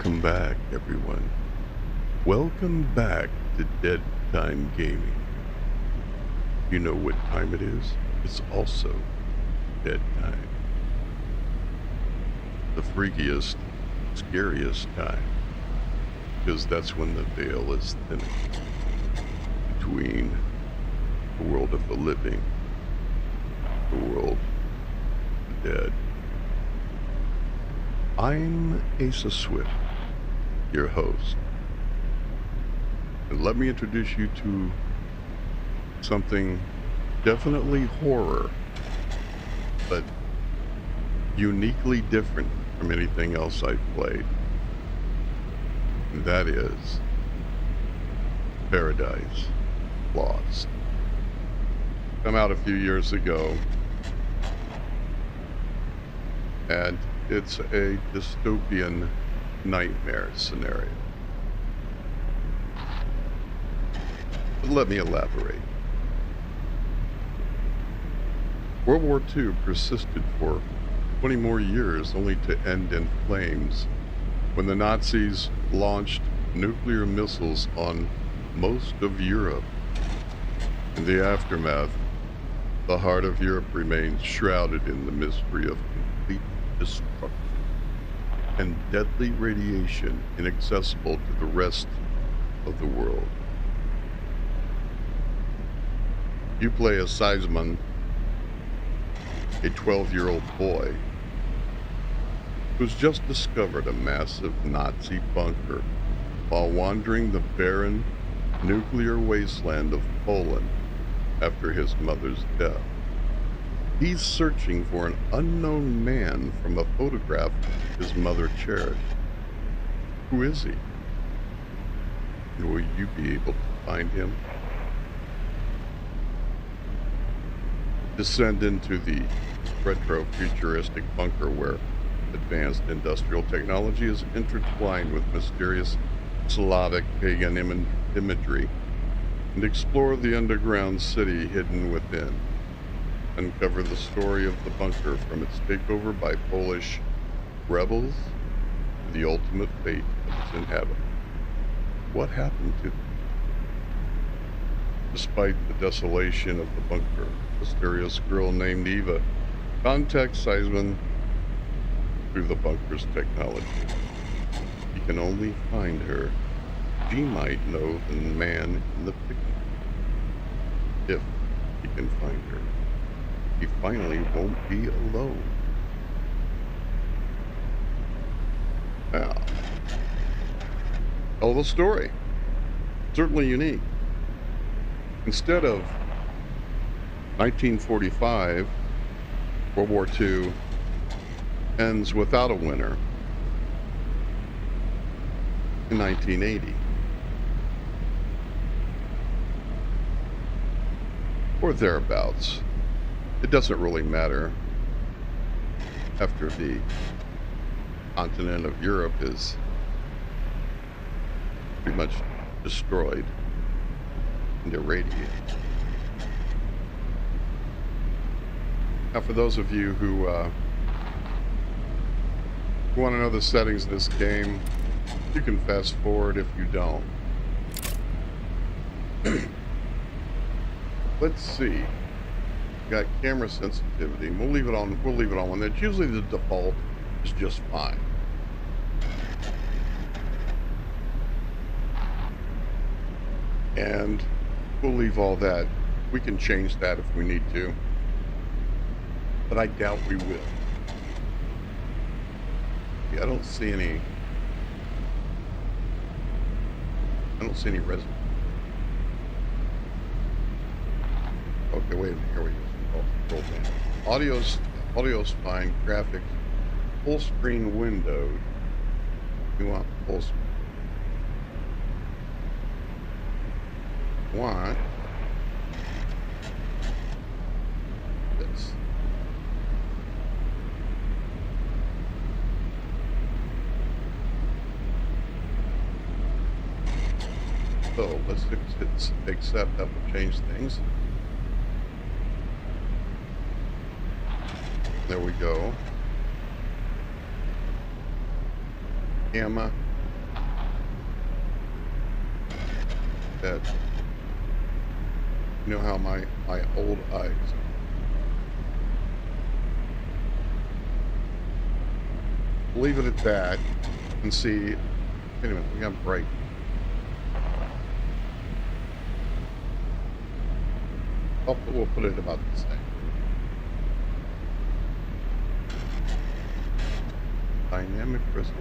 Welcome back, everyone. Welcome back to DeadTIme Gaming. You know what time it is? It's also DeadTIme. The freakiest, scariest time. Because that's when the veil is thinning between the world of the living, the world of the dead. I'm AsaSwift, your host. And let me introduce you to something definitely horror, but uniquely different from anything else I've played. And that is Paradise Lost. Come out a few years ago, and it's a dystopian nightmare scenario. But let me elaborate. World War II persisted for 20 more years, only to end in flames when the Nazis launched nuclear missiles on most of Europe. In the aftermath, the heart of Europe remains shrouded in the mystery of complete destruction and deadly radiation inaccessible to the rest of the world. You play as Szymon, a 12-year-old boy who's just discovered a massive Nazi bunker while wandering the barren nuclear wasteland of Poland after his mother's death. He's searching for an unknown man from a photograph his mother cherished. Who is he? And will you be able to find him? Descend into the retrofuturistic bunker where advanced industrial technology is intertwined with mysterious Slavic pagan imagery, and explore the underground city hidden within. Uncover the story of the bunker from its takeover by Polish rebels to the ultimate fate of its inhabitants. What happened to them? Despite the desolation of the bunker, a mysterious girl named Eva contacts Szymon through the bunker's technology. He can only find her. She might know the man in the picture. If he can find her, he finally won't be alone. Now, tell the story. Certainly unique. Instead of 1945, World War II ends without a winner in 1980. Or thereabouts. It doesn't really matter after the continent of Europe is pretty much destroyed and irradiated. Now, for those of you who want to know the settings of this game, you can fast forward if you don't. Let's see. Got camera sensitivity, and we'll leave it on. We'll leave it on one. That's usually the default is just fine. And we'll leave all that. We can change that if we need to, but I doubt we will. Yeah, I don't see any resonance. Okay, wait a minute. Here we go. Roll down. Audio's fine. Graphics, full screen windowed. You want full screen? Want this? So let's accept. That will change things. There we go. Gamma that. You know how my old eyes. Leave it at that and see. Wait a minute, we got bright. We'll put it about the same. Dynamic crystal.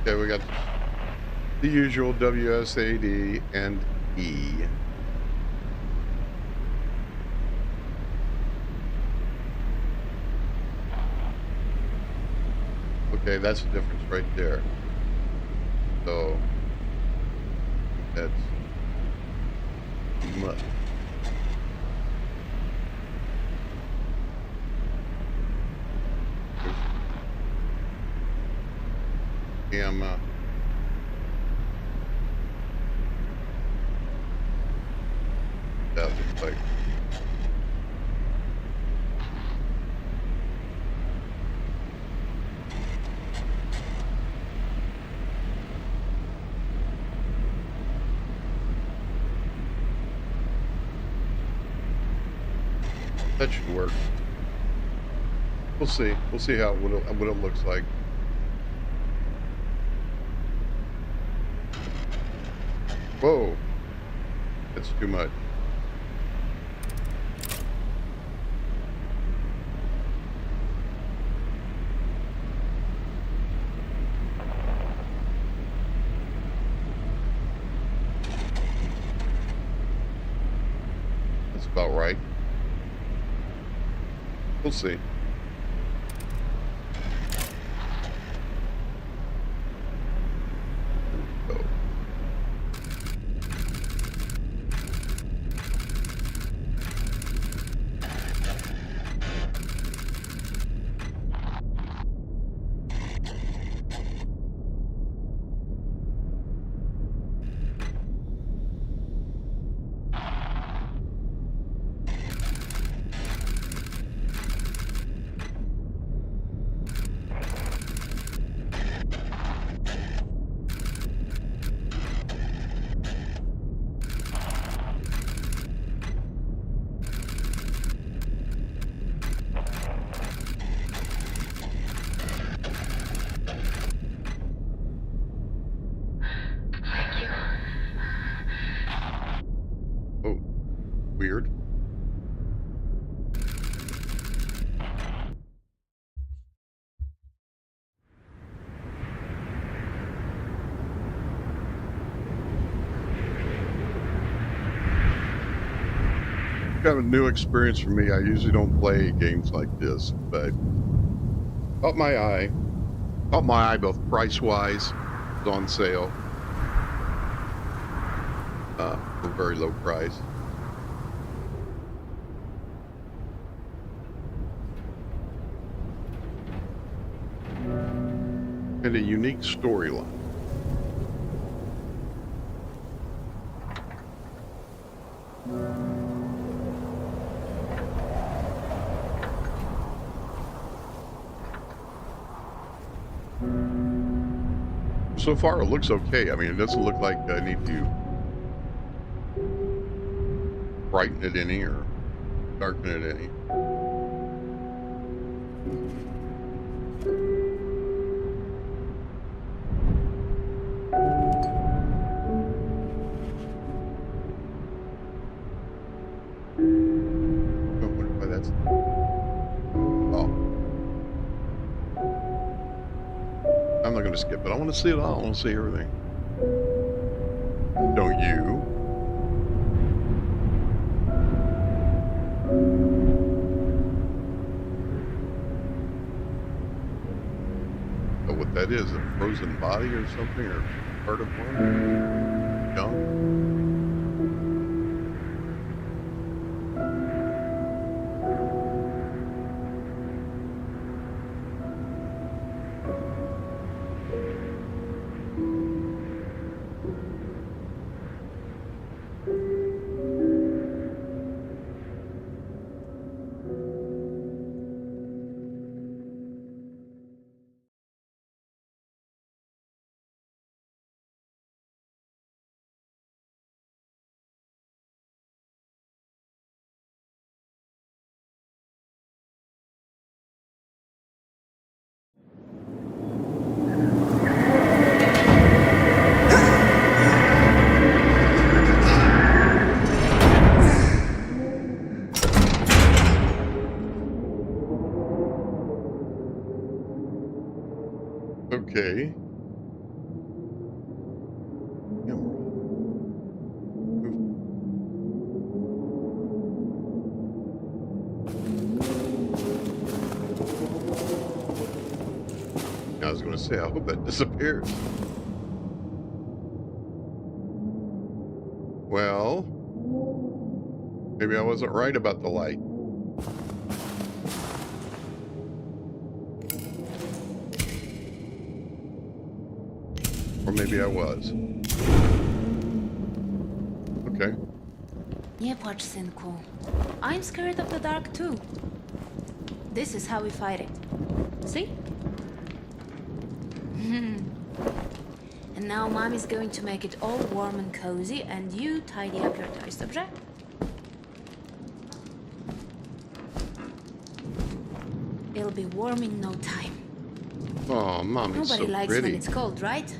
Okay, we got the usual WSAD and E. Okay, that's the difference right there. So that's much. Gamma. That looks like. That should work. We'll see. We'll see how what it looks like. Whoa, that's too much. That's about right. We'll see. Weird. Kind of a new experience for me. I usually don't play games like this, but caught my eye both price-wise. It's on sale for a very low price. And a unique storyline. So far, it looks okay. I mean, it doesn't look like I need to brighten it any or darken it any. I'm not going to skip it. I want to see it all. I want to see everything. Don't you? Know what that is? A frozen body or something, or part of one? Junk? I was going to say, I hope that disappears. Well, maybe I wasn't right about the light. Or maybe I was. Okay. Nie płacz, synku. I'm scared of the dark too. This is how we fight it. See? And now Mommy's going to make it all warm and cozy, and you tidy up your toys, dobrze? It'll be warm in no time. Oh, Mommy's Nobody so likes pretty. when it's cold, right?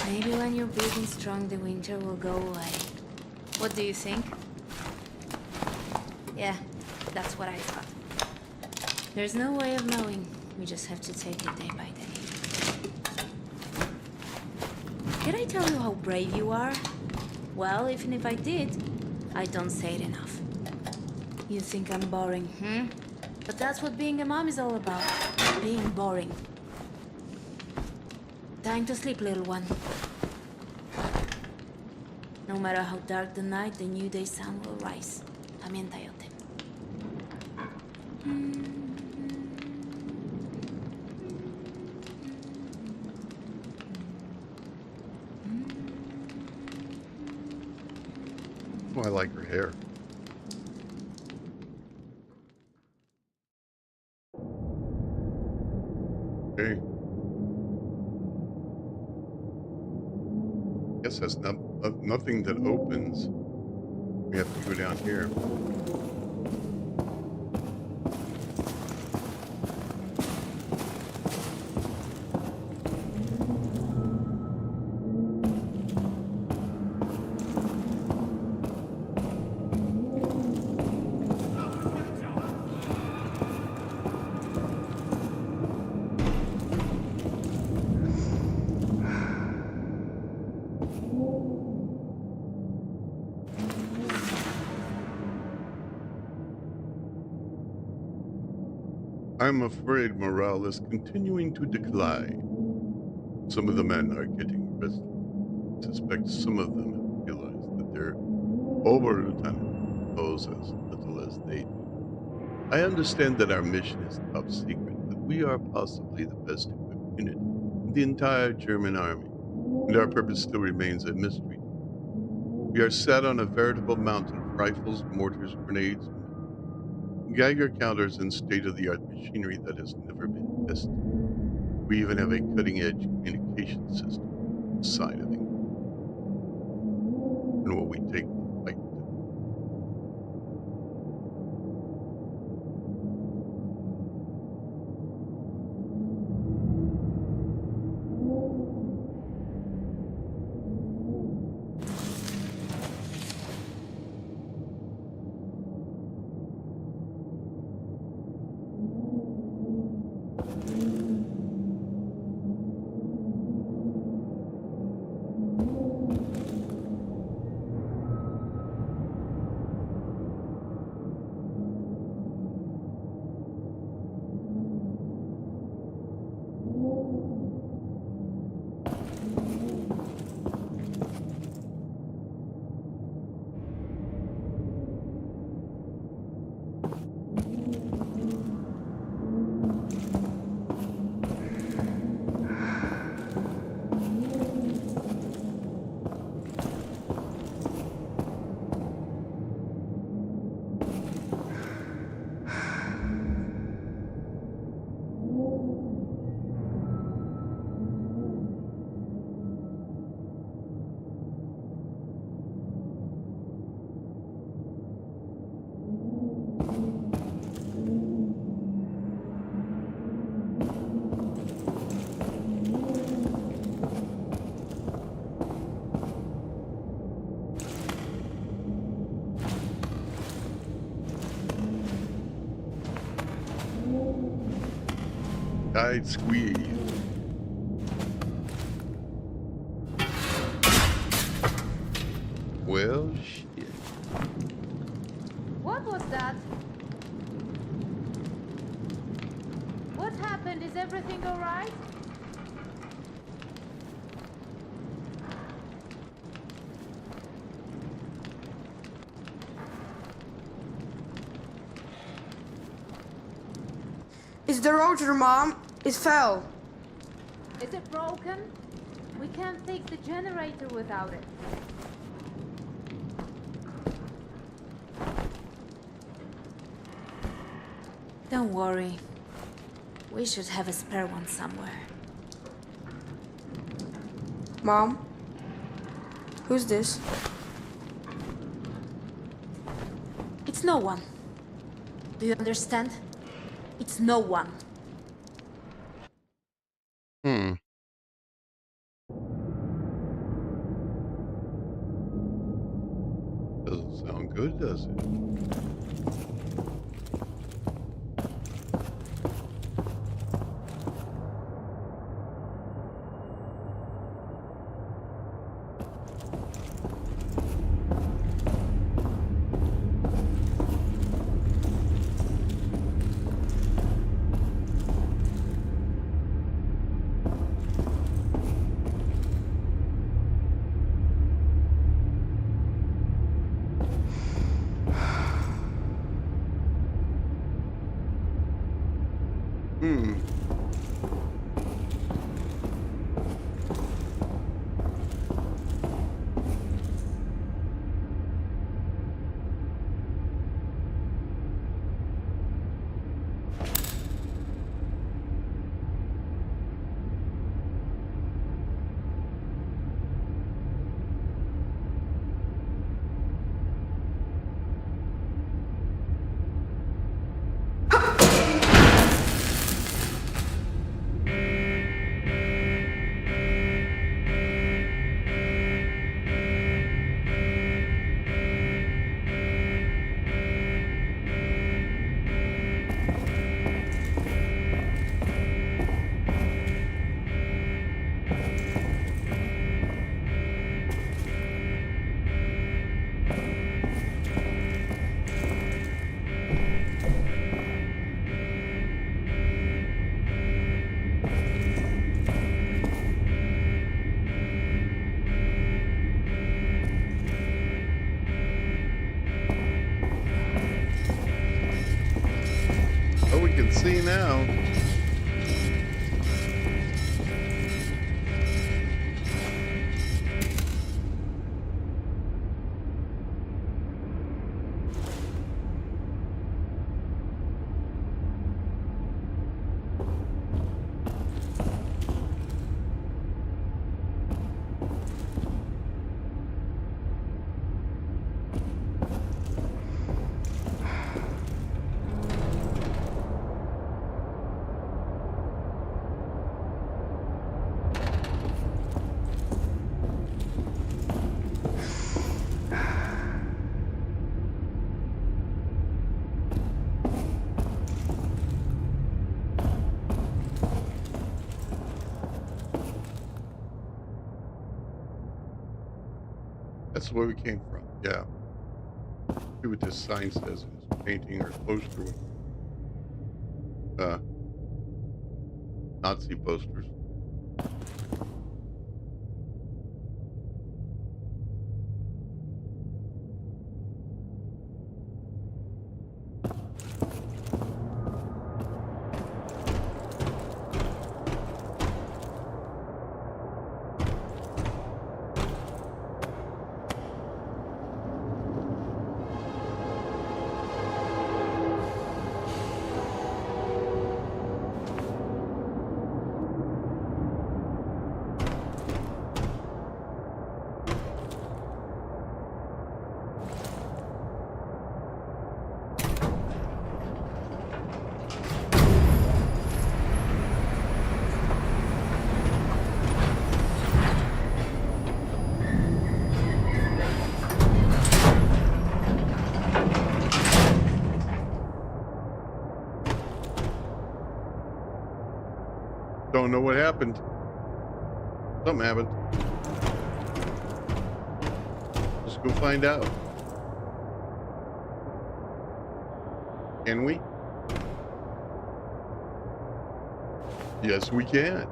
Maybe when you're big and strong, the winter will go away. What do you think? Yeah, that's what I thought. There's no way of knowing. We just have to take it day by day. Did I tell you how brave you are? Well, even if I did, I don't say it enough. You think I'm boring, But that's what being a mom is all about. Being boring. Time to sleep, little one. No matter how dark the night, the new day sun will rise. Pamiętaj o tym. Oh, I like her hair. Okay. Guess that's nothing that opens. We have to go down here. I'm afraid morale is continuing to decline. Some of the men are getting restless. I suspect some of them have realized that their Oberlieutenant knows as little as they do. I understand that our mission is top secret, but we are possibly the best equipped unit in the entire German army, and our purpose still remains a mystery. We are set on a veritable mountain of rifles, mortars, grenades, Geiger counters, and state-of-the-art machinery that has never been tested. We even have a cutting-edge communication system, sign of England. And will we take the fight to tight squeeze? Well, shit. What was that? What happened? happened? Is everything all right? It's the rotor, Mom. It fell. Is it broken? We can't fix the generator without it. Don't worry. We should have a spare one somewhere. Mom? Who's this? It's no one. Do you understand? It's no one. Doesn't sound good, does it? Oh, we can see now. That's where we came from. Yeah. See what this sign says in this painting or poster. Nazi posters. Don't know what happened. Something happened. Let's go find out. Can we? Yes, we can.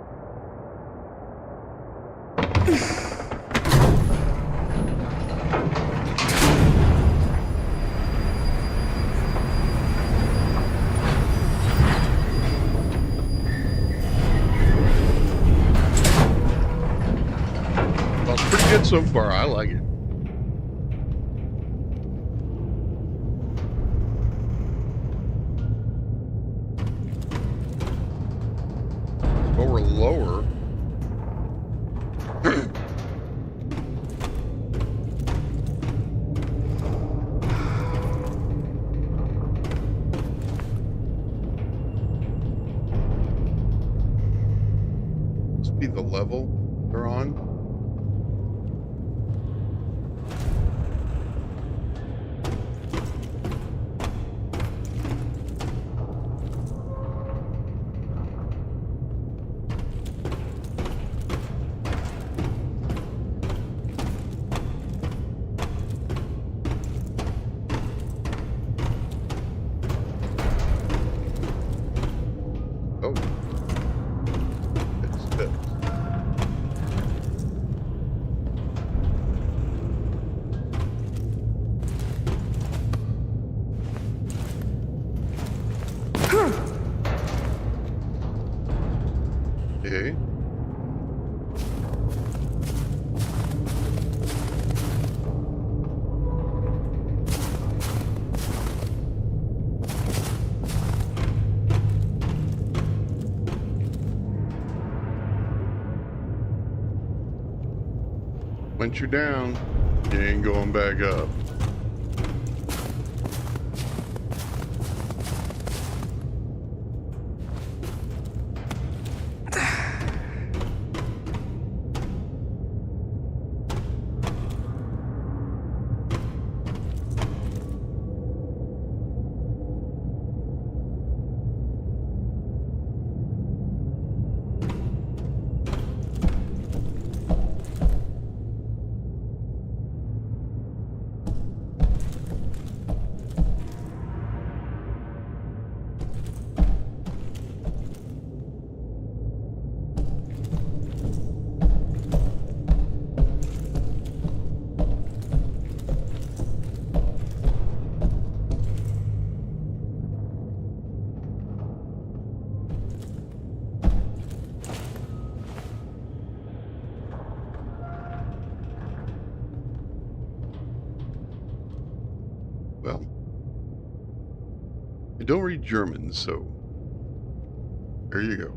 Well, it's pretty good so far. I like it. But we're lower. Must be the level they're on. Oh. It's steps. Okay. Once you're down, you ain't going back up. Well, I don't read German, so there you go.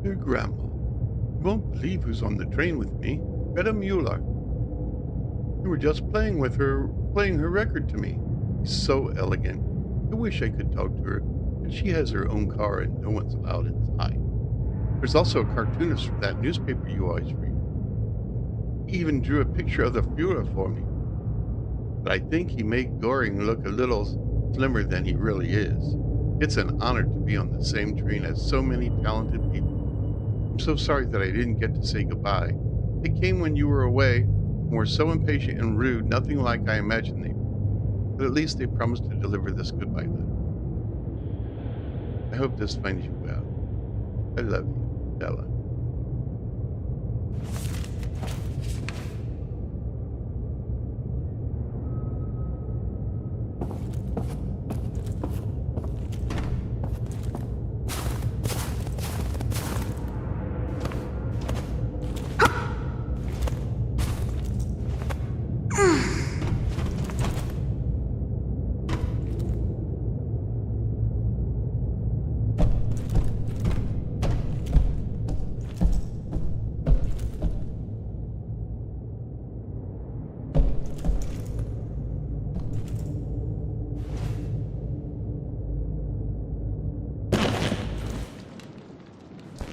Dear Grandma, you won't believe who's on the train with me. Greta Mueller. You were just playing her record to me. She's so elegant. I wish I could talk to her, but she has her own car and no one's allowed inside. There's also a cartoonist from that newspaper you always read. He even drew a picture of the Führer for me. But I think he made Goring look a little slimmer than he really is. It's an honor to be on the same train as so many talented people. I'm so sorry that I didn't get to say goodbye. They came when you were away and were so impatient and rude, nothing like I imagined they would. But at least they promised to deliver this goodbye letter. I hope this finds you well. I love you, Della.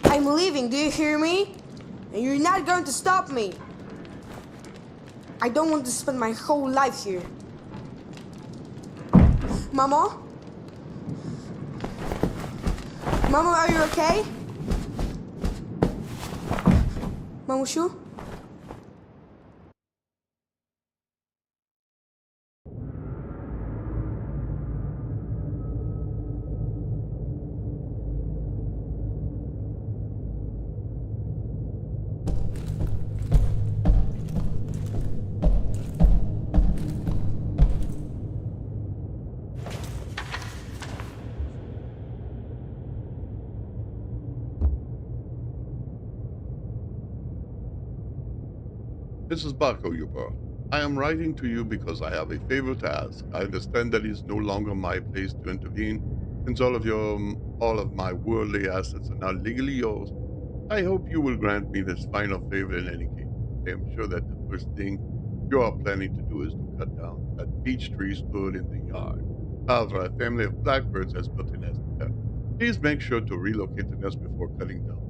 I'm leaving, do you hear me? And you're not going to stop me. I don't want to spend my whole life here. Mama? Mama, are you okay? Mamushu? Mrs. Bakoyuba, I am writing to you because I have a favor to ask. I understand that it is no longer my place to intervene, since all of my worldly assets are now legally yours. I hope you will grant me this final favor in any case. I am sure that the first thing you are planning to do is to cut down that beech tree stood in the yard. However, a family of blackbirds has built a nest there. Please make sure to relocate the nest before cutting down.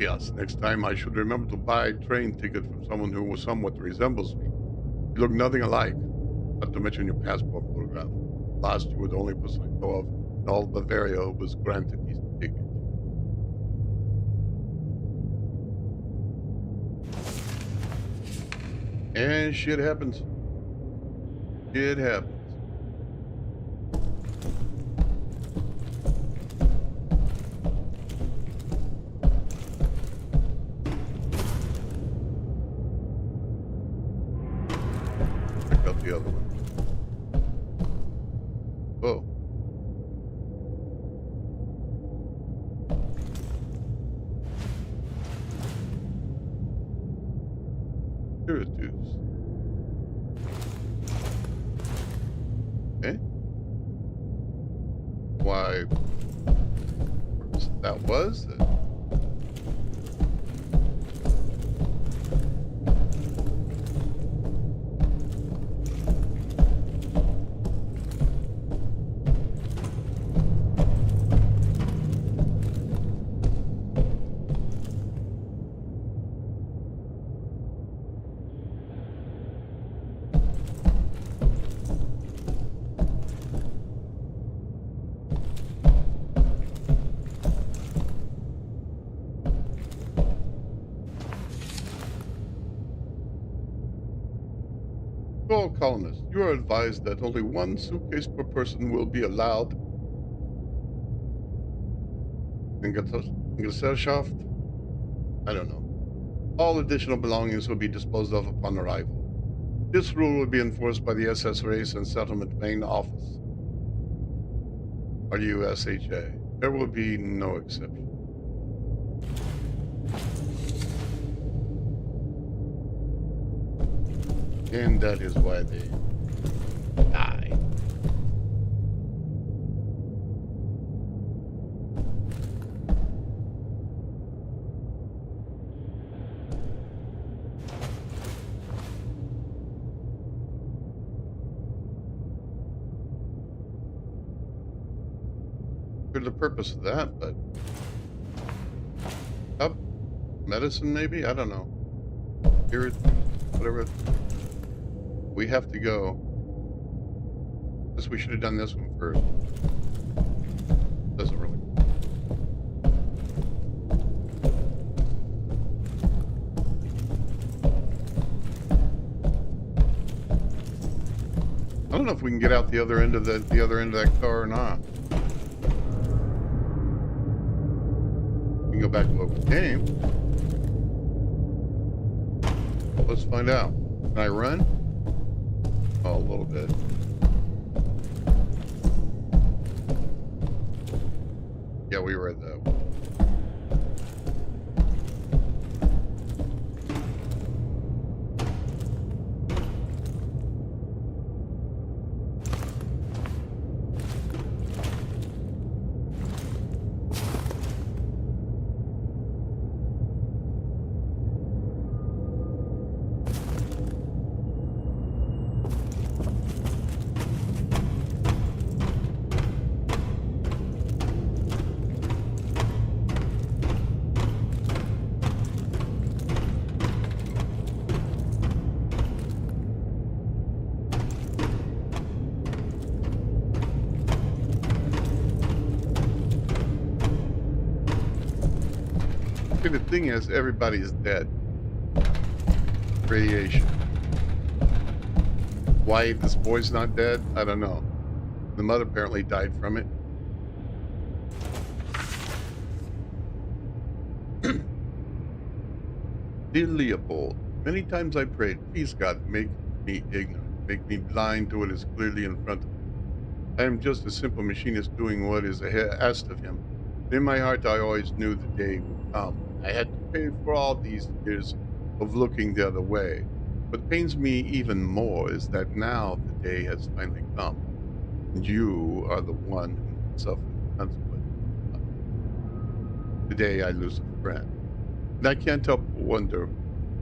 Yes, next time I should remember to buy a train ticket from someone who somewhat resembles me. You look nothing alike, not to mention your passport photograph. Last, you were the only person I know of in all of Bavaria who was granted these tickets. And shit happens. Shit happens. Check out the other one. Whoa. Syracuse. Okay. Why? That was it. To all colonists, you are advised that only one suitcase per person will be allowed in Gesellschaft. I don't know. All additional belongings will be disposed of upon arrival. This rule will be enforced by the SS Race and Settlement Main Office, RUSHA. There will be no exception. And that is why they die. For the purpose of that, but up medicine maybe? I don't know. Spirit, whatever. We have to go. Guess we should have done this one first. Doesn't really. I don't know if we can get out the other end of the other end of that car or not. We can go back to what we came. Let's find out. Can I run? Oh, a little bit. Yeah, we read that one. the thing is, everybody is dead. Radiation. Why this boy's not dead, I don't know. The mother apparently died from it. Dear Leopold, many times I prayed, please God, make me ignorant, make me blind to what is clearly in front of me. I am just a simple machinist doing what is asked of him. In my heart, I always knew the day would come when I had to pay for all these years of looking the other way. What pains me even more is that now the day has finally come, and you are the one who must suffer the consequences. Today I lose a friend, and I can't help but wonder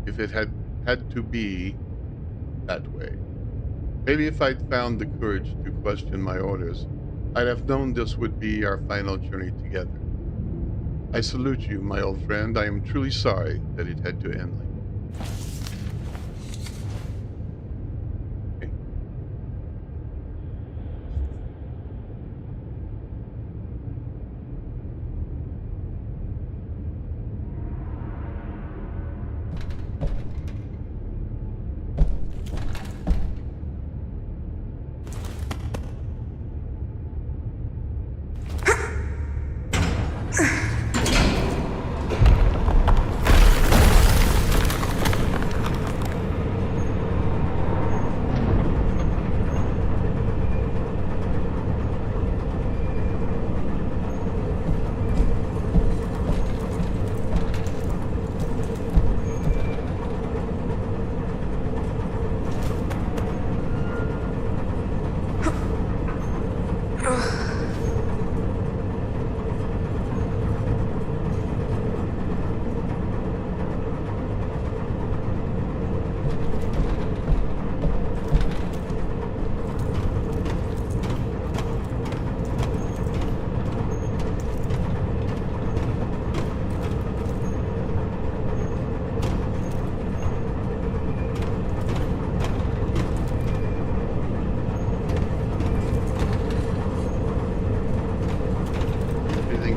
if it had to be that way. Maybe if I'd found the courage to question my orders, I'd have known this would be our final journey together. I salute you, my old friend. I am truly sorry that it had to end like this.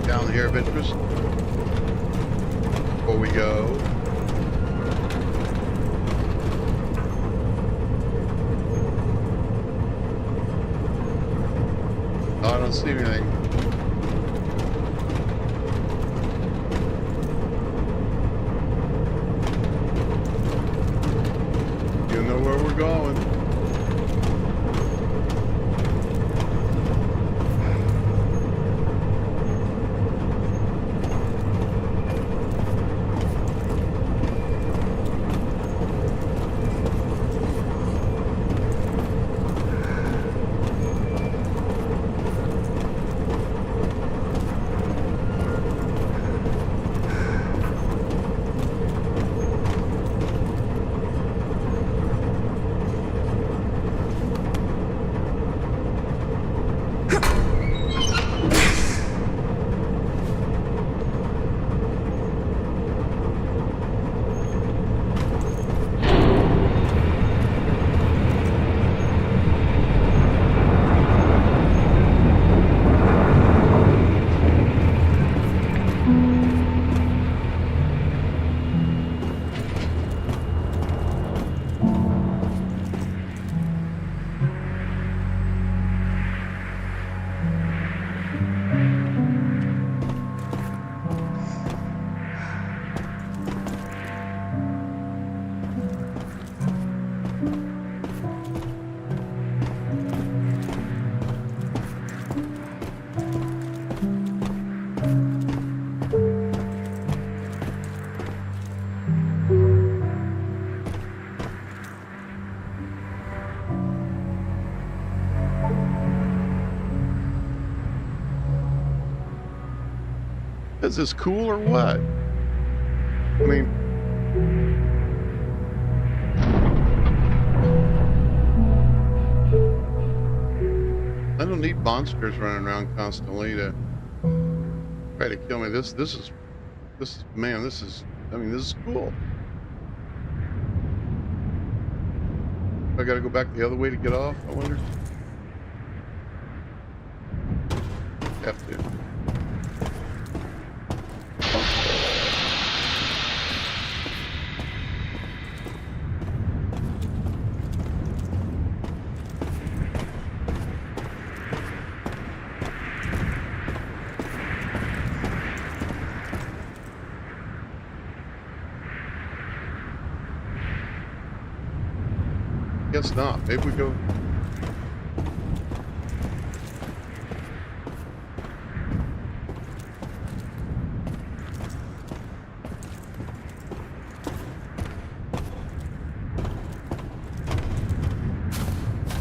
Down here of interest before we go. Oh, I don't see anything. You know where we're going. Is this cool or what? I mean, I don't need monsters running around constantly to try to kill me. This is man, this is cool. I gotta go back the other way to get off, I wonder. Have to. Guess not. Maybe we go.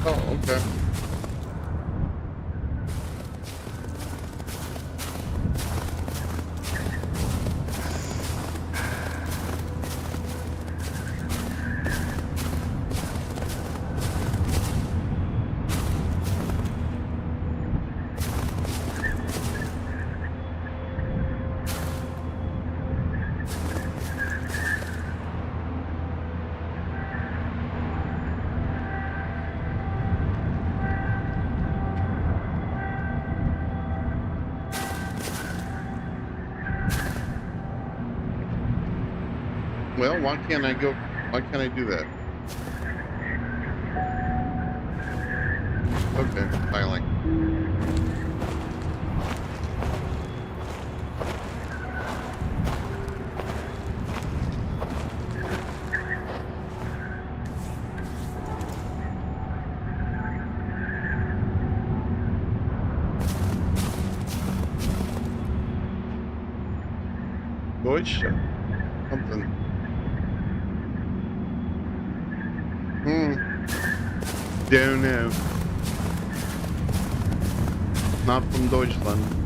Oh, okay. Well, why can't I go? Why can't I do that? Okay, filing. Deutsch? Something. Don't know. Not from Deutschland.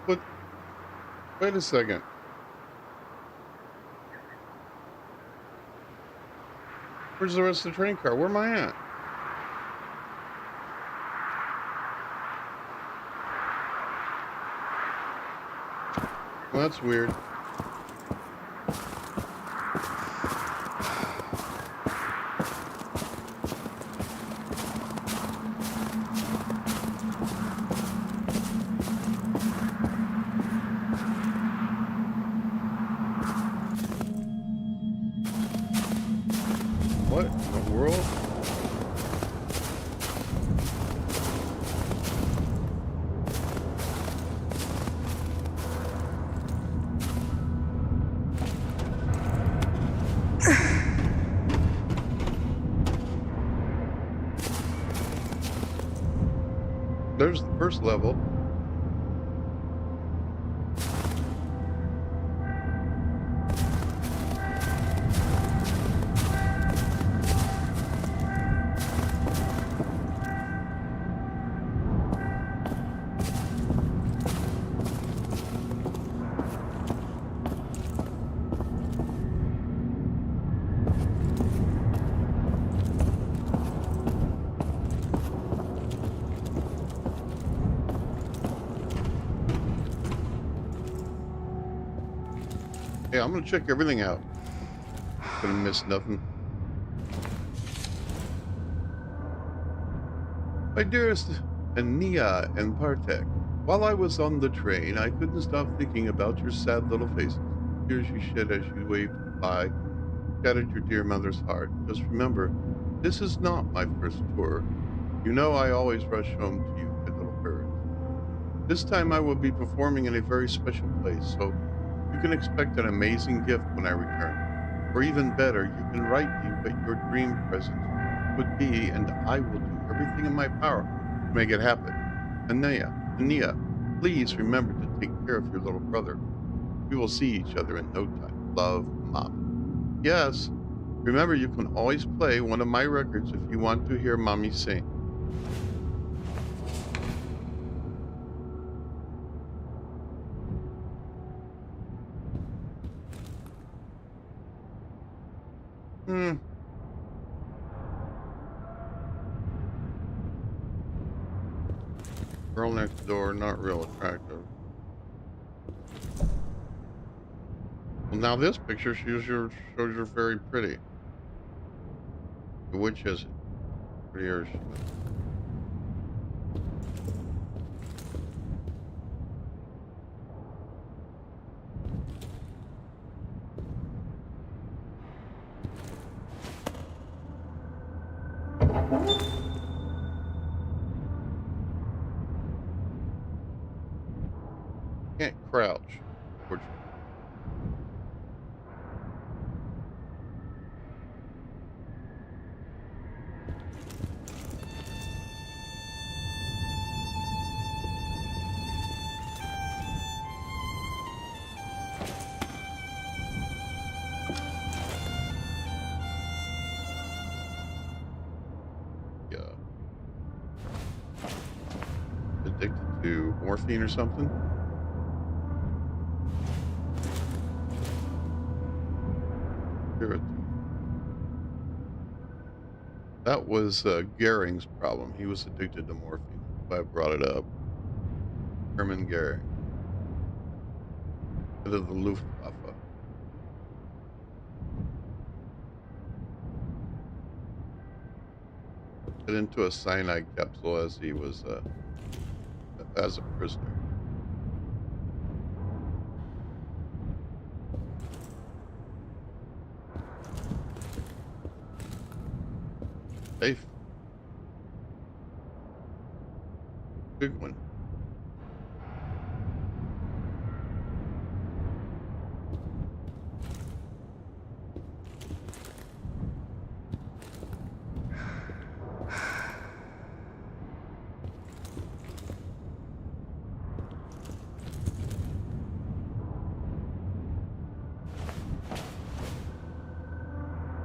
But wait a second. Where's the rest of the train car? Where am I at? Well, that's weird. What in the world? There's the first level. Yeah, I'm gonna check everything out. Gonna miss nothing. My dearest Ania and Partek, while I was on the train, I couldn't stop thinking about your sad little faces. Tears you shed as you waved goodbye shattered your dear mother's heart. Just remember, this is not my first tour. You know I always rush home to you, my little birds. This time I will be performing in a very special place, so you can expect an amazing gift when I return. Or even better, you can write me what your dream present would be, and I will do everything in my power to make it happen. Ania, please remember to take care of your little brother. We will see each other in no time. Love, Mom. Yes, remember you can always play one of my records if you want to hear Mommy sing. Hmm. Girl next door, not real attractive. Well, now this picture shows you're very pretty. The witch has prettier. Can't crouch, unfortunately. Yeah. Addicted to morphine or something? Sure. That was Goering's problem. He was addicted to morphine. That's why I brought it up. Hermann Goering. Head of the Luftwaffe. Put into a cyanide capsule as he was as a prisoner. Safe. Good one.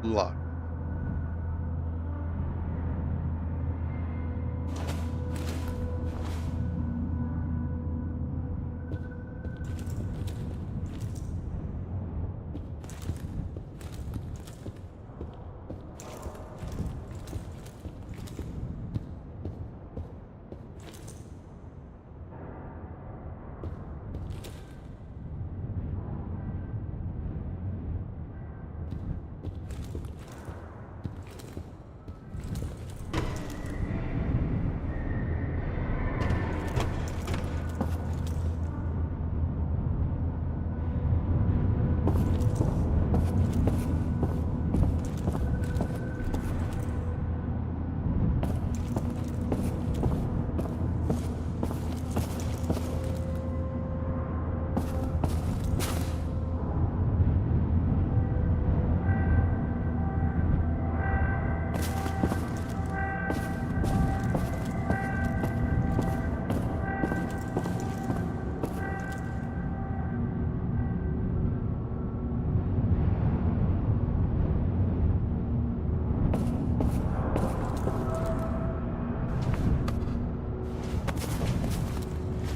Lock.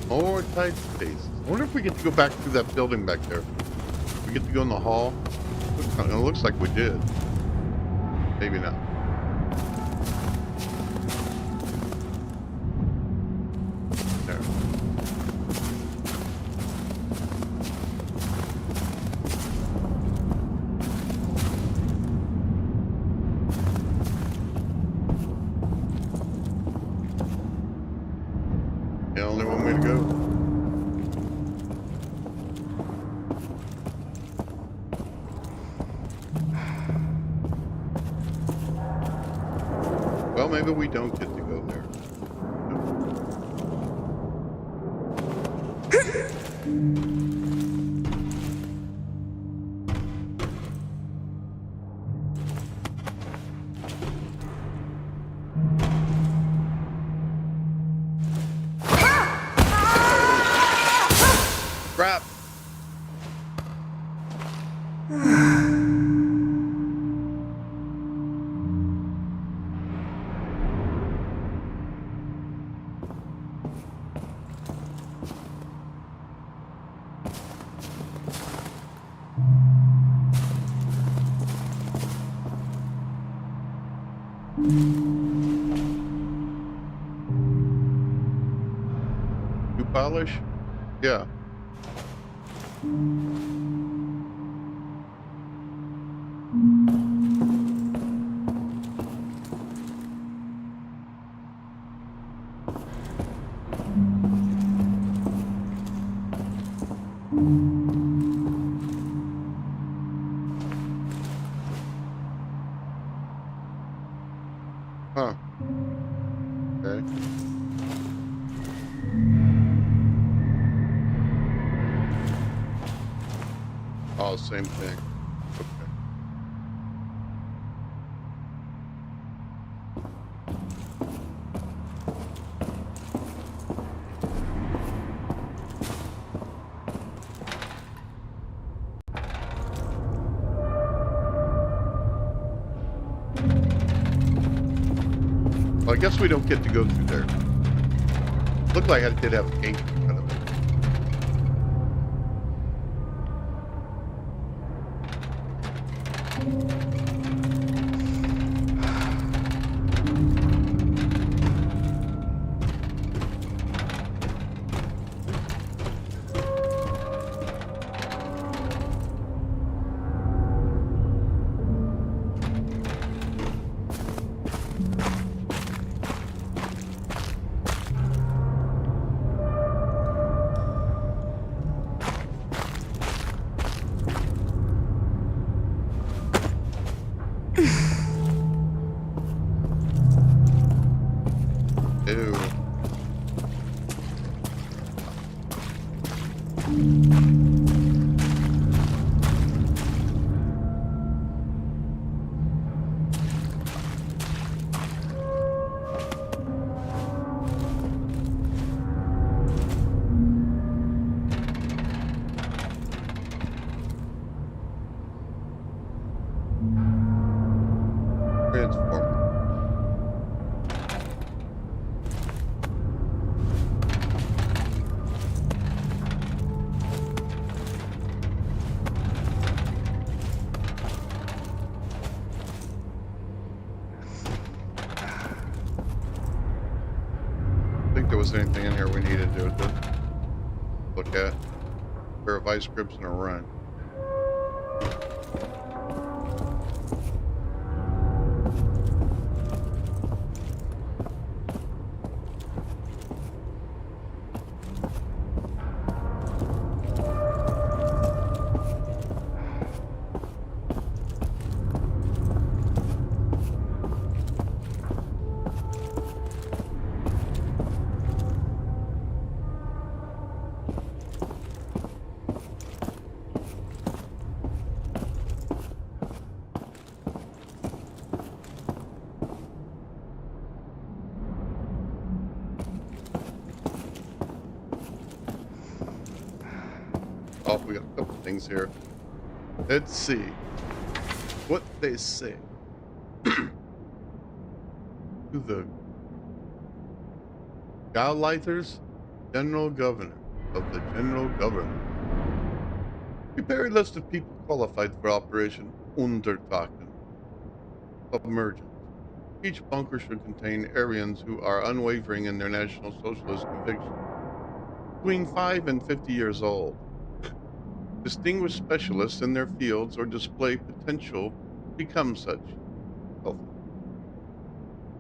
More tight spaces. I wonder if we get to go back through that building back there. We get to go in the hall. It looks like we did. Maybe not. There. The only one way to go. Well, maybe we don't get to go there. Crap. polish? Yeah. Huh. Okay. Oh, same thing. Okay. Well, I guess we don't get to go through there. Looked like I did have a gate in front of it. Ew. Transformer. Think there was anything in here we needed to look at. A pair of ice grips and a run. Oh, we got a couple things here. Let's see what they say. To the Gauleiters, General Governor of the General Government. Prepare a list of people qualified for Operation Untertaken. Submergence. Each bunker should contain Aryans who are unwavering in their National Socialist convictions. Between 5 and 50 years old. Distinguished specialists in their fields or display potential to become such. Healthy.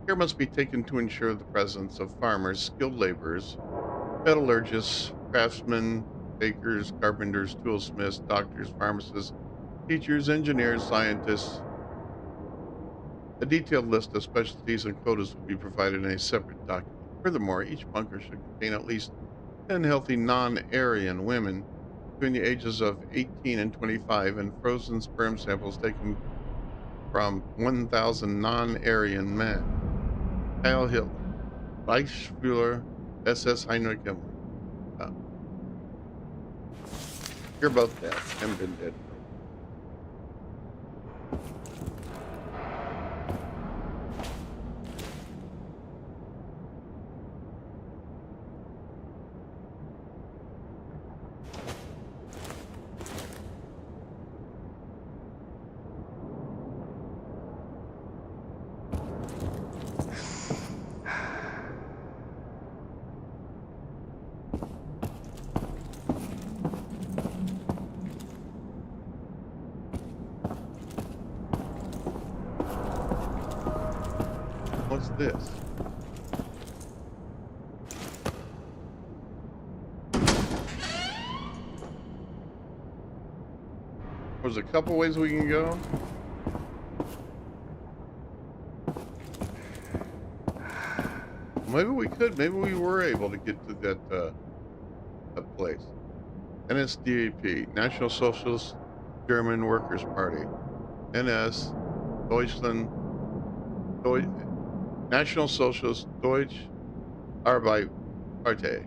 Care must be taken to ensure the presence of farmers, skilled laborers, metallurgists, craftsmen, bakers, carpenters, toolsmiths, doctors, pharmacists, teachers, engineers, scientists. A detailed list of specialties and quotas will be provided in a separate document. Furthermore, each bunker should contain at least 10 healthy non-Aryan women between the ages of 18 and 25 and frozen sperm samples taken from 1,000 non-Aryan men. Heil Hitler. Reichsführer SS Heinrich Himmler. Uh, hear about that. Haven't been dead. What's this? There's a couple ways we can go. Maybe we could. Maybe we were able to get to that place. NSDAP, National Socialist German Workers' Party. NS, Deutschland, National Socialist Deutsche Arbeiterpartei.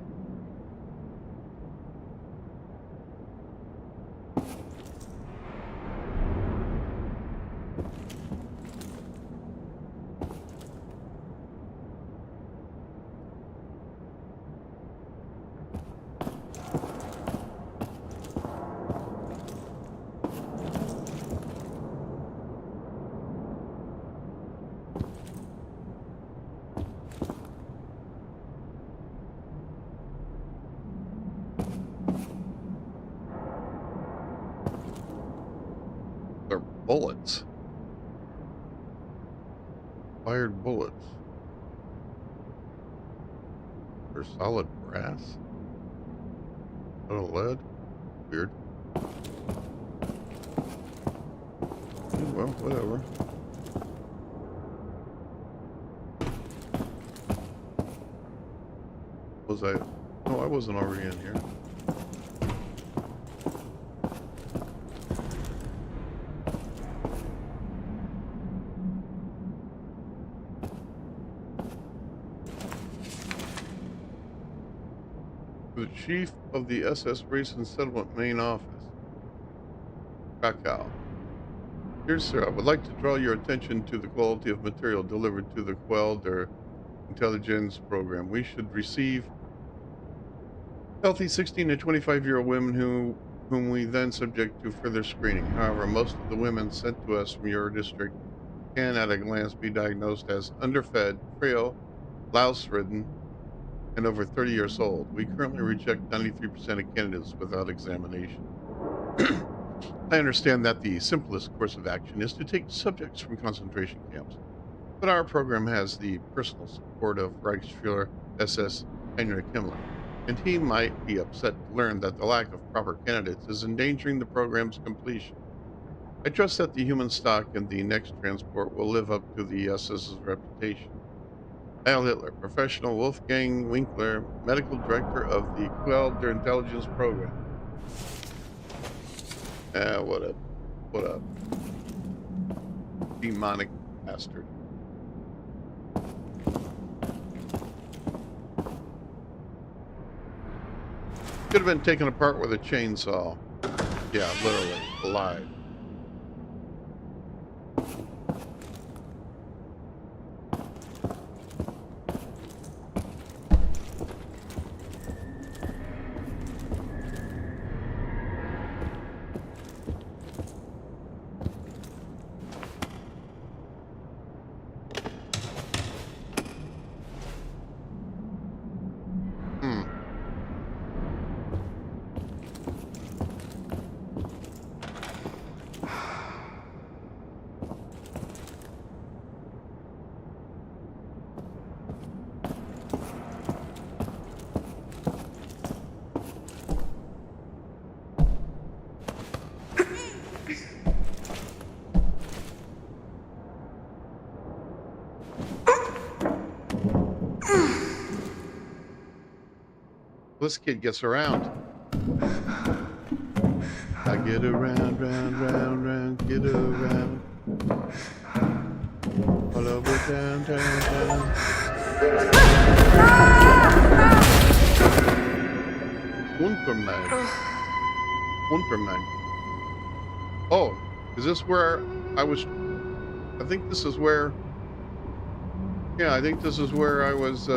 They're bullets. Fired bullets. They're solid brass. Out of lead. Weird. Well, whatever. Was I? No, I wasn't already in here. The chief of the SS Race and Settlement main office. Krakow. Dear sir, I would like to draw your attention to the quality of material delivered to the Quelder intelligence program. We should receive healthy 16 to 25-year-old women whom we then subject to further screening. However, most of the women sent to us from your district can at a glance be diagnosed as underfed, frail, louse-ridden, and over 30 years old. We currently reject 93% of candidates without examination. I understand that the simplest course of action is to take subjects from concentration camps, but our program has the personal support of Reichsführer SS Heinrich Himmler, and he might be upset to learn that the lack of proper candidates is endangering the program's completion. I trust that the human stock in the next transport will live up to the SS's reputation. Heil Hitler, Professional Wolfgang Winkler, Medical Director of the Quelder Intelligence Program. What up? What up? Demonic bastard. Could have been taken apart with a chainsaw. Yeah, literally, alive. This kid gets around. I get around, round, get around. All over town. Unterman. Oh, is this where I was? I think this is where. Yeah, I think this is where I was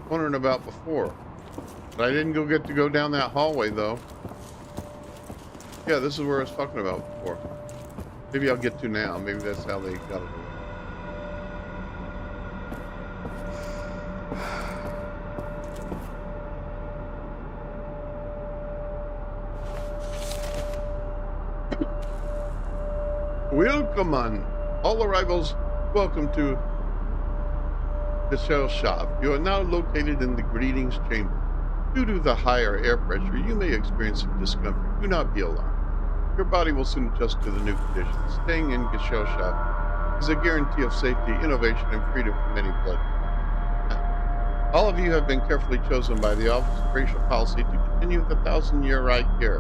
wondering about before. But I didn't get to go down that hallway, though. Yeah, this is where I was talking about before. Maybe I'll get to now. Maybe that's how they got it. Welcome on. All arrivals, welcome to the shell shop. You are now located in the greetings chamber. Due to the higher air pressure, you may experience some discomfort. Do not be alarmed. Your body will soon adjust to the new conditions. Staying in Geshell shop is a guarantee of safety, innovation, and freedom from any blood. All of you have been carefully chosen by the Office of Racial Policy to continue the 1,000-year right here,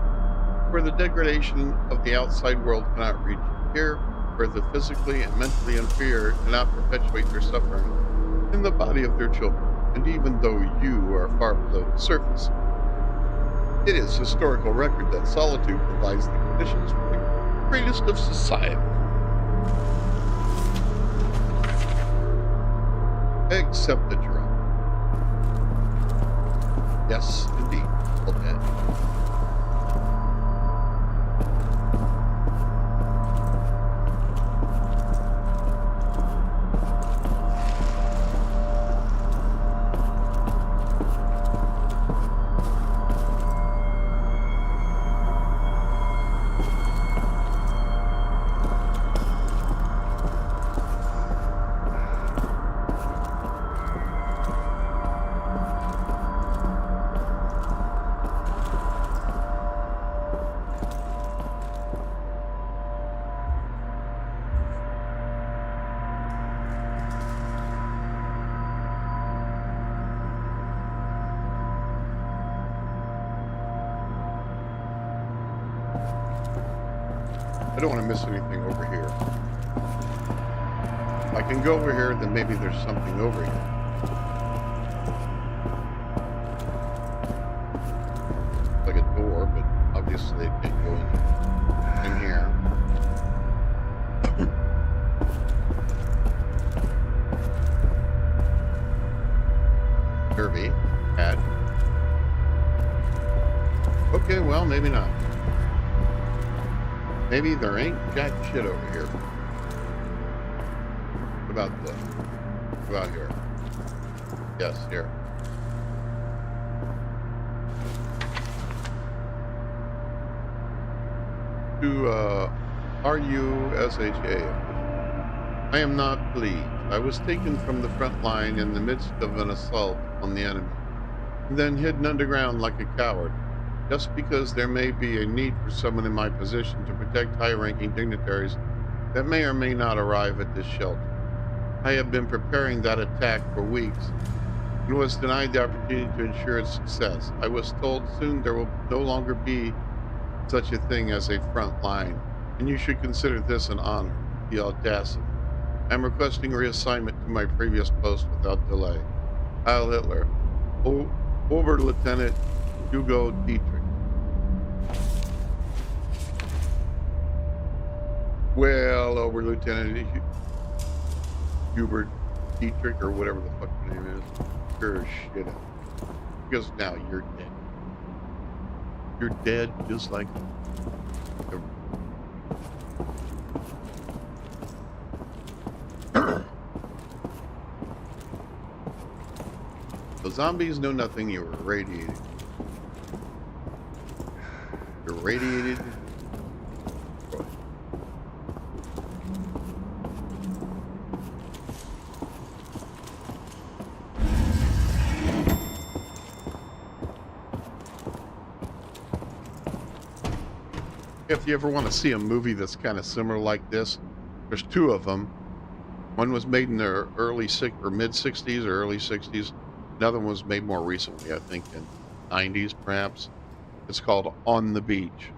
where the degradation of the outside world cannot reach you. Here, where the physically and mentally inferior cannot perpetuate their suffering in the body of their children. And even though you are far below the surface, it is historical record that solitude provides the conditions for the greatest of society. Except that you're up. Yes, indeed. Well, dead. I don't want to miss anything over here. If I can go over here, then maybe there's something over here. Like a door, but obviously it can't go in here. Derby, cat. Okay, well, maybe not. Maybe there ain't jack shit over here. What about this? What about here? Yes, here. To RUSHA. I am not pleased. I was taken from the front line in the midst of an assault on the enemy, and then hidden underground like a coward, just because there may be a need for someone in my position to protect high-ranking dignitaries that may or may not arrive at this shelter. I have been preparing that attack for weeks and was denied the opportunity to ensure its success. I was told soon there will no longer be such a thing as a front line, and you should consider this an honor. The audacity. I am requesting reassignment to my previous post without delay. Heil Hitler. Oberlieutenant Io.itch. Well, Oberlieutenant Hubert Dietrich, or whatever the fuck your name is, sure as shit up. Because now you're dead. You're dead just like the zombies know nothing. You were irradiated. You're radiated. If you ever want to see a movie that's kind of similar like this, there's two of them. One was made in the mid 60s or early 60s. Another one was made more recently, I think in 90s perhaps. It's called On the Beach.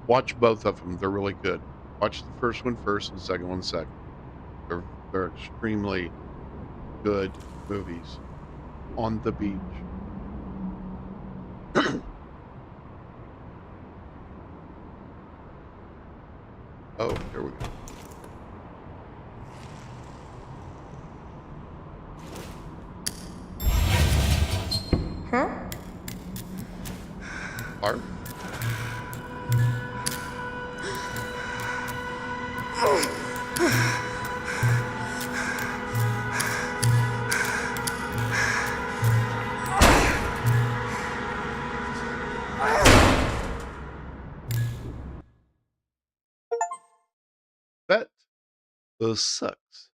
Watch both of them. They're really good. Watch the first one first and the second one second. They're extremely good movies. On the Beach. Oh, here we go. Huh? Art? Bet Those sucks.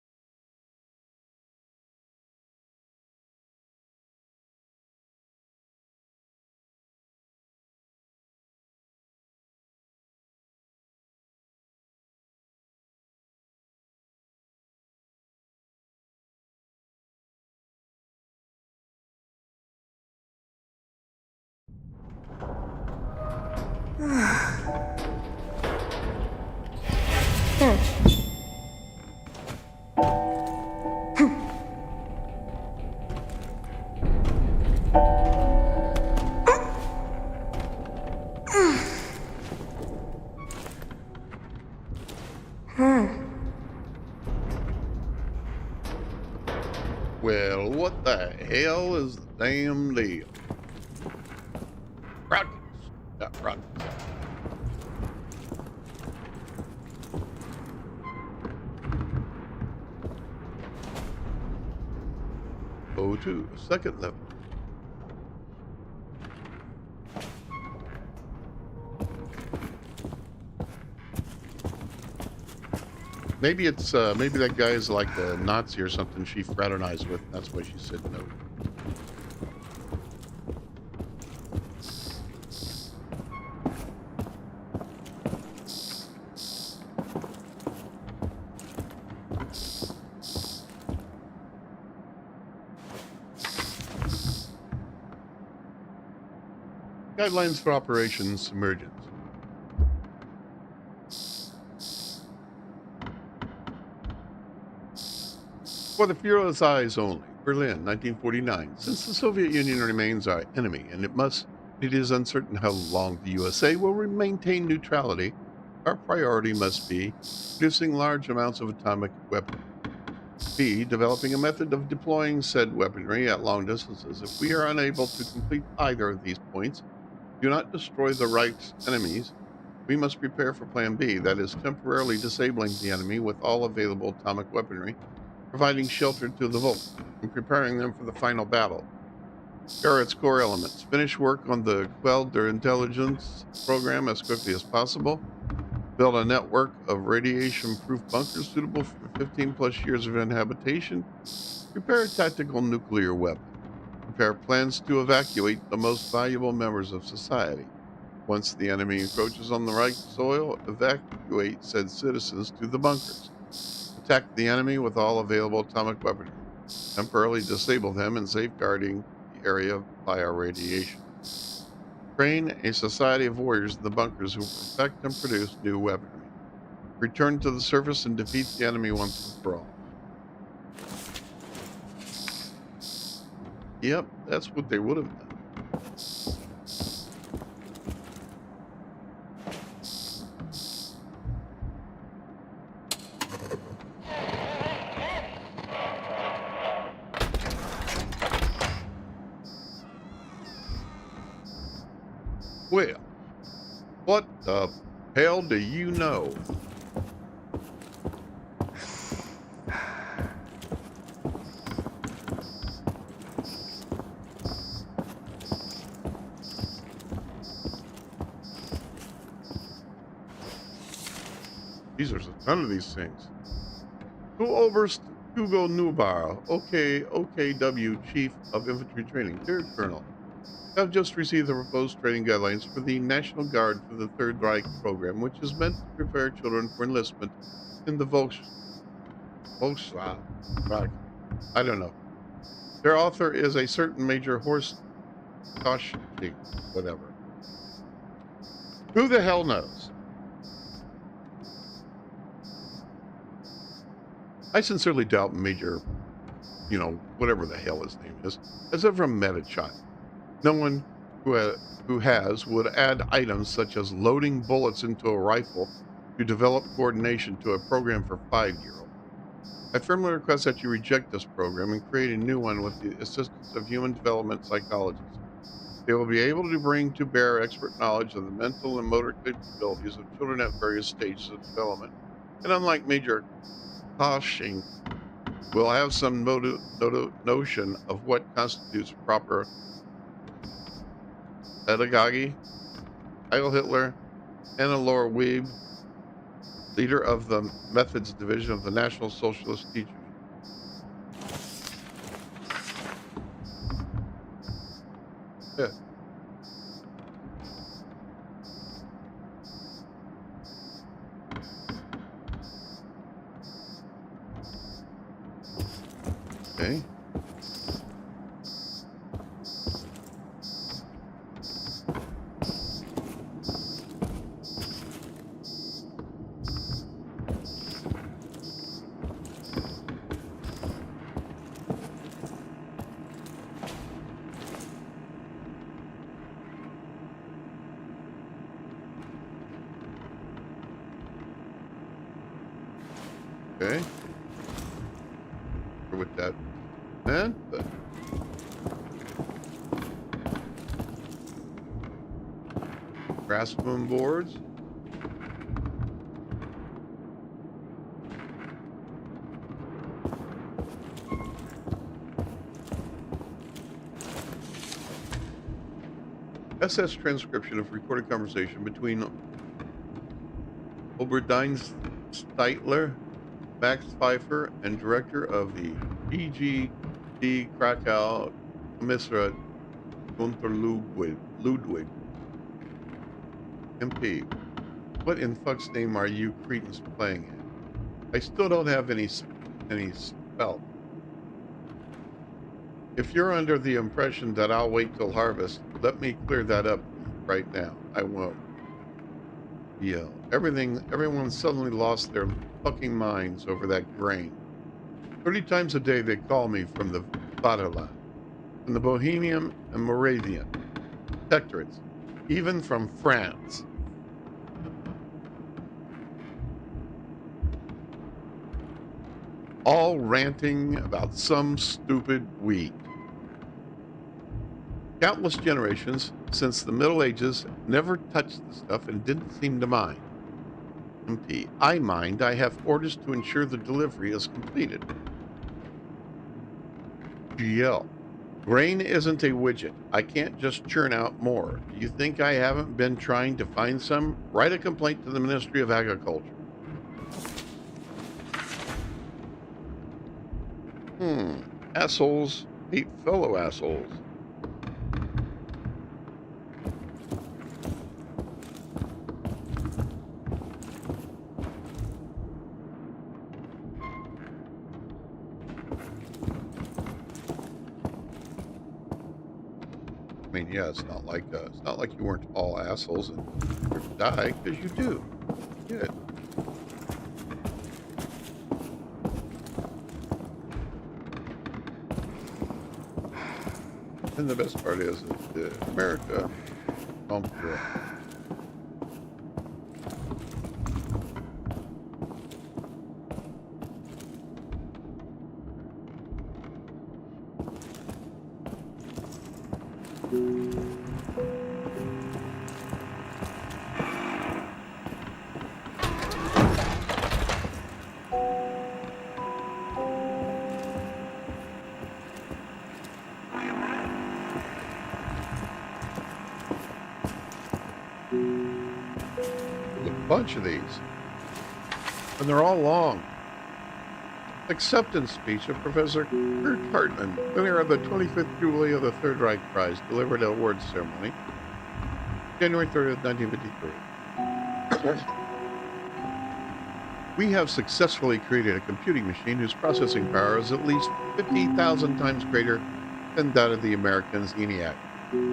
Well, what the hell is the damn deal? Rockets. Got rockets. O2, second level. Maybe it's maybe that guy is like a Nazi or something she fraternized with. That's why she said no. Guidelines for Operation Submergence. For the Führer's eyes only. Berlin, 1949. Since the Soviet Union remains our enemy, and it is uncertain how long the USA will maintain neutrality, our priority must be producing large amounts of atomic weaponry. B. Developing a method of deploying said weaponry at long distances. If we are unable to complete either of these points, do not destroy the right enemies. We must prepare for Plan B, that is, temporarily disabling the enemy with all available atomic weaponry, providing shelter to the Volt, and preparing them for the final battle. Here are its core elements. Finish work on the Quell der Intelligence program as quickly as possible. Build a network of radiation-proof bunkers suitable for 15 plus years of inhabitation. Prepare a tactical nuclear weapon. Prepare plans to evacuate the most valuable members of society. Once the enemy encroaches on the right soil, evacuate said citizens to the bunkers. Attack the enemy with all available atomic weaponry. Temporarily disable them and safeguarding the area via radiation. Train a society of warriors in the bunkers who will perfect and produce new weaponry. Return to the surface and defeat the enemy once and for all. Yep, that's what they would have done. Well, what the hell do you know? These are a ton of these things. Oberst Hugo Neubar, OKW Chief of Infantry Training. Dear Colonel, I have just received the proposed training guidelines for the National Guard for the Third Reich program, which is meant to prepare children for enlistment in the Volkswagen. I don't know. Their author is a certain Major Horst Kosching, whatever. Who the hell knows? I sincerely doubt Major, whatever the hell his name is, has ever met a child. No one who has would add items such as loading bullets into a rifle to develop coordination to a program for 5-year-olds. I firmly request that you reject this program and create a new one with the assistance of human development psychologists. They will be able to bring to bear expert knowledge of the mental and motor capabilities of children at various stages of development. And unlike Major Kosching, will have some notion of what constitutes proper pedagogy. Heil Hitler, Anna Laura Weeb, leader of the Methods Division of the National Socialist Teachers. Yeah. Okay. Okay. With that, man, but Craftsman boards. SS transcription of recorded conversation between Oberdine Steitler, Max Pfeiffer, and director of the BGD Krakow Commissariat Gunther Ludwig. MP, what in fuck's name are you cretins playing at? I still don't have any spell. If you're under the impression that I'll wait till harvest, let me clear that up right now. I won't. Yeah, everyone suddenly lost their fucking minds over that grain. 30 times a day they call me from the Vaterland, from the Bohemian and Moravian protectorates, even from France. All ranting about some stupid wheat. Countless generations since the Middle Ages never touched the stuff and didn't seem to mind. MP, I mind. I have orders to ensure the delivery is completed. GL, grain isn't a widget. I can't just churn out more. Do you think I haven't been trying to find some? Write a complaint to the Ministry of Agriculture. Assholes hate fellow assholes. I mean, yeah, it's not like you weren't all assholes and you're to die, because you do. Good. And the best part is that America, comfortable. Bunch of these, and they're all long. Acceptance speech of Professor Kurt Hartman, winner of the 25th Jubilee of the Third Reich Prize, delivered at awards ceremony, January 30th, 1953. We have successfully created a computing machine whose processing power is at least 50,000 times greater than that of the American's ENIAC.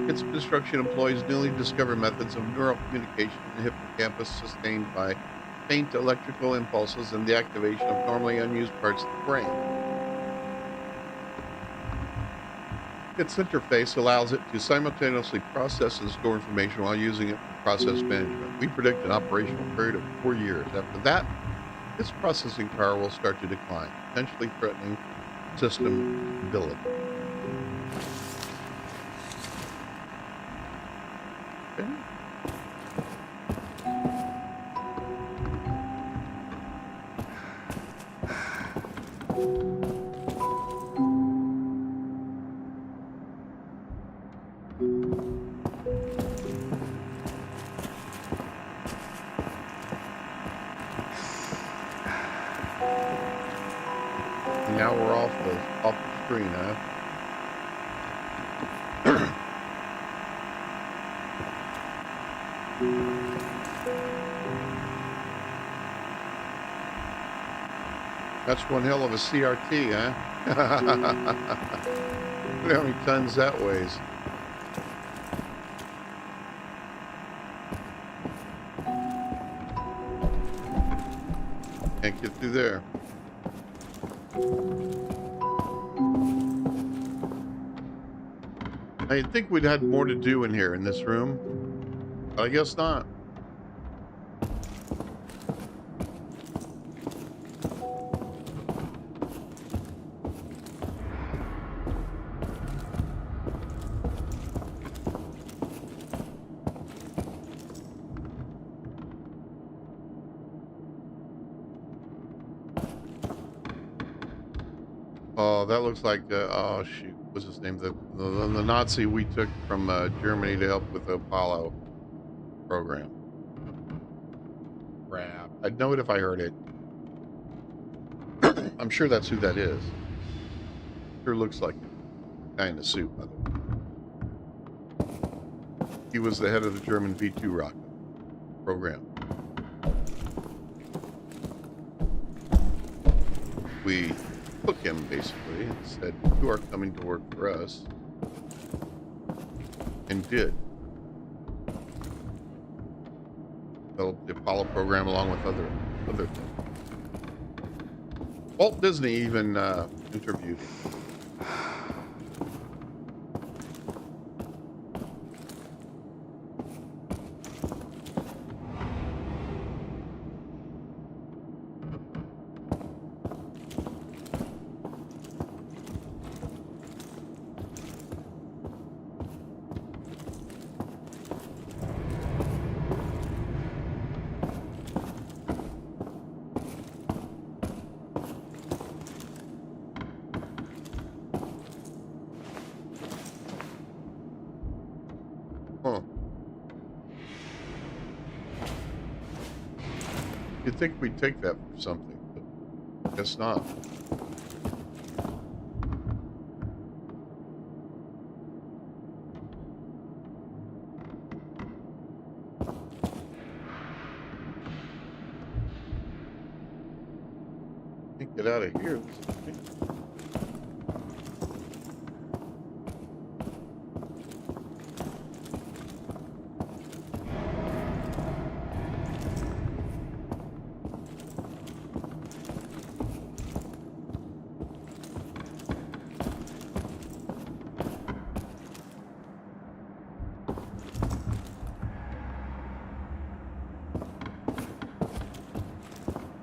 Its construction employs newly discovered methods of neural communication in the hippocampus sustained by faint electrical impulses and the activation of normally unused parts of the brain. Its interface allows it to simultaneously process and store information while using it for process management. We predict an operational period of 4 years. After that, its processing power will start to decline, potentially threatening system stability. Okay. now we're off the screen, huh? That's one hell of a CRT, huh? Look how many tons that weighs. Can't get through there. I think we'd had more to do in here in this room, but I guess not. Oh, that looks like oh shoot, what's his name? The Nazi we took from Germany to help with the Apollo program. Crap! I'd know it if I heard it. I'm sure that's who that is. Sure looks like it. Guy in the suit, by the way. He was the head of the German V2 rocket program. We took him basically and said, "You are coming to work for us," and did. Developed the Apollo program along with other things. Walt Disney even interviewed him. Huh. You'd think we'd take that for something, but guess not. Can't get out of here.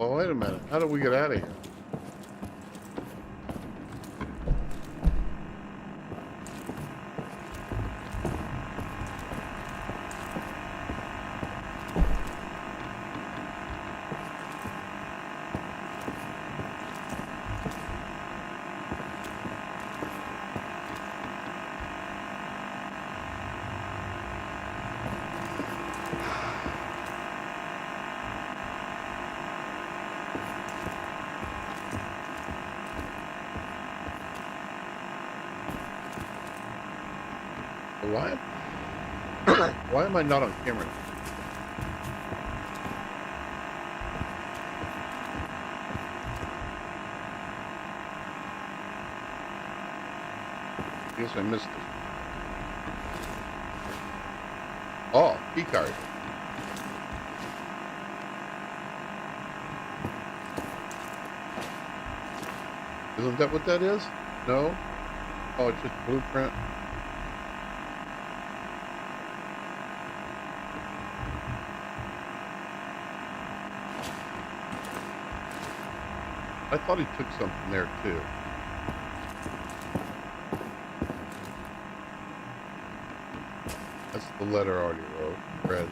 Oh, wait a minute. How do we get out of here? Why? Why am I not on camera? I guess I missed it. Oh, key card. Isn't that what that is? No? Oh, it's just blueprint. I thought he took something there too. That's the letter I already wrote. Read.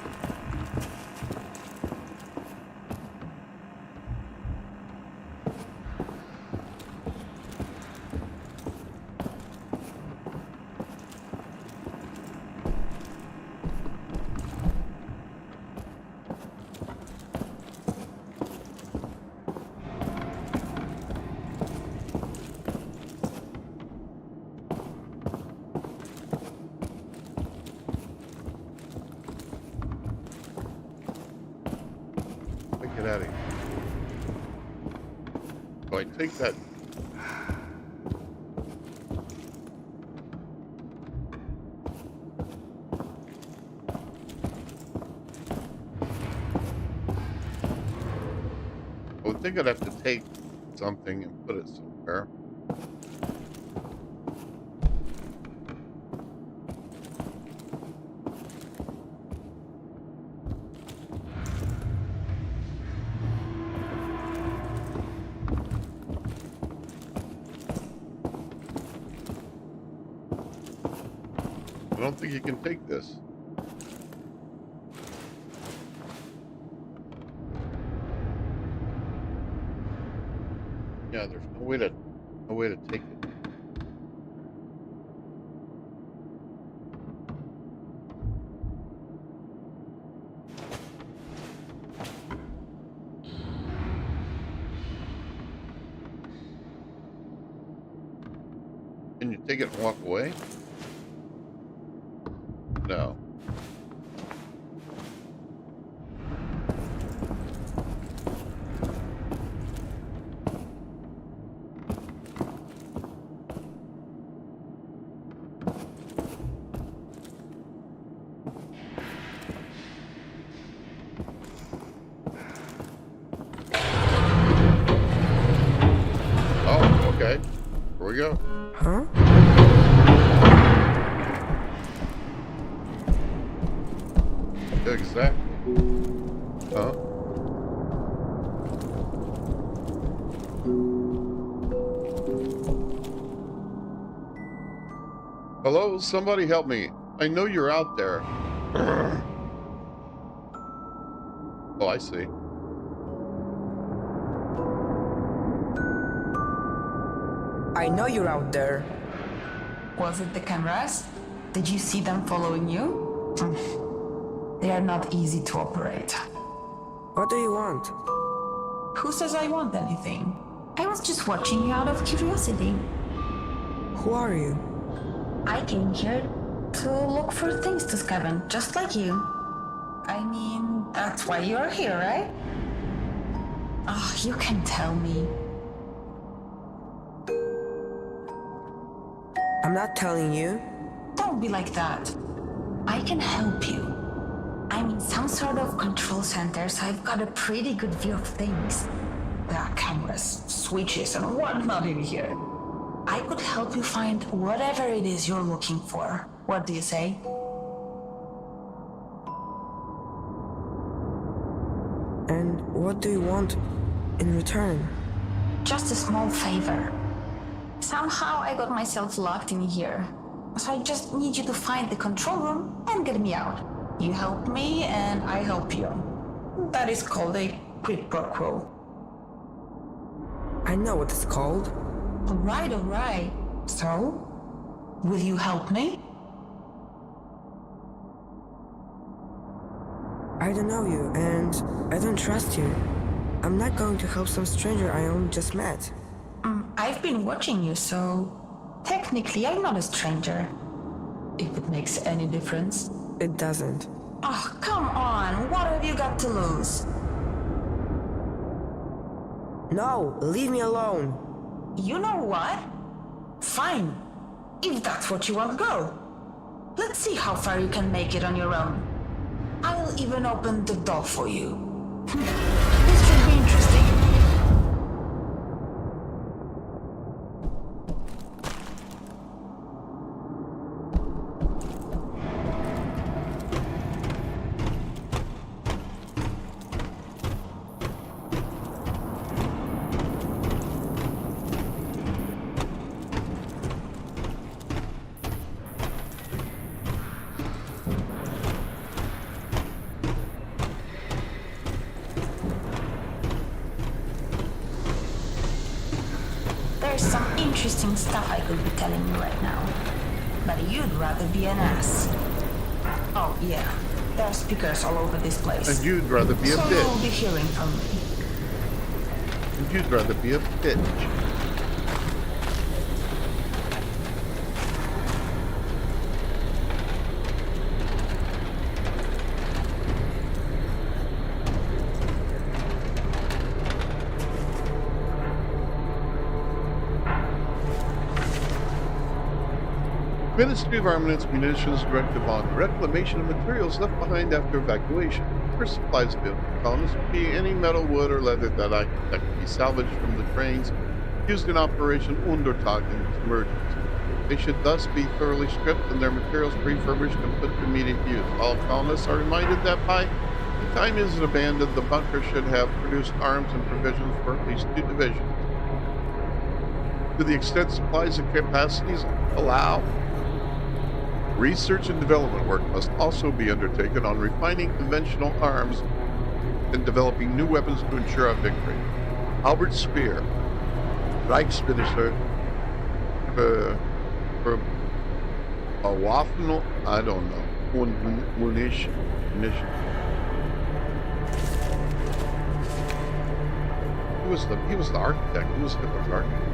I take that? I would think I'd have to take something and put it somewhere. I don't think you can take this. Yeah, there's no way to take it. Can you take it and walk away? No. Oh, okay. Here we go. Huh? Exactly. Huh? Hello? Somebody help me. I know you're out there. Oh, I see. I know you're out there. Was it the cameras? Did you see them following you? They are not easy to operate. What do you want? Who says I want anything? I was just watching you out of curiosity. Who are you? I came here to look for things to scavenge, just like you. I mean, that's why you're here, right? Oh, you can tell me. I'm not telling you. Don't be like that. I can help you. I'm in some sort of control center, so I've got a pretty good view of things. There are cameras, switches, and whatnot in here. I could help you find whatever it is you're looking for. What do you say? And what do you want in return? Just a small favor. Somehow I got myself locked in here. So I just need you to find the control room and get me out. You help me and I help you. That is called a quid pro quo. I know what it's called. Alright. So, will you help me? I don't know you, and I don't trust you. I'm not going to help some stranger I only just met. I've been watching you, so technically I'm not a stranger. If it makes any difference. It doesn't. Oh, come on, what have you got to lose? No, leave me alone. You know what? Fine. If that's what you want, go. Let's see how far you can make it on your own. I'll even open the door for you. This should be interesting. There's some interesting stuff I could be telling you right now. But you'd rather be an ass. Oh, yeah. There are speakers all over this place. And you'd rather be a so bitch. you'll be hearing from me. And you'd rather be a bitch. Ministry of Armaments Munitions Directive on reclamation of materials left behind after evacuation. First supplies available to colonists would be any metal, wood, or leather that could be salvaged from the trains used in Operation Untertag in this emergency. They should thus be thoroughly stripped and their materials refurbished and put to immediate use. All colonists are reminded that by the time it is abandoned, the bunker should have produced arms and provisions for at least 2 divisions. To the extent supplies and capacities allow, research and development work must also be undertaken on refining conventional arms and developing new weapons to ensure a victory. Albert Speer, Reichsminister for a Waffen, I don't know, und Munition. He was the architect. He was Hitler's architect.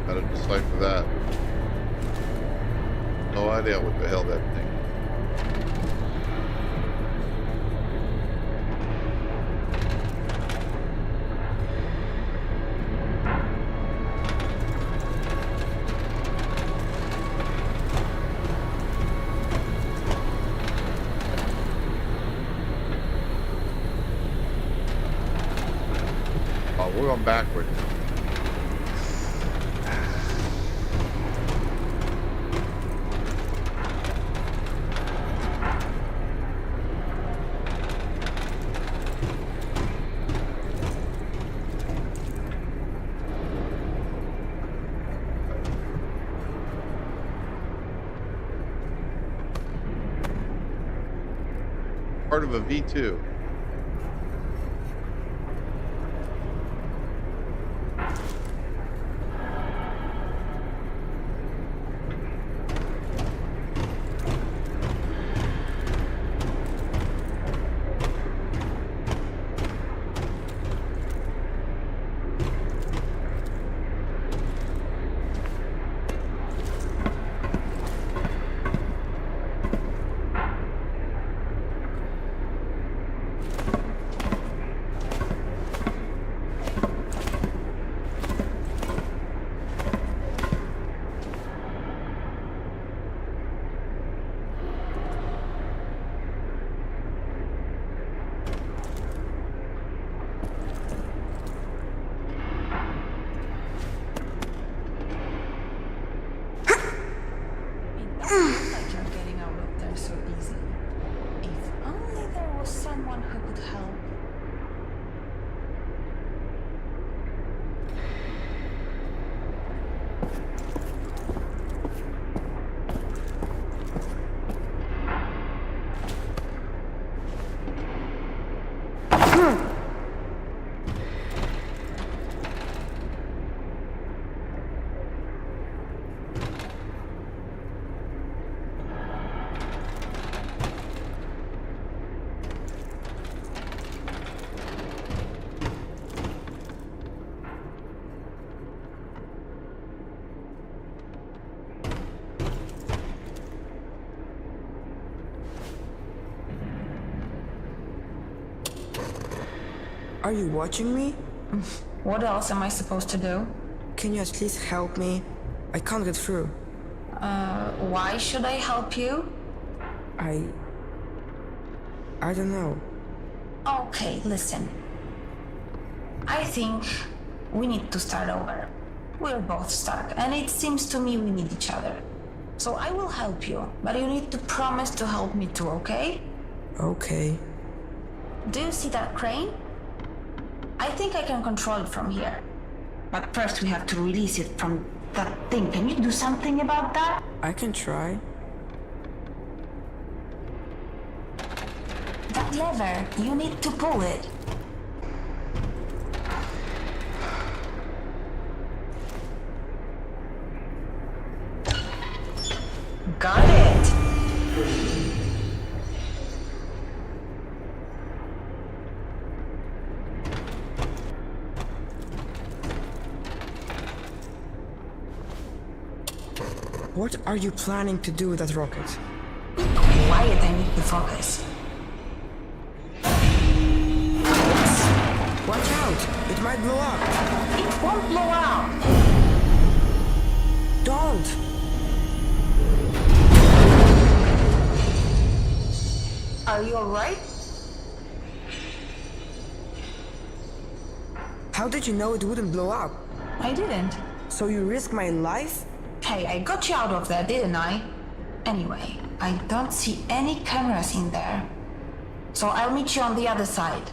How to decipher that? No idea what the hell that thing. Oh, we're going backward. Part of a V2. Like you're getting out of there so easily. If only there was someone who could help. Are you watching me? What else am I supposed to do? Can you at least help me? I can't get through. Why should I help you? I don't know. Okay, listen. I think we need to start over. We're both stuck, and it seems to me we need each other. So I will help you, but you need to promise to help me too, okay? Okay. Do you see that crane? I think I can control it from here. But first we have to release it from that thing. Can you do something about that? I can try. That lever, you need to pull it. Got it! What are you planning to do with that rocket? Be quiet, I need to focus. Watch out! It might blow up! It won't blow out! Don't! Are you alright? How did you know it wouldn't blow up? I didn't. So you risk my life? Hey, I got you out of there, didn't I? Anyway, I don't see any cameras in there. So I'll meet you on the other side.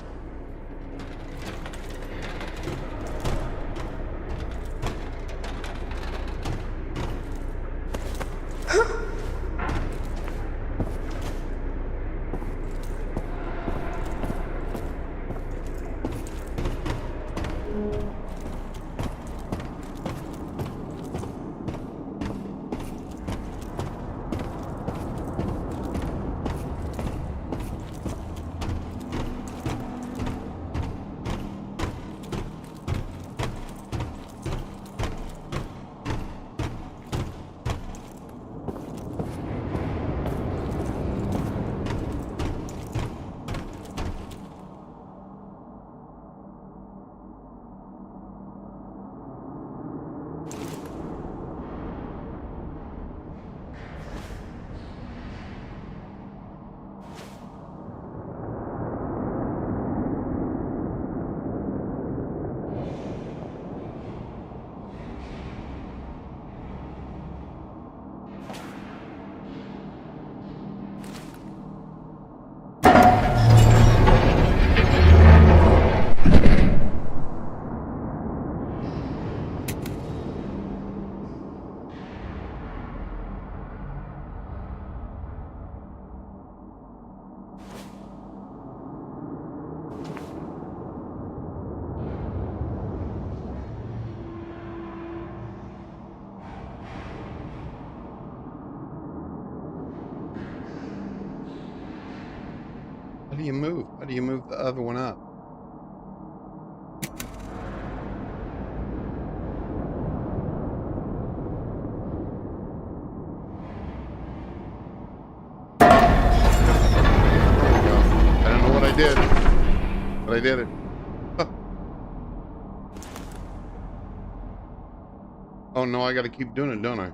How do you move? How do you move the other one up? I don't know what I did, but I did it. Oh no, I gotta keep doing it, don't I?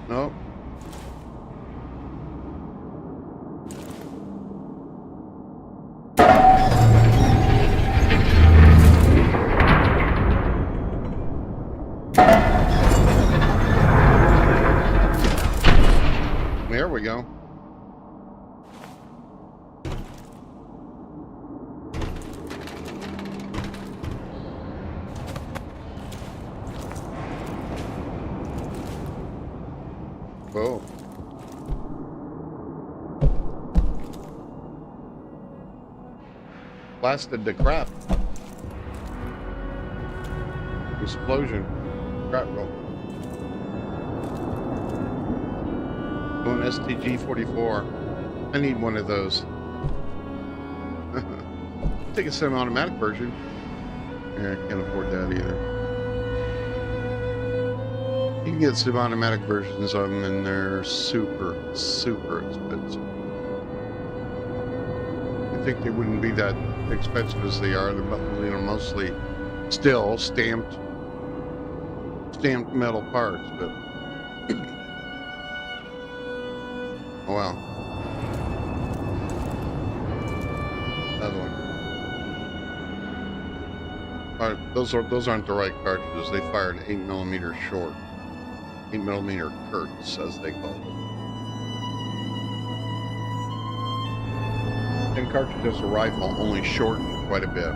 No. There we go. Whoa. Blasted the crap. Explosion. Crap roll. An STG-44. I need one of those. Take a semi-automatic version. Yeah, I can't afford that either. You can get semi-automatic versions of them, and they're super, super expensive. I think they wouldn't be that expensive as they are. They're mostly still stamped metal parts, but oh well. Another one. All right, those aren't the right cartridges. They fired 8mm short. 8mm Kurtz, as they call them. 10 cartridges a rifle only shortened quite a bit.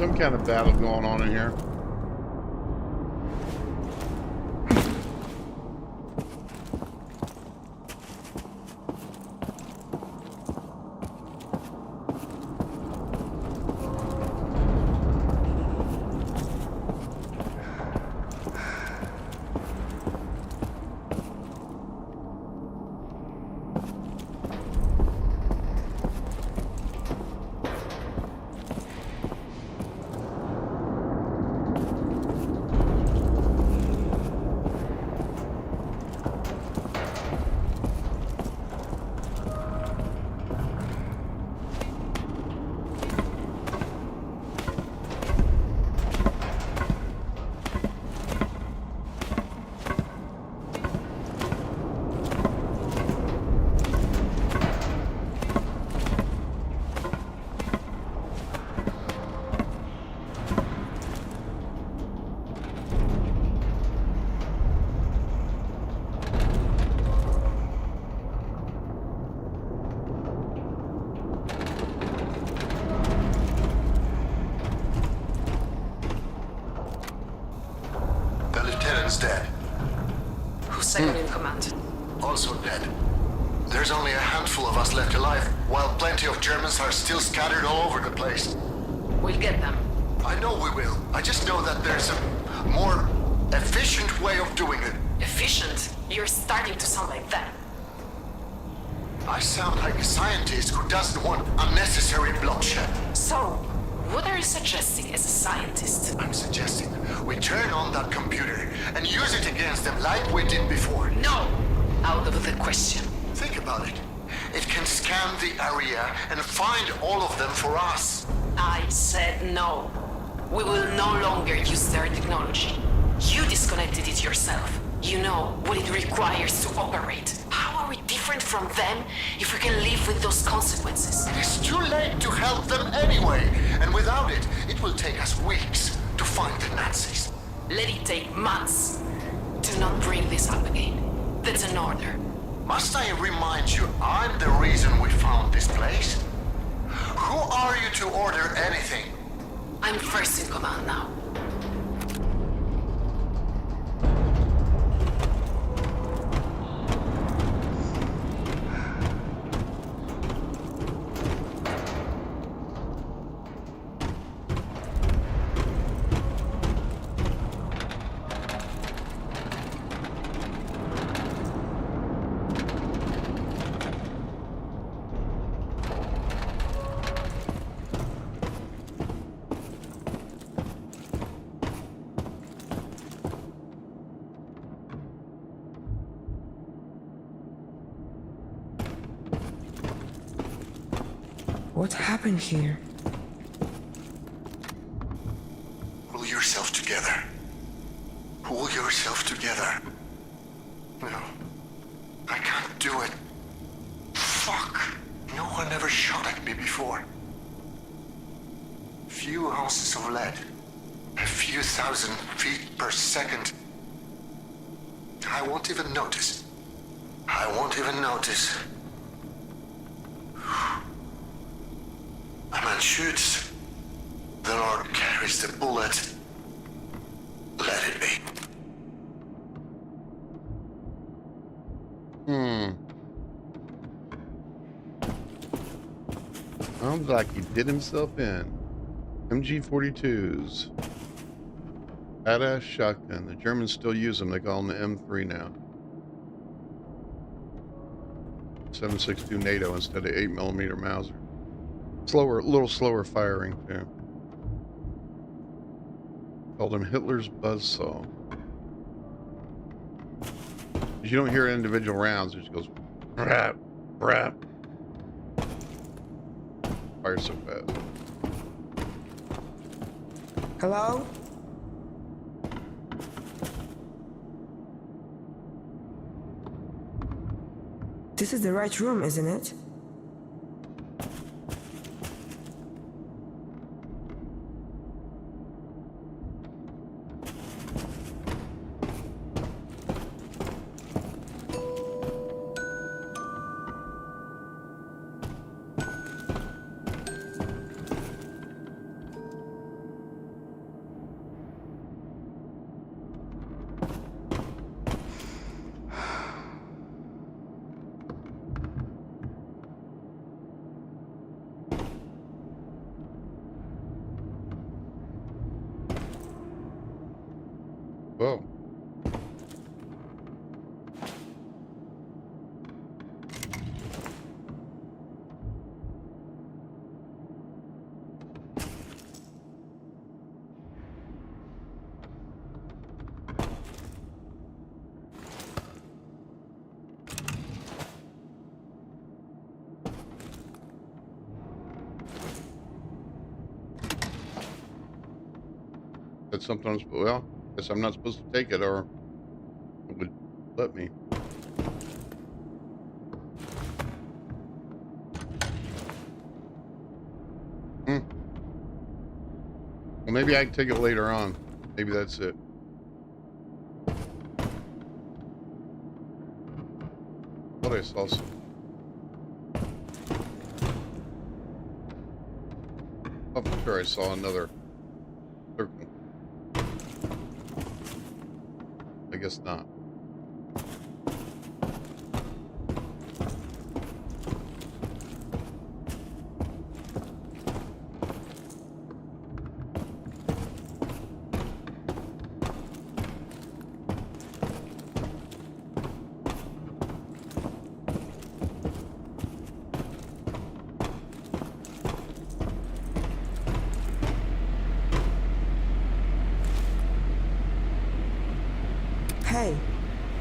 some kind of battle going on in here. Dead. Who's second in command? Also dead. There's only a handful of us left alive, while plenty of Germans are still scattered all over the place. We'll get them. I know we will. I just know that there's a more efficient way of doing it. Efficient? You're starting to sound like that. I sound like a scientist who doesn't want unnecessary bloodshed. So, what are you suggesting as a scientist? I'm suggesting we turn on that computer and use it against them like we did before. No! Out of the question. Think about it. It can scan the area and find all of them for us. I said no. We will no longer use their technology. You disconnected it yourself. You know what it requires to operate. How are we different from them if we can live with those consequences? It's too late to help them anyway, and without it, it will take us weeks to find the Nazis. Let it take months. Do not bring this up again. That's an order. Must I remind you, I'm the reason we found this place? Who are you to order anything? I'm first in command now. What happened here? Pull yourself together. Pull yourself together. No. I can't do it. Fuck. No one ever shot at me before. Few ounces of lead. A few thousand feet per second. I won't even notice. I won't even notice. A man shoots. The Lord carries the bullet. Let it be. Sounds like he did himself in. MG42s. Badass shotgun. The Germans still use them. They call them the M3 now. 7.62 NATO instead of 8mm Mauser. Slower, a little slower firing too. Called him Hitler's buzzsaw. You don't hear individual rounds. It just goes rap, rap. Fire so fast. Hello? This is the right room, isn't it? Whoa. That's sometimes, well, guess I'm not supposed to take it, or it would let me. Well, maybe I can take it later on. Maybe that's it. Thought I saw some. I'm sure I saw another circle. I guess not. Hey,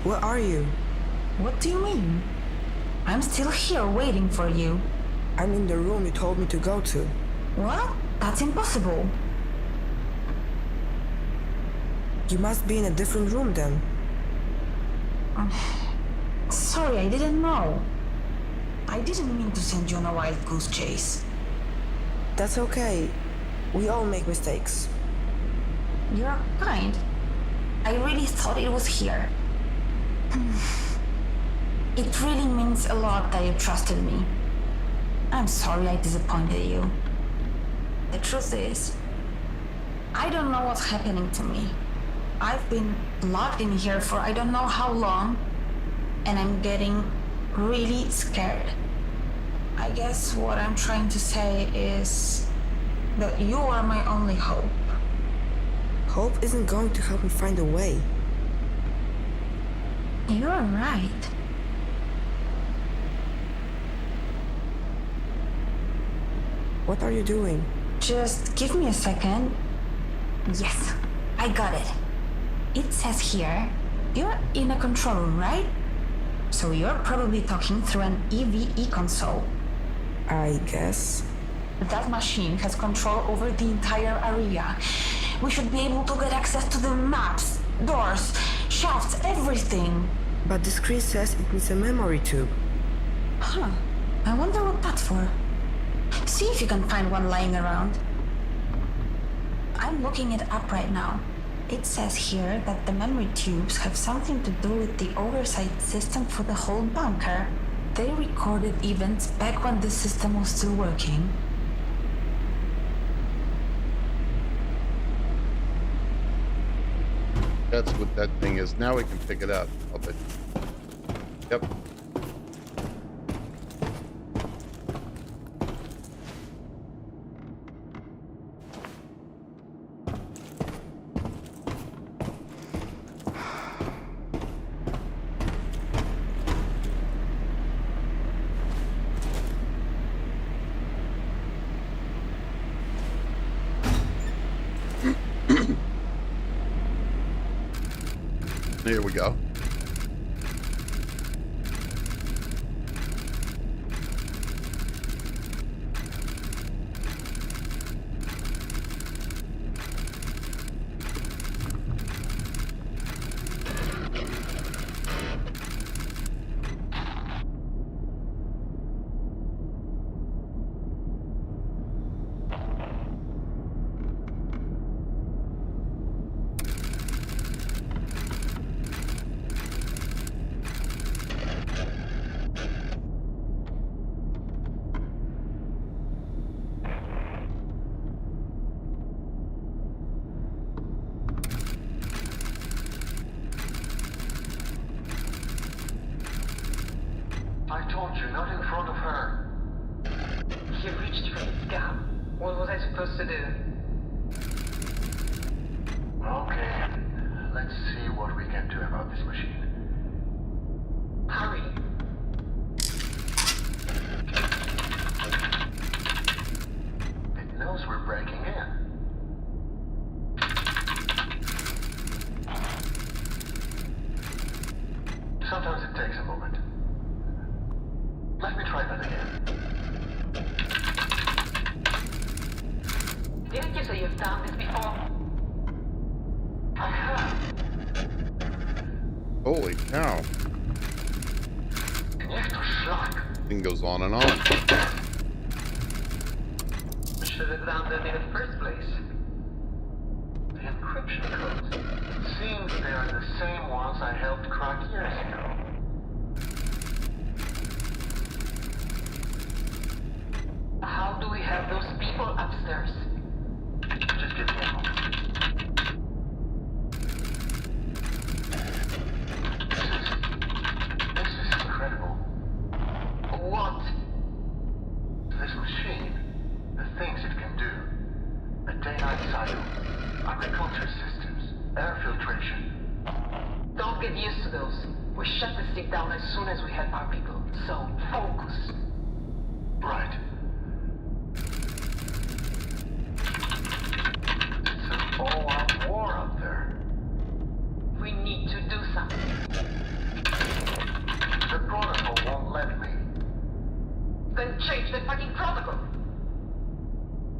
where are you? What do you mean? I'm still here waiting for you. I'm in the room you told me to go to. What? That's impossible. You must be in a different room then. Sorry, I didn't know. I didn't mean to send you on a wild goose chase. That's okay. We all make mistakes. You're kind. I really thought it was here. It really means a lot that you trusted me. I'm sorry I disappointed you. The truth is, I don't know what's happening to me. I've been locked in here for I don't know how long, and I'm getting really scared. I guess what I'm trying to say is that you are my only hope. Hope isn't going to help me find a way. You're right. What are you doing? Just give me a second. Yes, I got it. It says here, you're in a control room, right? So you're probably talking through an EVE console. I guess. That machine has control over the entire area. We should be able to get access to the maps, doors, shafts, everything. But the screen says it needs a memory tube. Huh. I wonder what that's for. See if you can find one lying around. I'm looking it up right now. It says here that the memory tubes have something to do with the oversight system for the whole bunker. They recorded events back when the system was still working. That's what that thing is. Now we can pick it up. I'll bet. Yep. Here we go. I told you, not in front of her. He reached for his gun. What was I supposed to do? Okay, Let's see what we can do about this machine. Hurry. It knows we're breaking in. Sometimes it takes a moment. Let me try that again. Didn't you say you've done this before? I have. Holy cow. Niech to szlak. Thing goes on and on. Should have done that in the first place. The encryption codes. Seems they're the same ones I helped crack years ago. How do we have those people upstairs? Just give me a moment. This is incredible. What? This machine, the things it can do. A day-night cycle, agriculture systems, air filtration. Don't get used to those. We shut this thing down as soon as we help our people. So, focus. Right. It's an all-out war up there. We need to do something. The protocol won't let me. Then change the fucking protocol.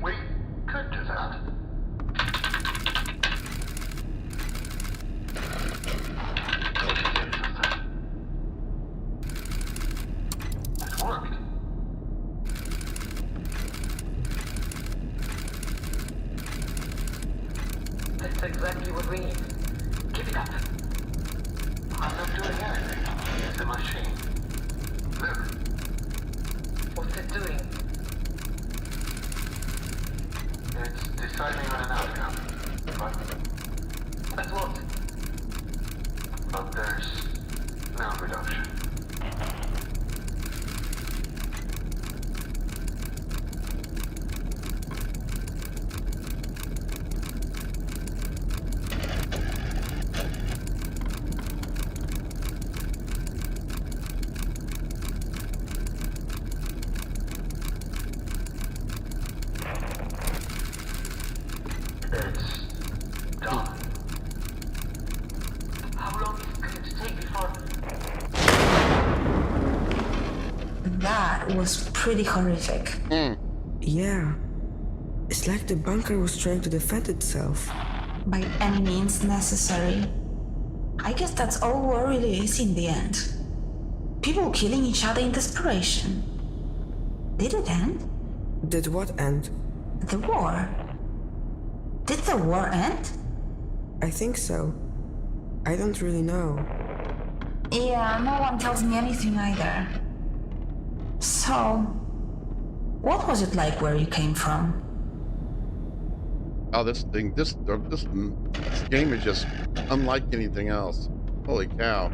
We could do that. It worked. That's exactly what we need. Keep it up. I'm not doing anything. It's the machine. Look, What's it doing? it's deciding on an outcome. But what? But there's no reduction. It's done. How long is it going to take before... That was pretty horrific. Yeah. It's like the bunker was trying to defend itself. By any means necessary. I guess that's all war really is in the end. People killing each other in desperation. Did it end? Did what end? The war. Did the war end? I think so. I don't really know. Yeah, no one tells me anything either. So, what was it like where you came from? Oh, this game is just unlike anything else. Holy cow.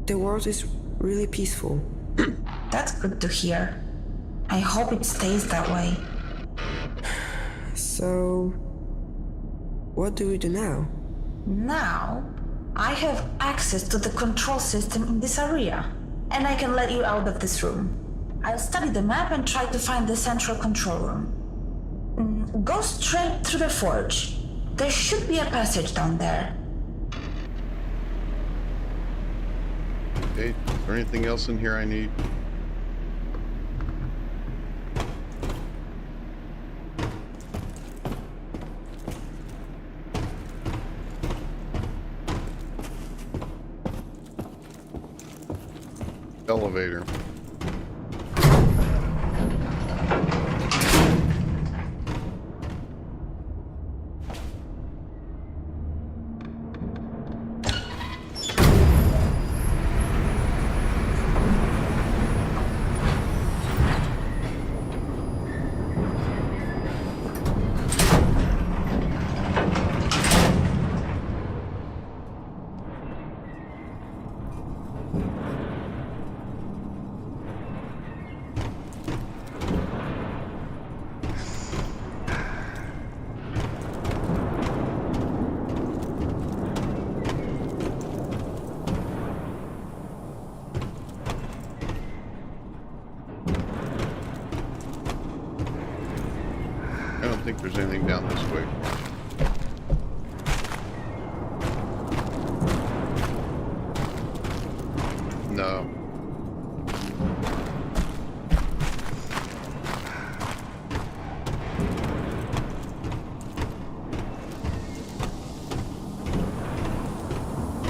The world is really peaceful. That's good to hear. I hope it stays that way. So, what do we do now? Now, I have access to the control system in this area, and I can let you out of this room. I'll study the map and try to find the central control room. Go straight through the forge. There should be a passage down there. Okay, is there anything else in here I need? Elevator. There's anything down this way. No.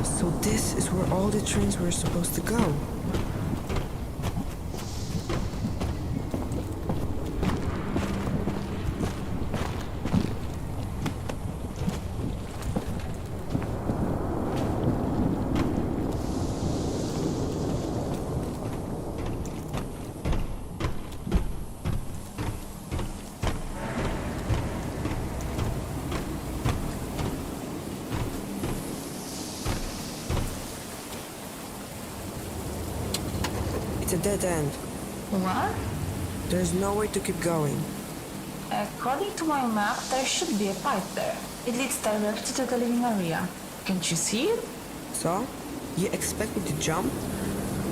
So this is where all the trains were supposed to go. It's a dead end. What? There's no way to keep going. According to my map, there should be a pipe there. It leads directly to the living area. Can't you see it? So? You expect me to jump?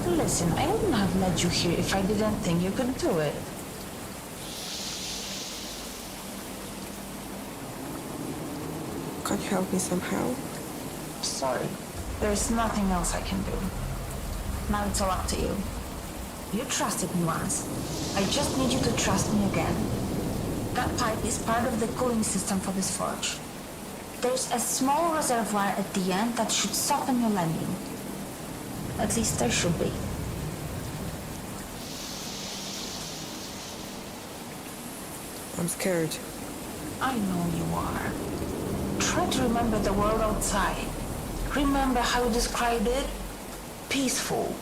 Listen, I wouldn't have led you here if I didn't think you could do it. Can't you help me somehow? Sorry, there's nothing else I can do. Now it's all up to you. You trusted me once. I just need you to trust me again. That pipe is part of the cooling system for this forge. There's a small reservoir at the end that should soften your landing. At least there should be. I'm scared. I know you are. Try to remember the world outside. Remember how you described it? Peaceful.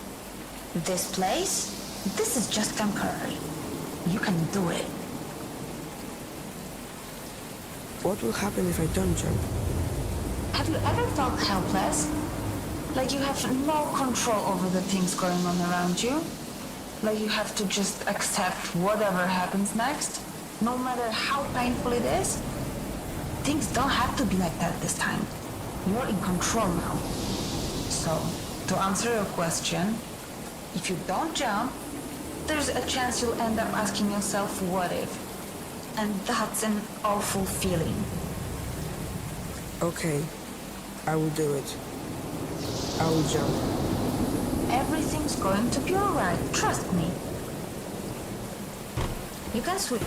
This place? This is just temporary. You can do it. What will happen if I don't jump? Have you ever felt helpless? Like you have no control over the things going on around you? Like you have to just accept whatever happens next, no matter how painful it is? Things don't have to be like that this time. You're in control now. So, to answer your question, if you don't jump, there's a chance you'll end up asking yourself, what if? And that's an awful feeling. Okay, I will do it. I will jump. Everything's going to be alright, trust me. You can swim.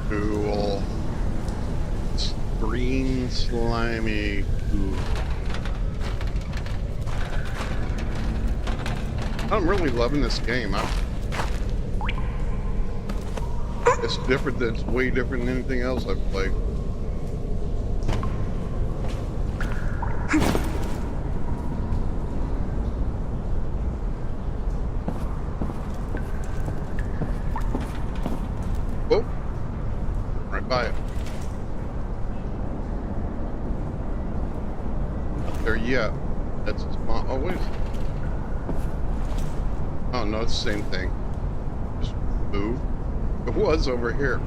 Cool. It's green, slimy goo. I'm really loving this game. It's different. It's way different than anything else I've played. Oh, right by it. Not there yet. That's a spot. Oh wait. Oh no, it's the same thing. Just move. It was over here.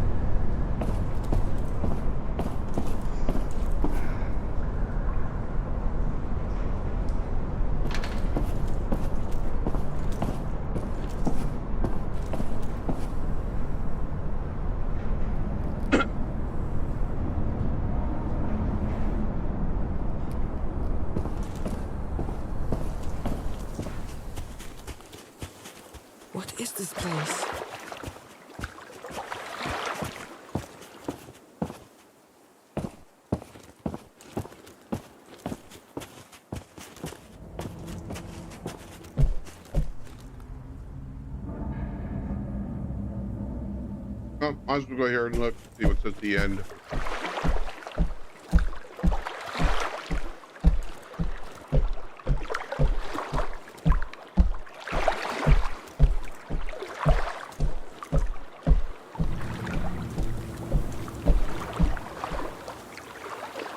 Oh, might as well go here and look, see what's at the end.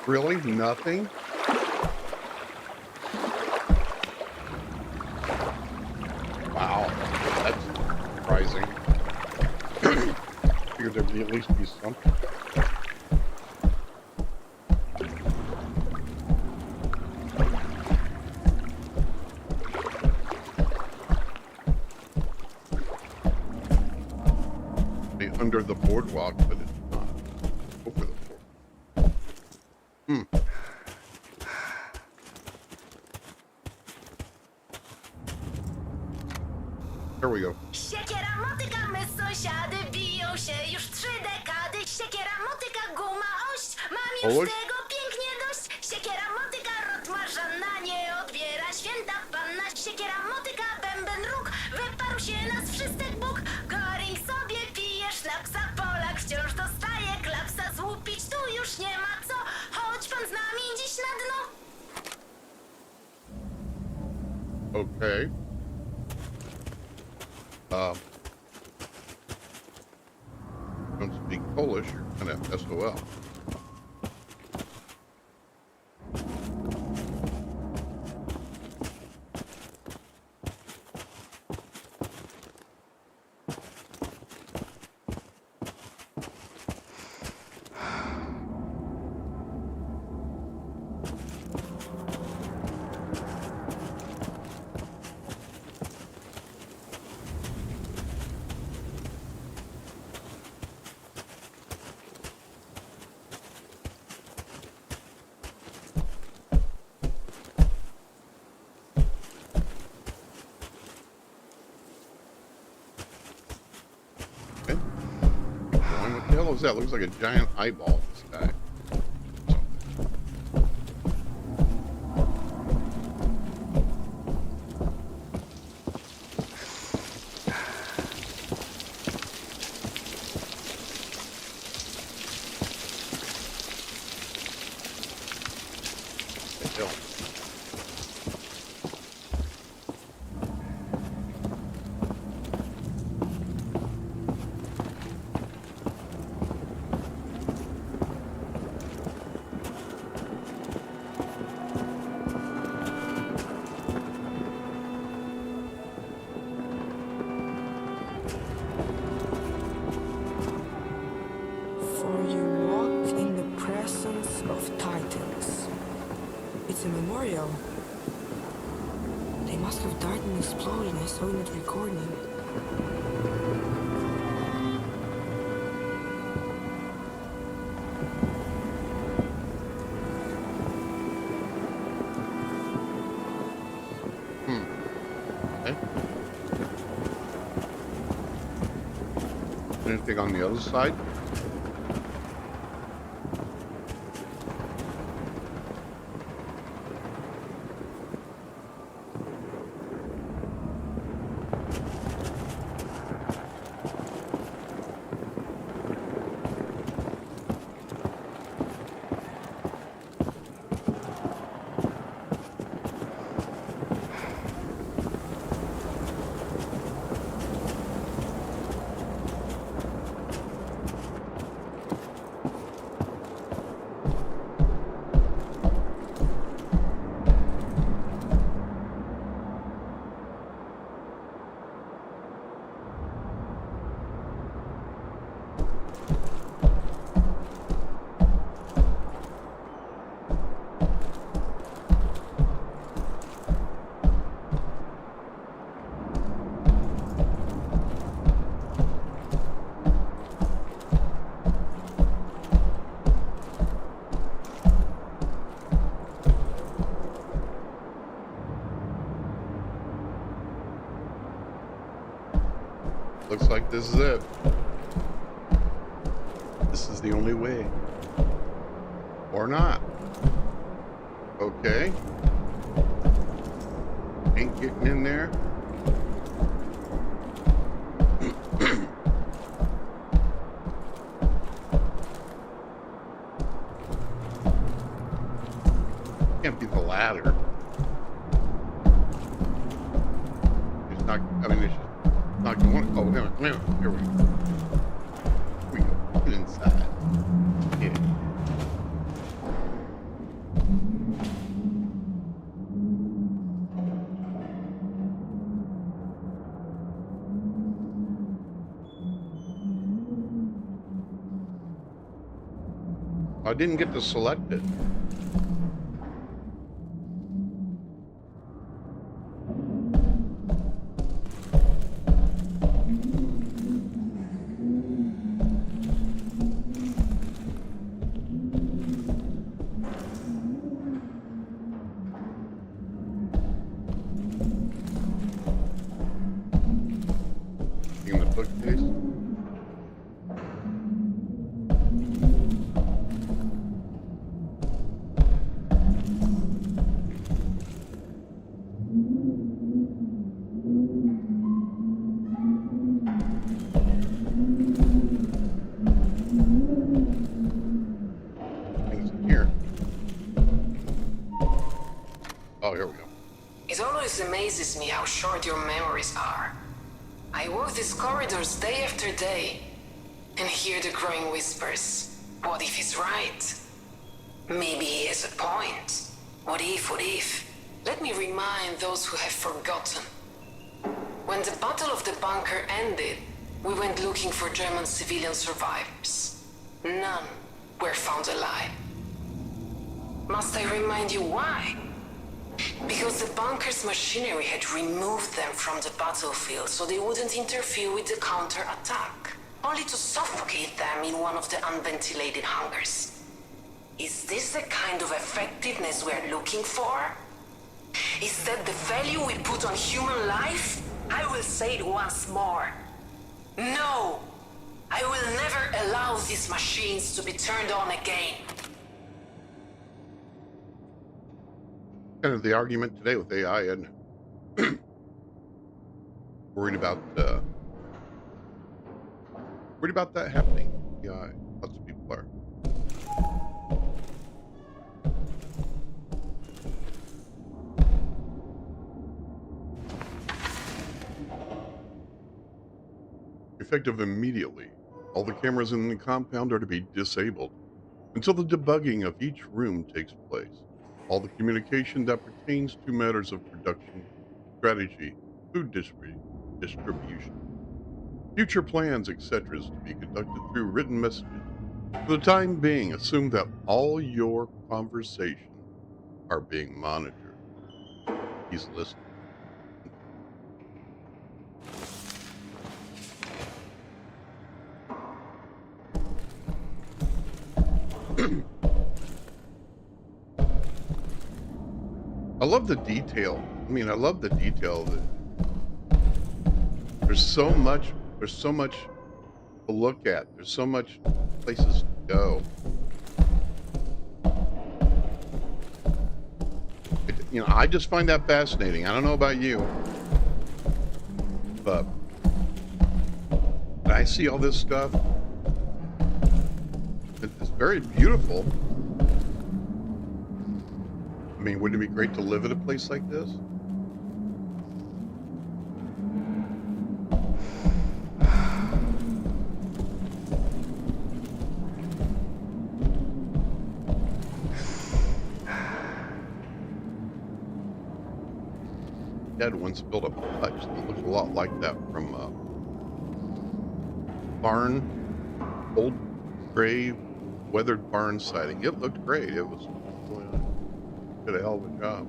Really? Nothing? Wow, that's surprising. Figured there'd be at least be something. Under the boardwalk, but it's not over the boardwalk. There we go. Siekiera, motyka, my sąsiady biją się już 3 dekady. Siekiera, motyka, guma, ość. Mam już Ość? tego pięknie dość. Siekiera, motyka, rotmarza na nie odbiera. Święta panna, siekiera, motyka, bęben róg. Wyparł się nas wszystek Bóg. Goring sobie pije sznapsa, Polak wciąż dostaje klapsa. Złupić tu już nie ma co. Chodź pan z nami dziś na dno. Okay. Don't speak Polish, you're kind of SOL. What the hell is that? Looks like a giant eyeball in the sky. What the hell? For you walk in the presence of titans. It's a memorial. They must have died in explosion. I saw in that recording. Okay. Anything on the other side? Looks like this is it. This is the only way. Or not. Okay. Ain't getting in there. Maybe the latter. It's not, I mean, it's just not going. Oh, here we go. Here we go. Get inside. Yeah. I didn't get to select it. In the bookcase. Things in here. Oh, here we go. It always amazes me how short your memories are. I walk these corridors day after day and hear the growing whispers. What if he's right? Maybe he has a point. What if, what if? Let me remind those who have forgotten. When the Battle of the Bunker ended, we went looking for German civilian survivors. None were found alive. Must I remind you why? Because the bunker's machinery had removed them from the battlefield so they wouldn't interfere with the counter-attack, only to suffocate them in one of the unventilated hangars. Is this the kind of effectiveness we're looking for? Is that the value we put on human life? I will say it once more. No! I will never allow these machines to be turned on again. Kind of the argument today with AI and worried about that happening. AI, lots of people are. Effective immediately. All the cameras in the compound are to be disabled until the debugging of each room takes place. All the communication that pertains to matters of production, strategy, food distribution, future plans, etc. is to be conducted through written messages. For the time being, assume that all your conversations are being monitored. He's listening. I love the detail. I mean, I love the detail of it. There's so much to look at. There's so much places to go. I just find that fascinating. I don't know about you, but when I see all this stuff, it's very beautiful. I mean, wouldn't it be great to live at a place like this? Dad once built a hutch that looked a lot like that from barn, old gray weathered barn siding. It looked great. It was did a hell of a job.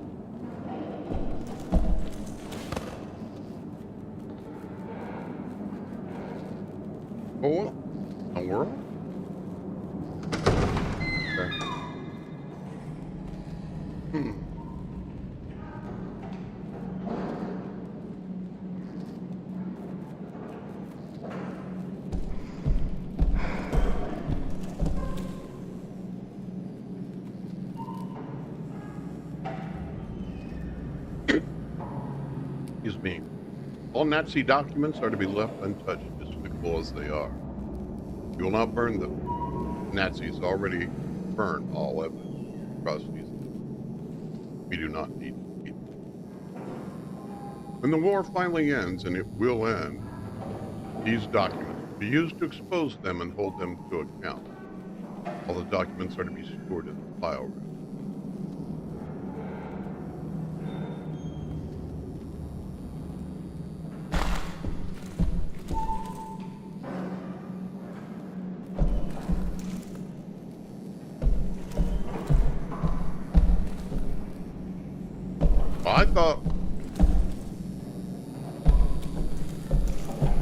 Oh, a world? Okay. Excuse me. All Nazi documents are to be left untouched, despicable as they are. You will not burn them. Nazis already burned all evidence. Atrocities. We do not need people. When the war finally ends, and it will end, these documents will be used to expose them and hold them to account. All the documents are to be stored in the file room.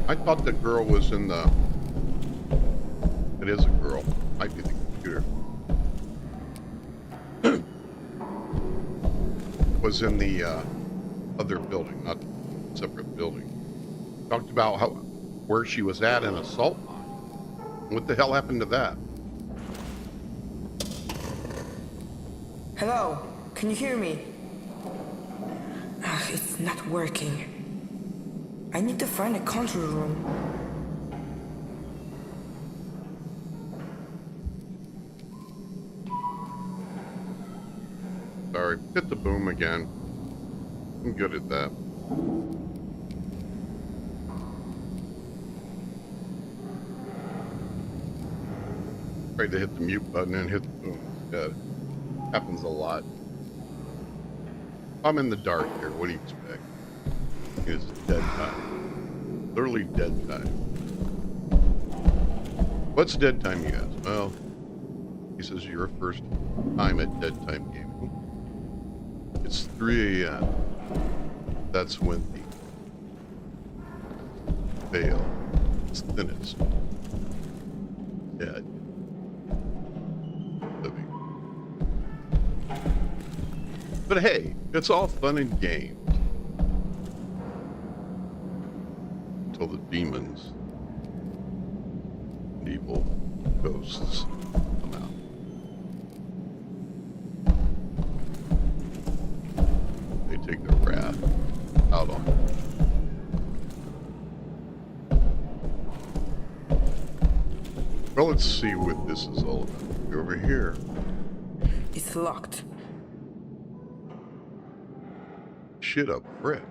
I thought the girl was in the... It is a girl. Might be the computer. Was in the other building, not separate building. Talked about where she was at in a salt mine. What the hell happened to that? Hello? Can you hear me? It's not working. I need to find a control room. Sorry, hit the boom again. I'm good at that. Tried to hit the mute button and hit the boom instead. Happens a lot. I'm in the dark here. What do you expect? It's DeadTIme. Literally DeadTIme. What's DeadTIme, you ask? Well, he says your first time at DeadTIme gaming. It's 3 a.m. That's when the veil is thinnest. Dead. Living. But hey, it's all fun and games. Until the demons and evil ghosts come out. They take their wrath out on them. Well, let's see what this is all about. Over here. It's locked. Shit up, Fred.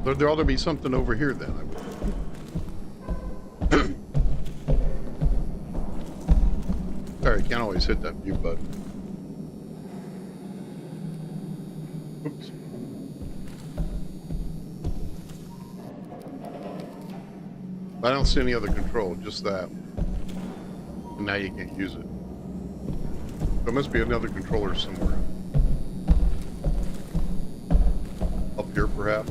There ought to be something over here then. Sorry, can't always hit that mute button. Oops. I don't see any other control, just that. And now you can't use it. There must be another controller somewhere. Up here, perhaps?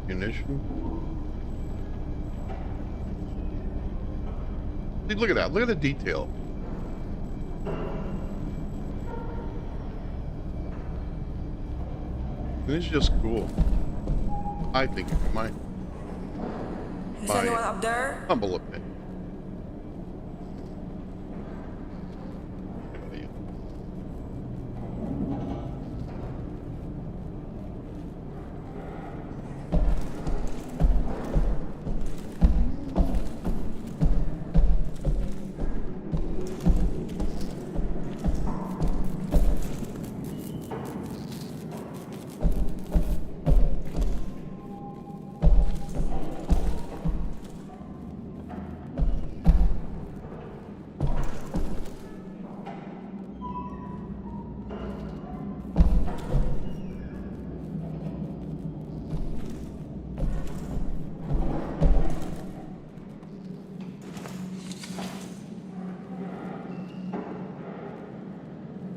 Ammunition. See, look at that. Look at the detail. And it's just cool. I think it's my Is anyone up there? humble opinion.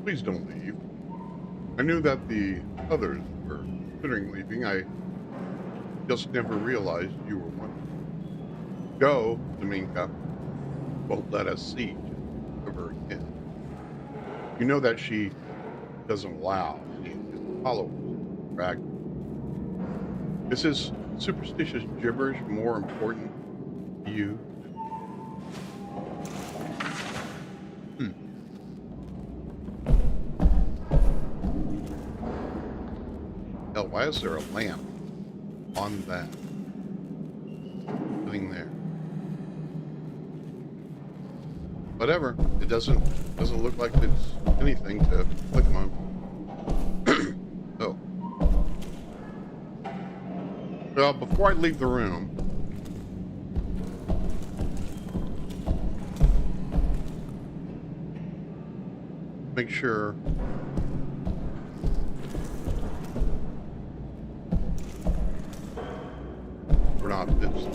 Please don't leave. I knew that the others were considering leaving. I just never realized you were one. Go, Dominka. Won't let us see of her again. You know that she doesn't allow any followers to drag. Is his superstitious gibberish more important to you? Hmm. Hell, why is there a lamp on that? Sitting there. Whatever. It doesn't look like it's anything to click on. Oh. Well, before I leave the room, make sure we're not this.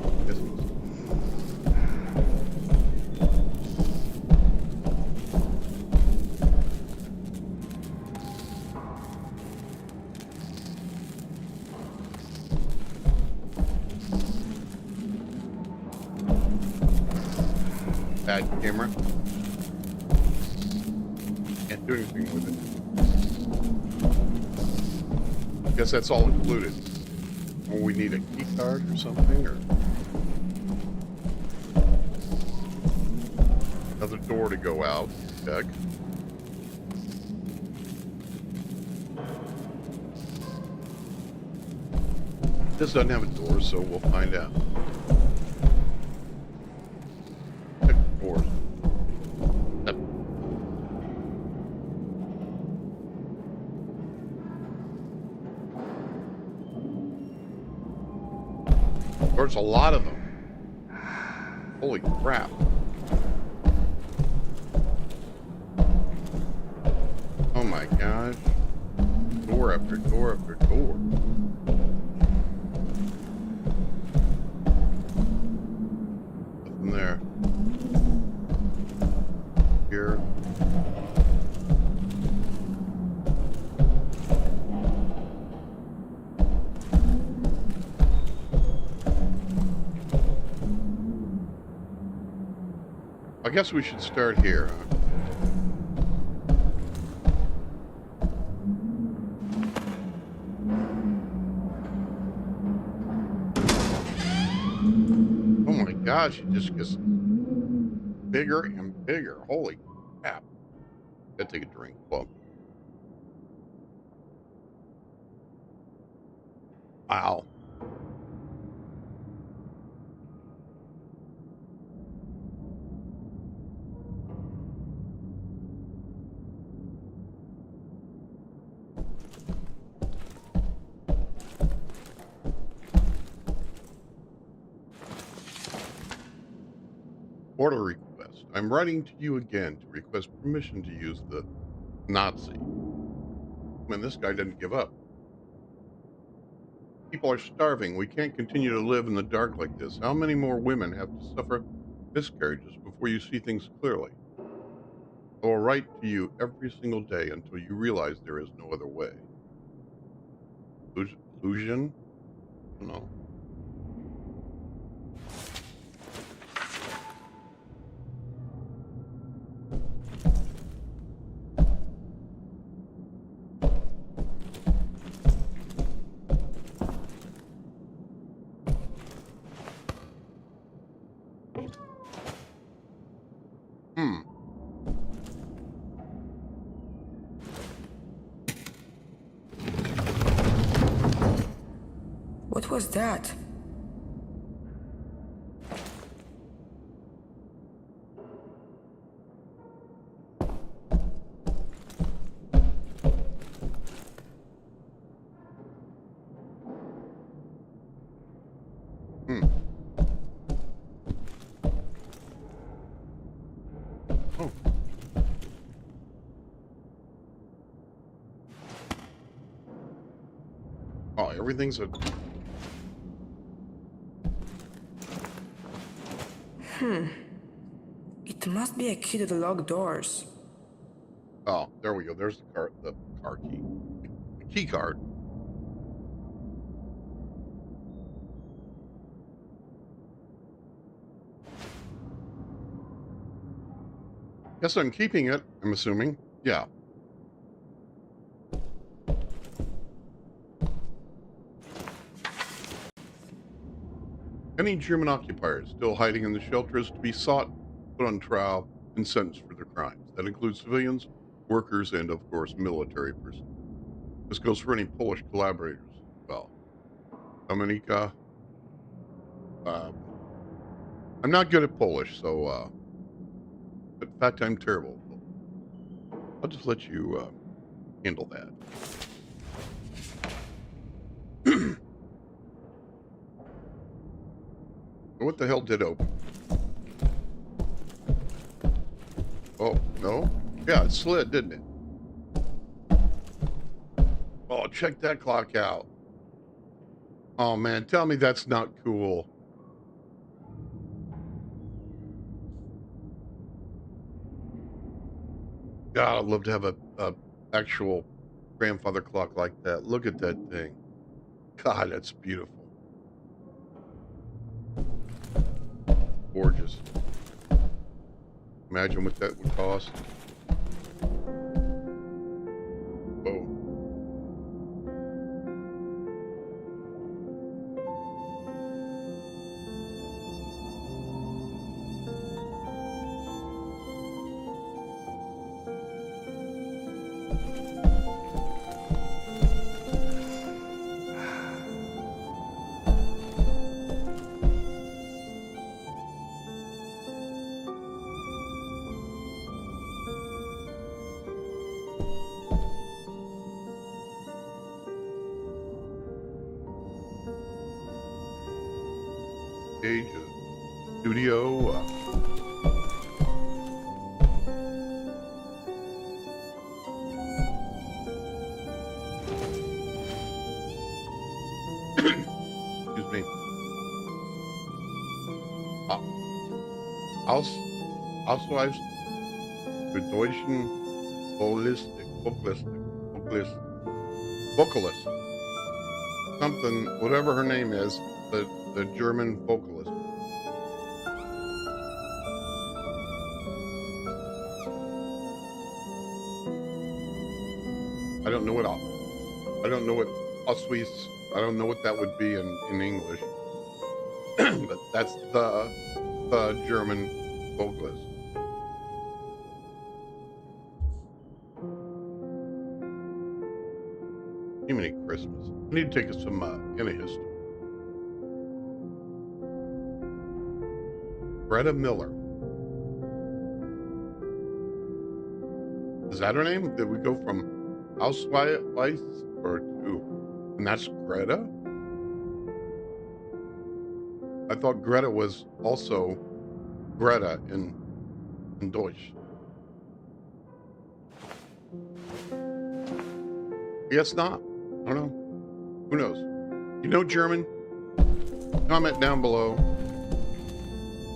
Bad camera. Can't do anything with it. Guess that's all included. Or we need a key card or something, or another door to go out. Check. This doesn't have a door, so we'll find out. Check the doors. There's a lot of them. Holy crap. Oh my gosh. Door after door after door. Nothing there. Here. I guess we should start here, huh? Oh my gosh, it just gets bigger and bigger. Holy crap. Gotta take a drink. Well, wow. Order request. I'm writing to you again to request permission to use the Nazi. Man, this guy didn't give up. People are starving. We can't continue to live in the dark like this. How many more women have to suffer miscarriages before you see things clearly? I will write to you every single day until you realize there is no other way. Illusion? No. What was that? Oh. Oh, everything's a... It must be a key to the locked doors. Oh, there we go. There's the car key. The key card. Guess I'm keeping it, I'm assuming. Yeah. Any German occupiers still hiding in the shelter is to be sought, put on trial, and sentenced for their crimes. That includes civilians, workers, and, of course, military personnel. This goes for any Polish collaborators as well. Dominika, I'm not good at Polish, so, but in fact, I'm terrible. I'll just let you handle that. What the hell did open? Oh, no? Yeah, it slid, didn't it? Oh, check that clock out. Oh, man, tell me that's not cool. God, I'd love to have a actual grandfather clock like that. Look at that thing. God, that's beautiful. Gorgeous. Imagine what that would cost. Whoa. Age of studio. Excuse me. Housewives für deutschen vocalist, something, whatever her name is, the German vocalist. I don't know what AsaSwift, I don't know what that would be in English. But that's the German vocalist. Jiminy Christmas. I need to take us some in a history. Greta Miller. Is that her name? Did we go from housewife or to, and that's Greta? I thought Greta was also Greta in Deutsch. Guess not. I don't know. Who knows? You know German? Comment down below.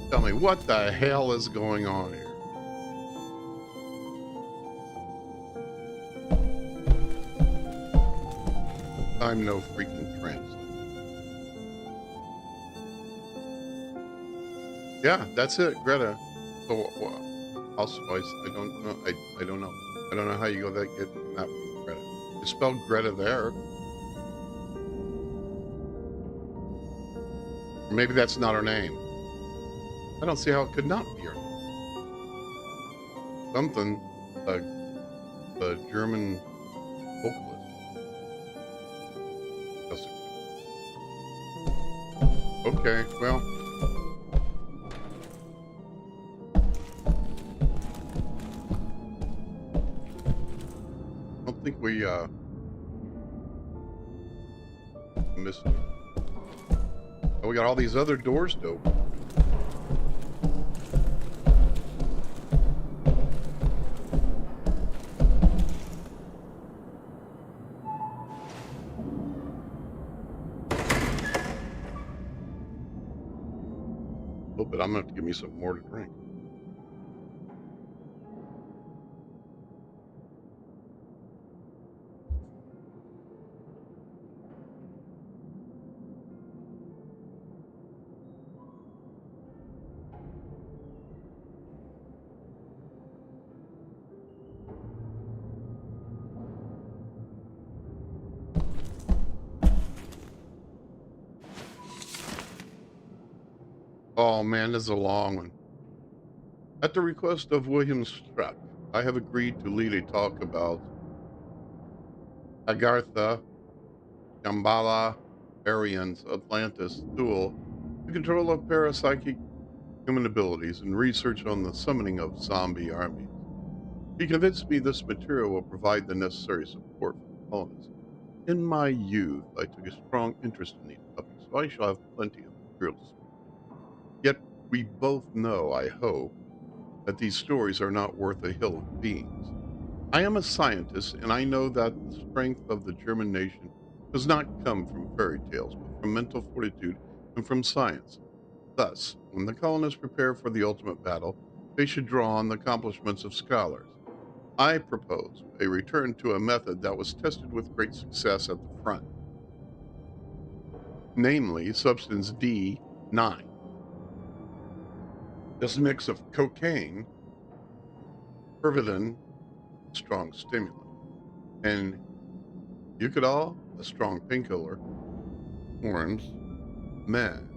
Tell me what the hell is going on here. I'm no freaking translator. Yeah, that's it, Greta. So, housewives, I don't know. I don't know. I don't know how you get that from Greta. It's spelled Greta there. Or maybe that's not her name. I don't see how it could not be her name. Something, the German vocalist. Okay, well. I don't think we missed it. Oh, we got all these other doors to open. Oh, but I'm gonna have to give me some more to drink. Oh man, this is a long one. At the request of William Struck, I have agreed to lead a talk about Agartha, Shambhala, Arians, Atlantis, Thule, the control of parapsychic human abilities, and research on the summoning of zombie armies. He convinced me this material will provide the necessary support for the colonists. In my youth, I took a strong interest in these topics, so I shall have plenty of material to speak. Yet we both know, I hope, that these stories are not worth a hill of beans. I am a scientist, and I know that the strength of the German nation does not come from fairy tales, but from mental fortitude and from science. Thus, when the colonists prepare for the ultimate battle, they should draw on the accomplishments of scholars. I propose a return to a method that was tested with great success at the front, namely substance D9. This mix of cocaine, Pervitin, strong stimulant, and Eucadol, a strong painkiller, forms men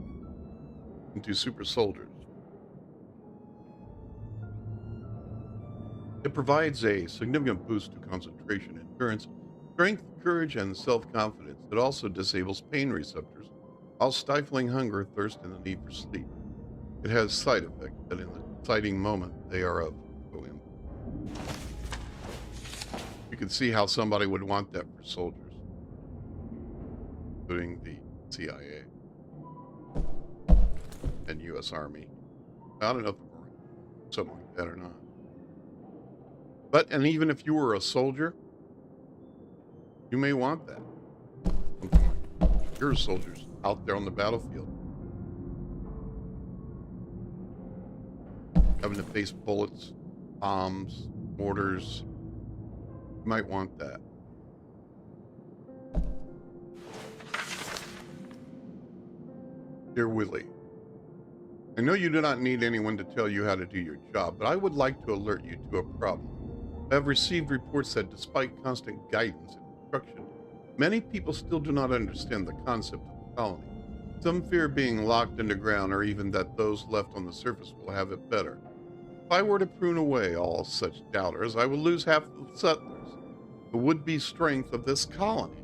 into super soldiers. It provides a significant boost to concentration, endurance, strength, courage, and self-confidence. It also disables pain receptors while stifling hunger, thirst, and the need for sleep. It has side effects that in the exciting moment they are of no import. You can see how somebody would want that for soldiers, including the CIA and U.S. Army. I don't know if the Marines, something like that or not. But, and even if you were a soldier, you may want that. You're soldiers out there on the battlefield, having to face bullets, bombs, mortars. You might want that. Dear Willie, I know you do not need anyone to tell you how to do your job, but I would like to alert you to a problem. I have received reports that despite constant guidance and instruction, many people still do not understand the concept of the colony. Some fear being locked underground, or even that those left on the surface will have it better. If I were to prune away all such doubters, I would lose half the settlers, the would-be strength of this colony.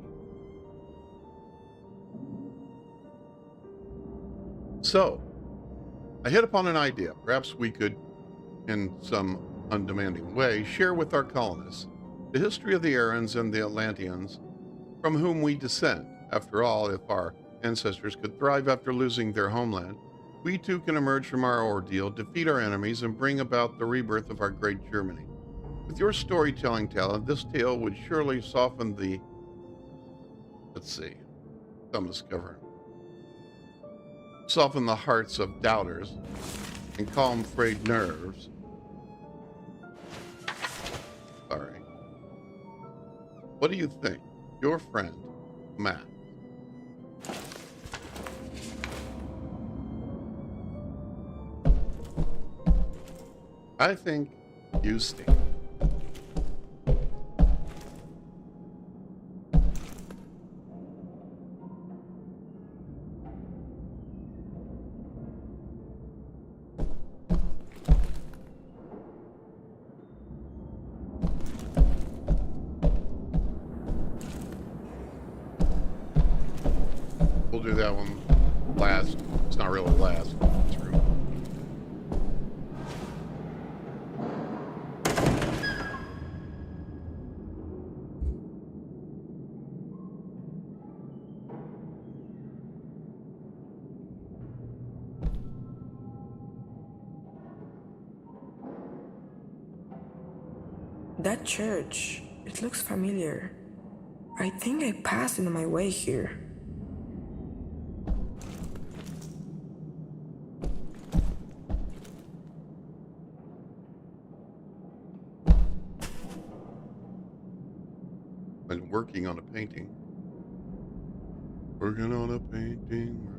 So, I hit upon an idea. Perhaps we could, in some undemanding way, share with our colonists the history of the Arians and the Atlanteans from whom we descend. After all, if our ancestors could thrive after losing their homeland, we too can emerge from our ordeal, defeat our enemies, and bring about the rebirth of our great Germany. With your storytelling talent, this tale would surely soften the, I'm discovering, soften the hearts of doubters and calm frayed nerves. Sorry. What do you think? Your friend, Matt. I think you stink. We'll do that one last. It's not really last. It's real. That church, it looks familiar. I think I passed it on my way here. Been working on a painting. Working on a painting.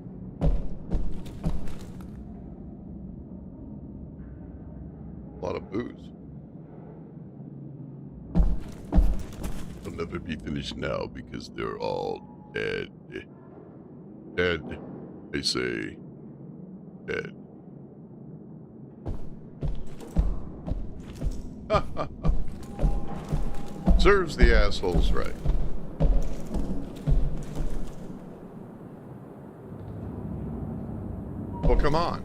A lot of booze. They'll never be finished now because they're all dead. Dead, they say. Dead. Serves the assholes right. Well, come on.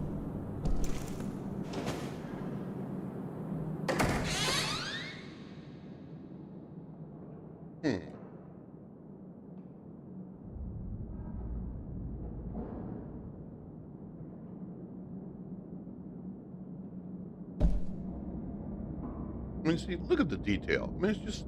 I mean, see, look at the detail. I mean, it's just...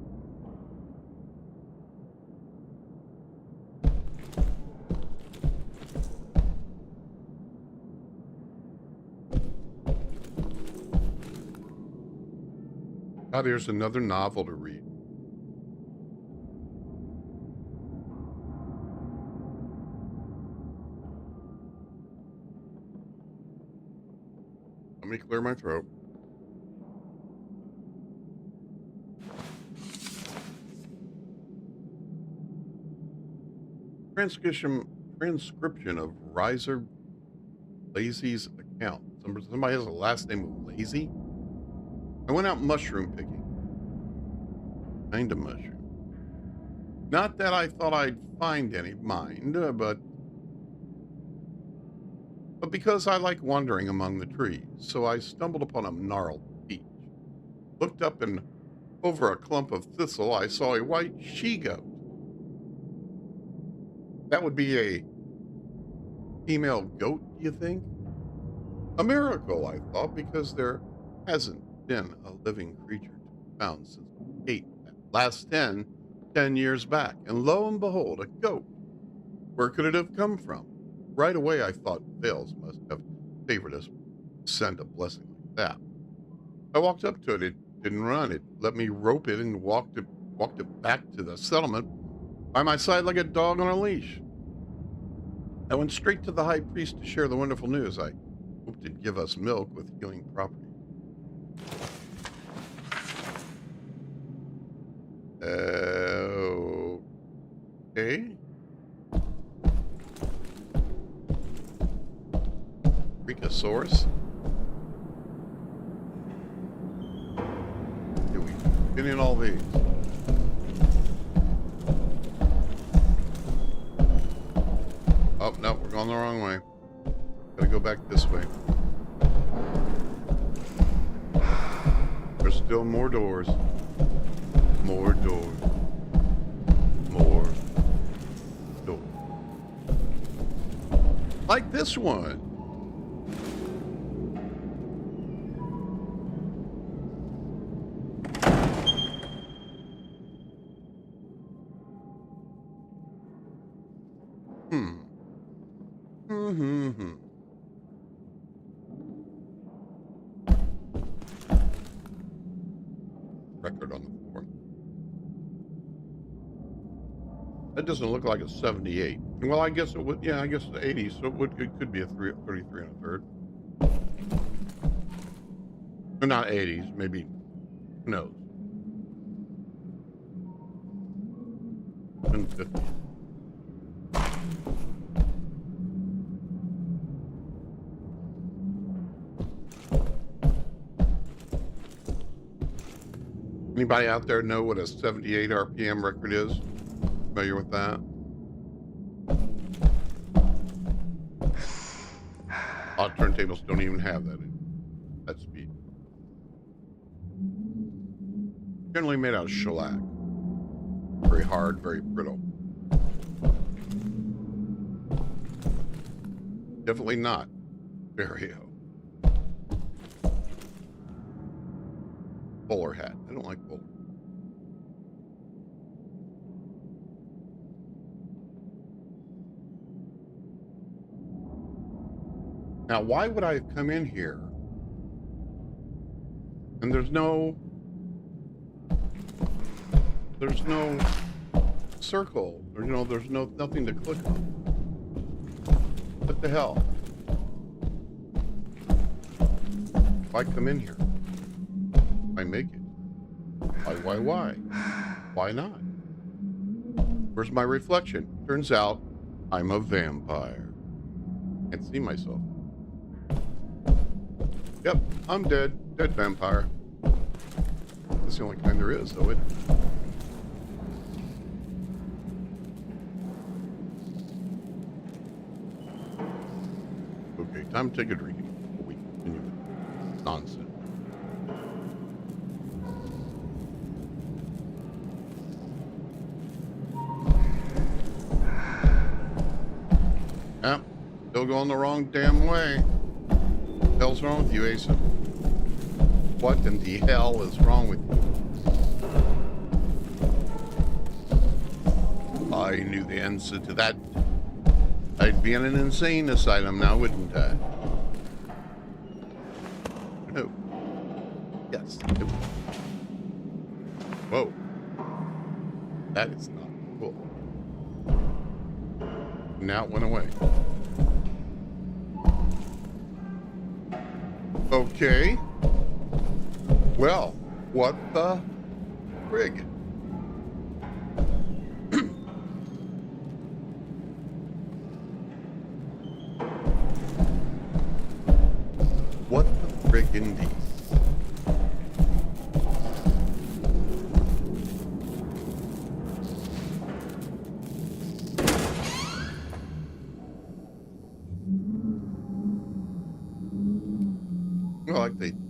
Oh, there's another novel to read. Let me clear my throat. Transcription of Riser Lazy's account. Somebody has a last name of Lazy. I went out mushroom picking. Kind of mushroom. Not that I thought I'd find any, but because I like wandering among the trees, so I stumbled upon a gnarled beech. Looked up and over a clump of thistle, I saw a white she-goat. That would be a female goat, do you think? A miracle, I thought, because there hasn't been a living creature to be found since Kate last 10 years back. And lo and behold, a goat. Where could it have come from? Right away, I thought Vales must have favored us send a blessing like that. I walked up to it. It didn't run. It let me rope it and walked it back to the settlement by my side like a dog on a leash. I went straight to the high priest to share the wonderful news. I hoped he'd give us milk with healing properties. Okay. Freakosaurus. Here we get in all these. Oh, no, we're going the wrong way. Gotta go back this way. There's still more doors. More doors. More doors. Like this one. Record on the floor. That doesn't look like a 78. Well, I guess it would. Yeah, I guess it's 80. So it could be a 33 and a third. Or not 80s. Maybe. Who knows? 150. Anybody out there know what a 78 RPM record is? Familiar with that? A lot of turntables don't even have that speed. Generally made out of shellac. Very hard, very brittle. Definitely not stereo. Bowler hat. I don't like bowler. Now, why would I have come in here and there's no circle, or there's nothing to click on? What the hell? If I come in here, I make it. Why? Why not? Where's my reflection? Turns out I'm a vampire. Can't see myself. Yep, I'm dead. Dead vampire. That's the only kind there is, though, isn't it? Okay, time to take a drink before we continue with nonsense. Yeah, still going the wrong damn way. What the hell's wrong with you, Asa? What in the hell is wrong with you? I knew the answer to that. I'd be in an insane asylum now, wouldn't I? No. Yes. No. Whoa. That is not cool. Now it went away. Okay. Well, what the frig? What the frig indeed?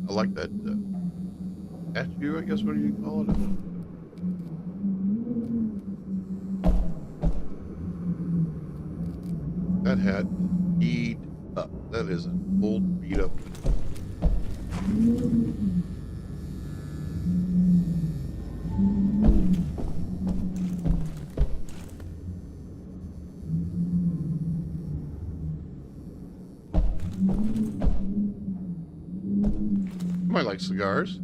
I like that statue, I guess. What do you call it? That had beat up. That is an old beat up. I like cigars.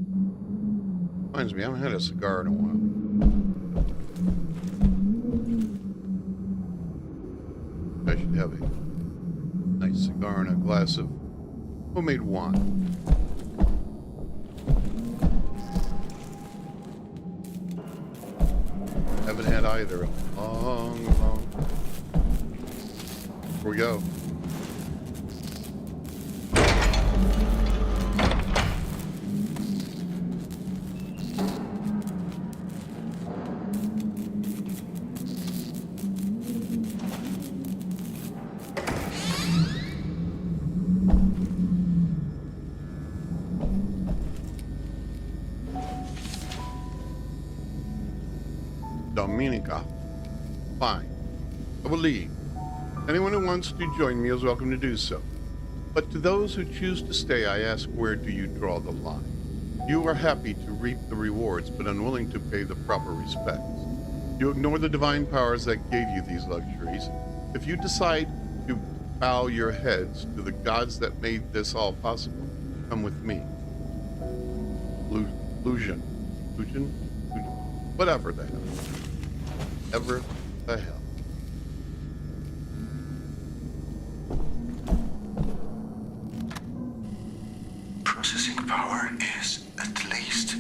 Reminds me, I haven't had a cigar in a while. I should have a nice cigar and a glass of homemade wine. Haven't had either. Long. Here we go. Dominica. Fine. I will leave. Anyone who wants to join me is welcome to do so. But to those who choose to stay, I ask, where do you draw the line? You are happy to reap the rewards, but unwilling to pay the proper respects. You ignore the divine powers that gave you these luxuries. If you decide to bow your heads to the gods that made this all possible, come with me. Illusion. Whatever the hell. Ever the hell. Processing power is at least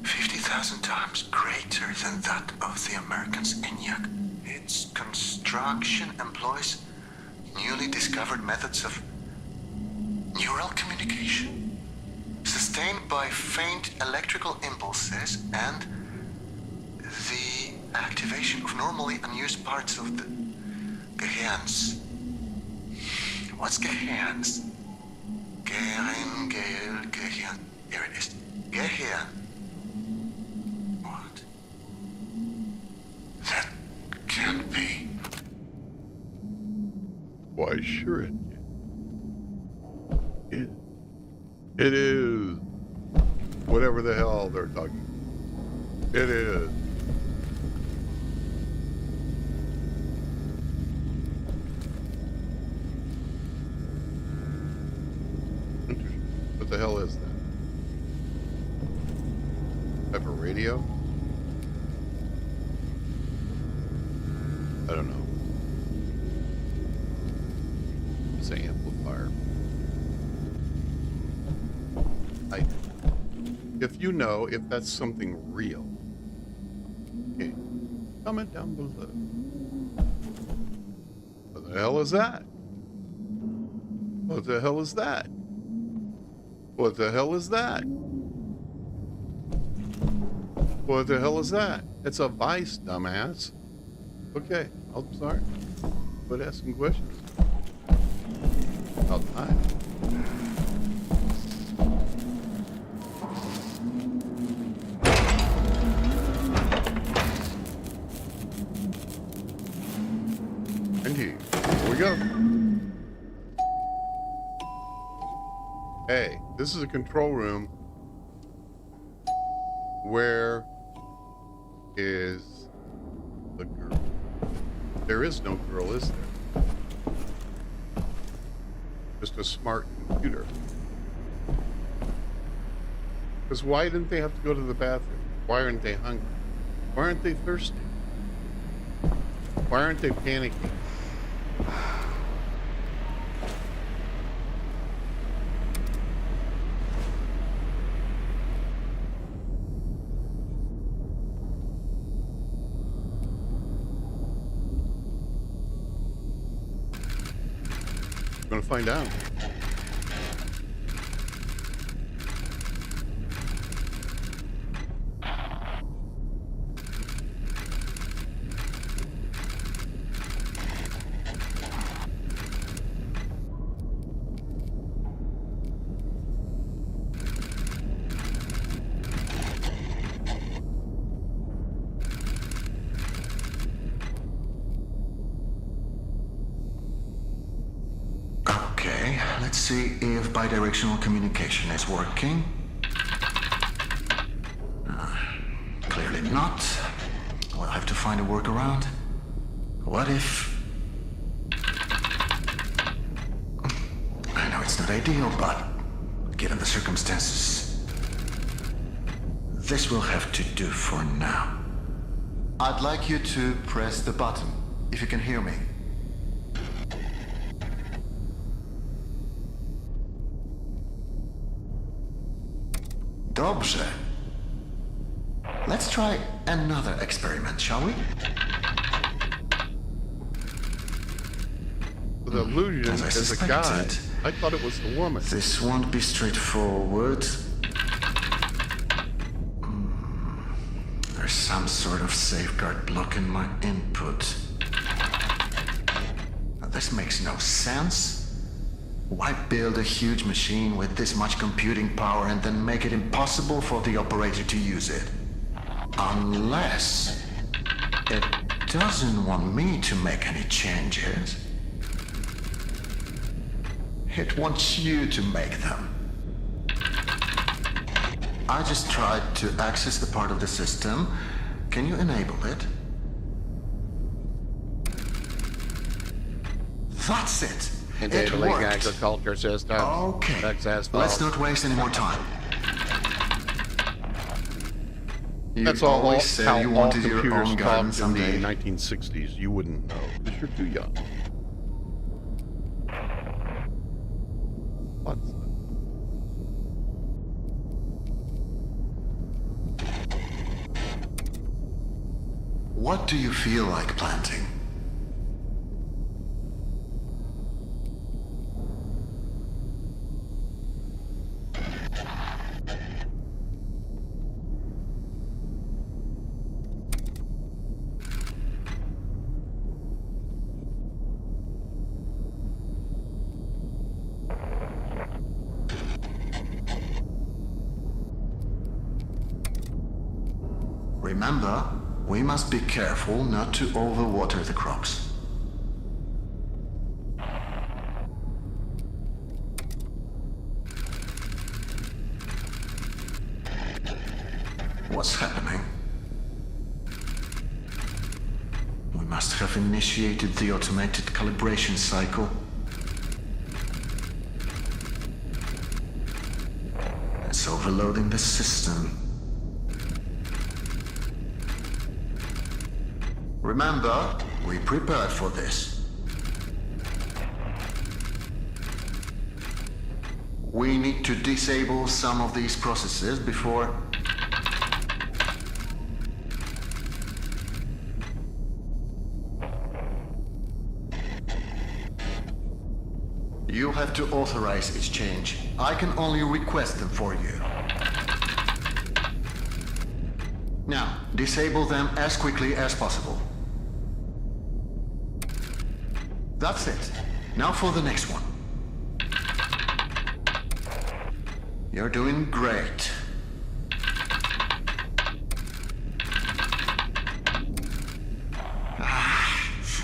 50,000 times greater than that of the American's ENIAC. Its construction employs newly discovered methods of neural communication, sustained by faint electrical impulses and the activation of normally unused parts of the gehirns. What's gehirns? Gehirn. Here it is. Gehirn. What? That can't be. Why, sure it is. It is. Whatever the hell they're talking. It is. What the hell is that? Type of radio? I don't know. It's an amplifier. If you know if that's something real, okay, comment down below. What the hell is that? What the hell is that? What the hell is that? What the hell is that? It's a vice, dumbass. Okay, I'm sorry. Quit asking questions. About time. Indeed. Here we go. Hey, this is a control room. Where is the girl? There is no girl, is there? Just a smart computer. Because why didn't they have to go to the bathroom? Why aren't they hungry? Why aren't they thirsty? Why aren't they panicking? We're gonna find out. Let's see if bidirectional communication is working. Clearly not. We'll have to find a workaround. What if... I know it's not ideal, but given the circumstances, this will have to do for now. I'd like you to press the button, if you can hear me. Dobrze. Let's try another experiment, shall we? The illusion As I is a guy. suspected, I thought it was the woman. This won't be straightforward. There's some sort of safeguard blocking my input. Now, this makes no sense. Why build a huge machine with this much computing power and then make it impossible for the operator to use it? Unless it doesn't want me to make any changes. It wants you to make them. I just tried to access the part of the system. Can you enable it? That's it. Enabling It worked. agriculture systems. Okay. Successful. Let's not waste any more time. You That's all always said how you all wanted your computers own garden talked in the someday. 1960s. You wouldn't know, because you're too young. What's that? What do you feel like planting? Remember, we must be careful not to overwater the crops. What's happening? We must have initiated the automated calibration cycle. It's overloading the system. Remember, we prepared for this. We need to disable some of these processes before... You'll have to authorize its change. I can only request them for you. Now, disable them as quickly as possible. That's it. Now for the next one. You're doing great.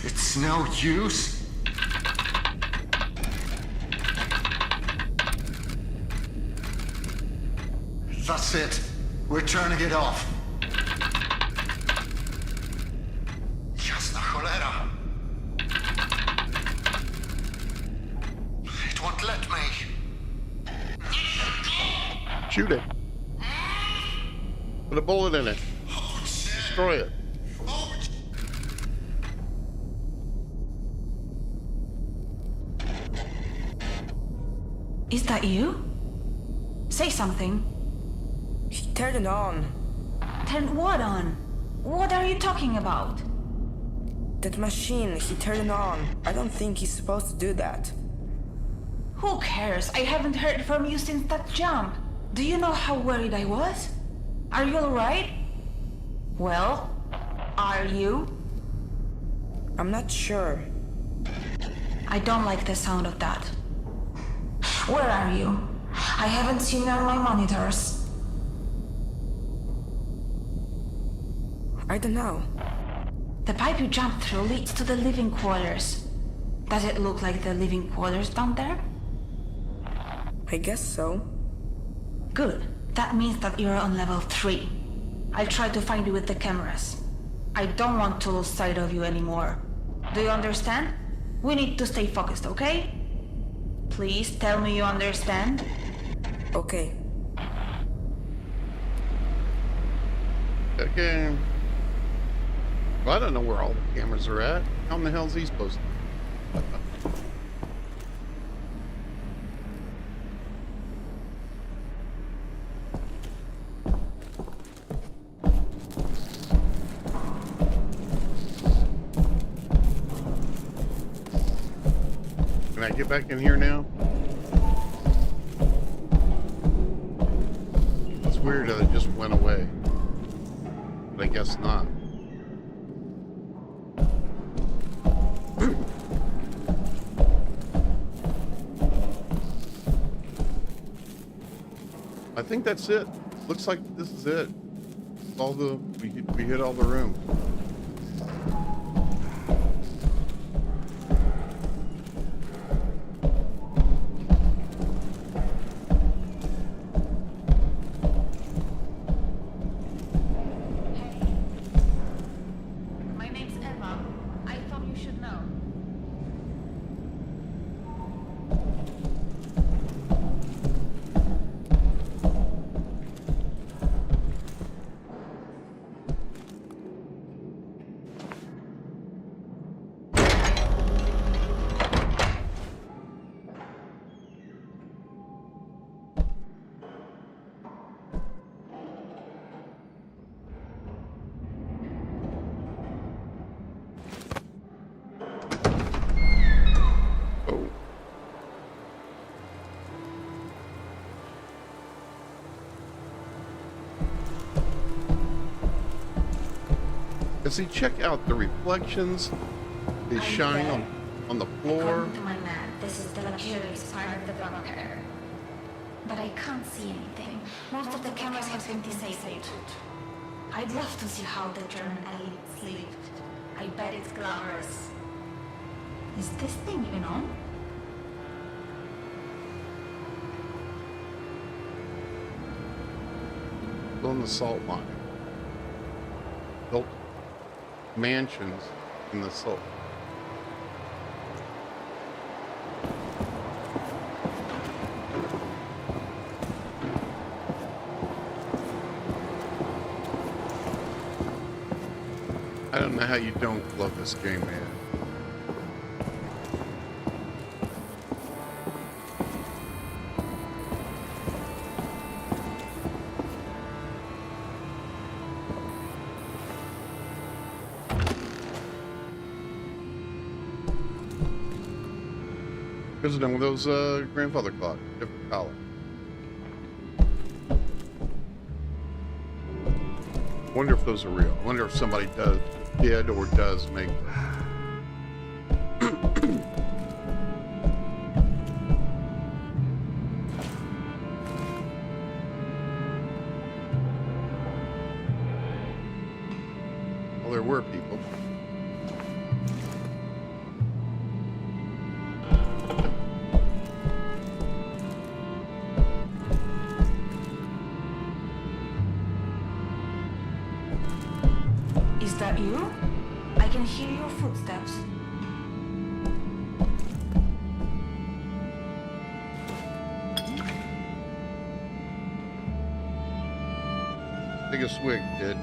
It's no use. That's it. We're turning it off. Jasna cholera. It won't let me. Shoot it. Put a bullet in it. Destroy it. Is that you? Say something. He turned it on. Turn what on? What are you talking about? That machine, he turned it on. I don't think he's supposed to do that. Who cares? I haven't heard from you since that jump. Do you know how worried I was? Are you alright? Well, are you? I'm not sure. I don't like the sound of that. Where are you? I haven't seen you on my monitors. I don't know. The pipe you jumped through leads to the living quarters. Does it look like the living quarters down there? I guess so. Good. That means that you're on level 3. I'll try to find you with the cameras. I don't want to lose sight of you anymore. Do you understand? We need to stay focused, okay? Please tell me you understand. Okay. Okay. Well, I don't know where all the cameras are at. How in the hell is he supposed to? Can I get back in here now? It's weird that it just went away. But I guess not. I think that's it. Looks like this is it. All the we hit all the rooms. My name's Emma. I thought you should know. Oh. See, check out the reflections. They shine on the floor. According to my map, this is the luxurious part of the bunker. But I can't see anything. Most of the cameras have been disabled. I'd love to see how the German elites lived. I bet it's glamorous. Is this thing even on? On the salt mine. Built mansions in the salt. I don't know how you don't love this game, man. Visiting with those grandfather clock, different color. wonder if those are real. I wonder if somebody did or does make them. Well, there were people. Is that you? I can hear your footsteps. Take a swig, kid.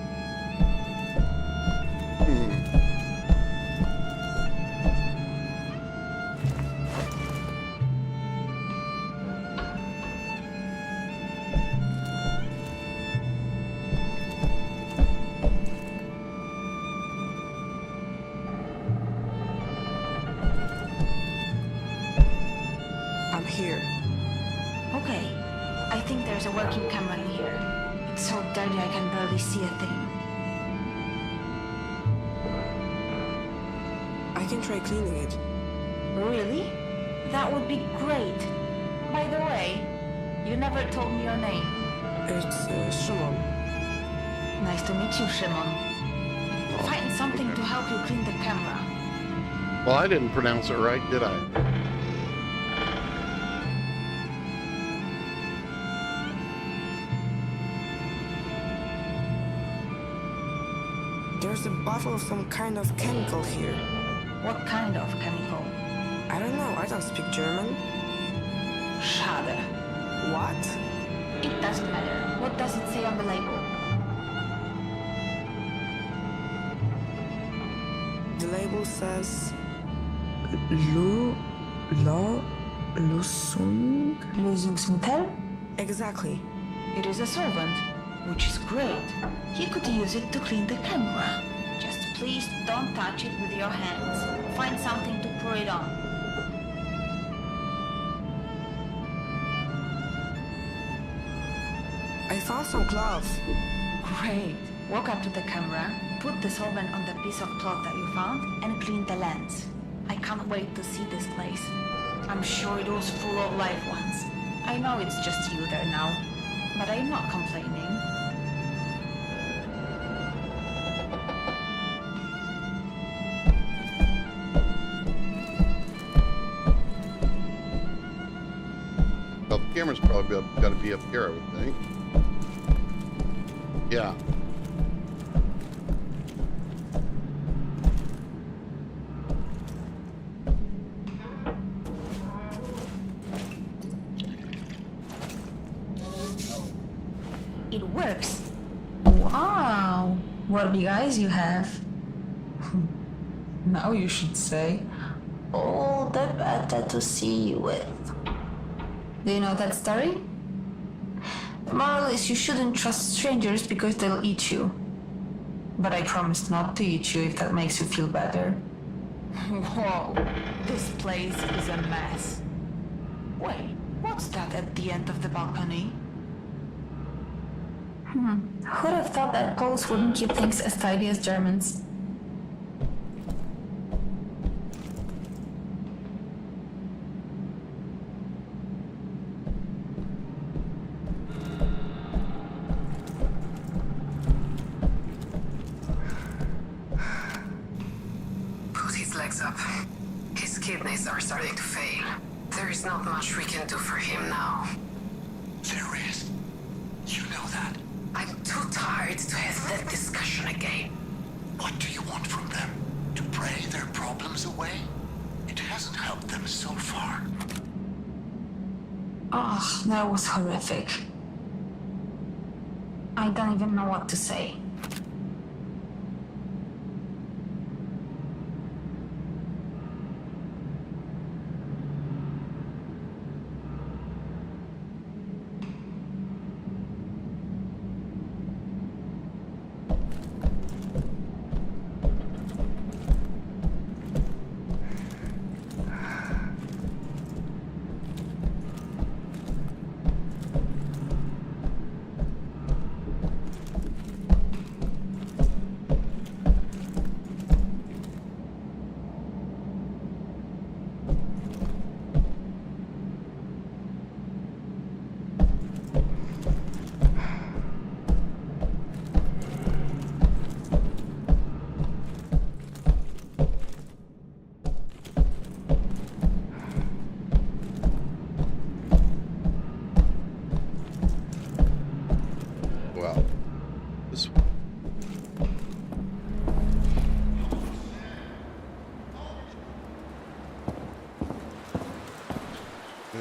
I'm here. Okay. I think there's a working camera in here. It's so dirty I can barely see a thing. I can try cleaning it. Really? That would be great. By the way, you never told me your name. It's Szymon. Nice to meet you, Szymon. Find something okay. to help you clean the camera. Well, I didn't pronounce it right, did I? There's a bottle of some kind of chemical here. What kind of chemical? I don't know, I don't speak German. Shrouded. What? It doesn't matter. What does it say on the label? The label says... Lusung? Lösungsmittel? Exactly. It is a solvent, which is great. He could use it to clean the camera. Just please don't touch it with your hands. Find something to pour it on. I found some cloth. Great. Walk up to the camera, put the solvent on the piece of cloth that you found, and clean the lens. I can't wait to see this place. I'm sure it was full of life once. I know it's just you there now, but I'm not complaining. Well, the camera's probably got to be up here, I would think. Yeah. It works. Wow, what big eyes you have. Now you should say, all the better to see you with. Do you know that story? The moral is you shouldn't trust strangers because they'll eat you. But I promise not to eat you if that makes you feel better. Whoa, this place is a mess. Wait, what's that at the end of the balcony? Who'd have thought that Poles wouldn't keep things as tidy as Germans? Put his legs up. His kidneys are starting to fail. There is not much we can do for him now. There is. You know that. I'm too tired to have that discussion again. What do you want from them? To pray their problems away? It hasn't helped them so far. Oh, that was horrific. I don't even know what to say.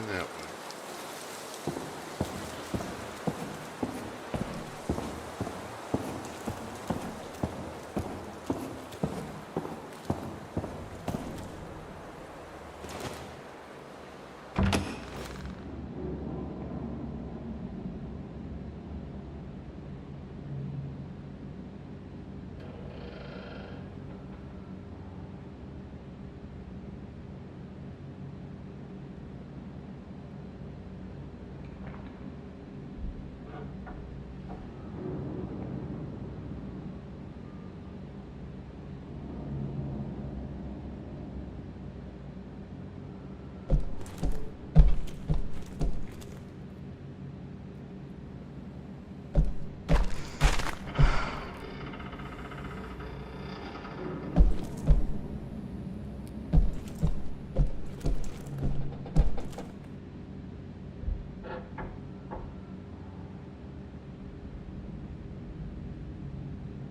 in that way.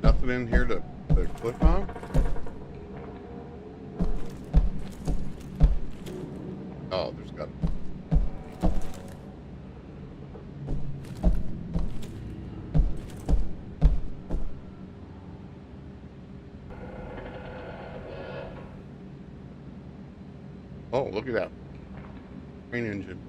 Nothing in here to click on? Oh, there's got to. Oh, look at that. Train engine.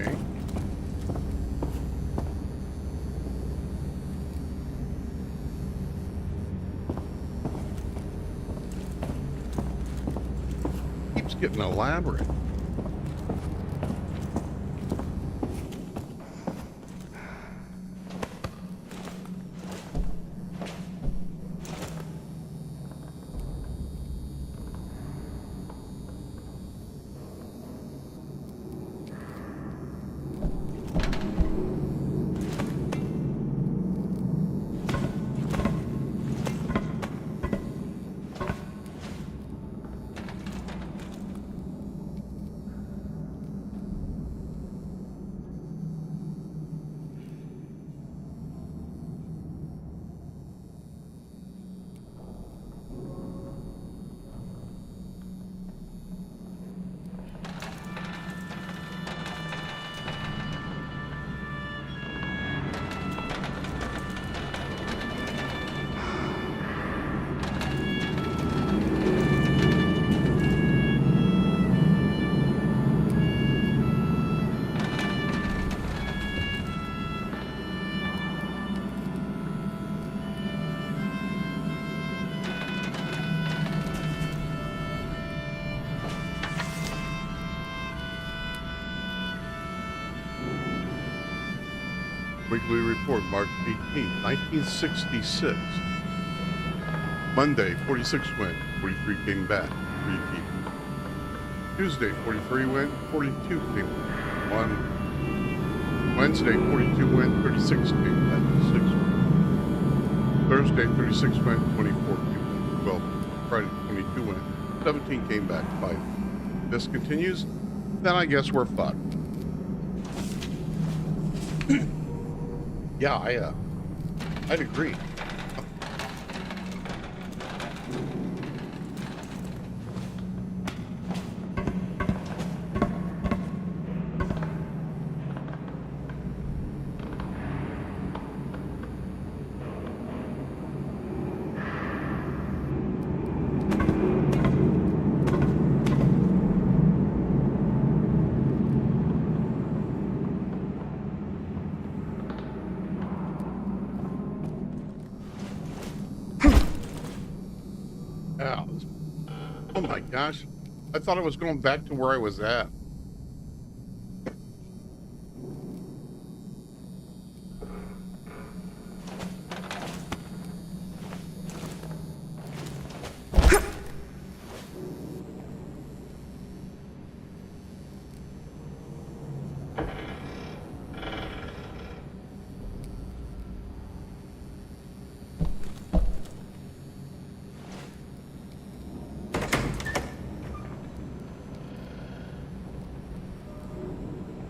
Okay. Keeps getting elaborate. Weekly report, March 18th, 1966. Monday, 46 went, 43 came back, 3 people. Tuesday, 43 went, 42 came back. On Wednesday, 42 went, 36 came back, 6 went. Thursday, 36 went, 24 came back, 12. Friday, 22 went, 17 came back, 5. This continues, then I guess we're fucked. Yeah, I'd agree. Oh my gosh. I thought I was going back to where I was at.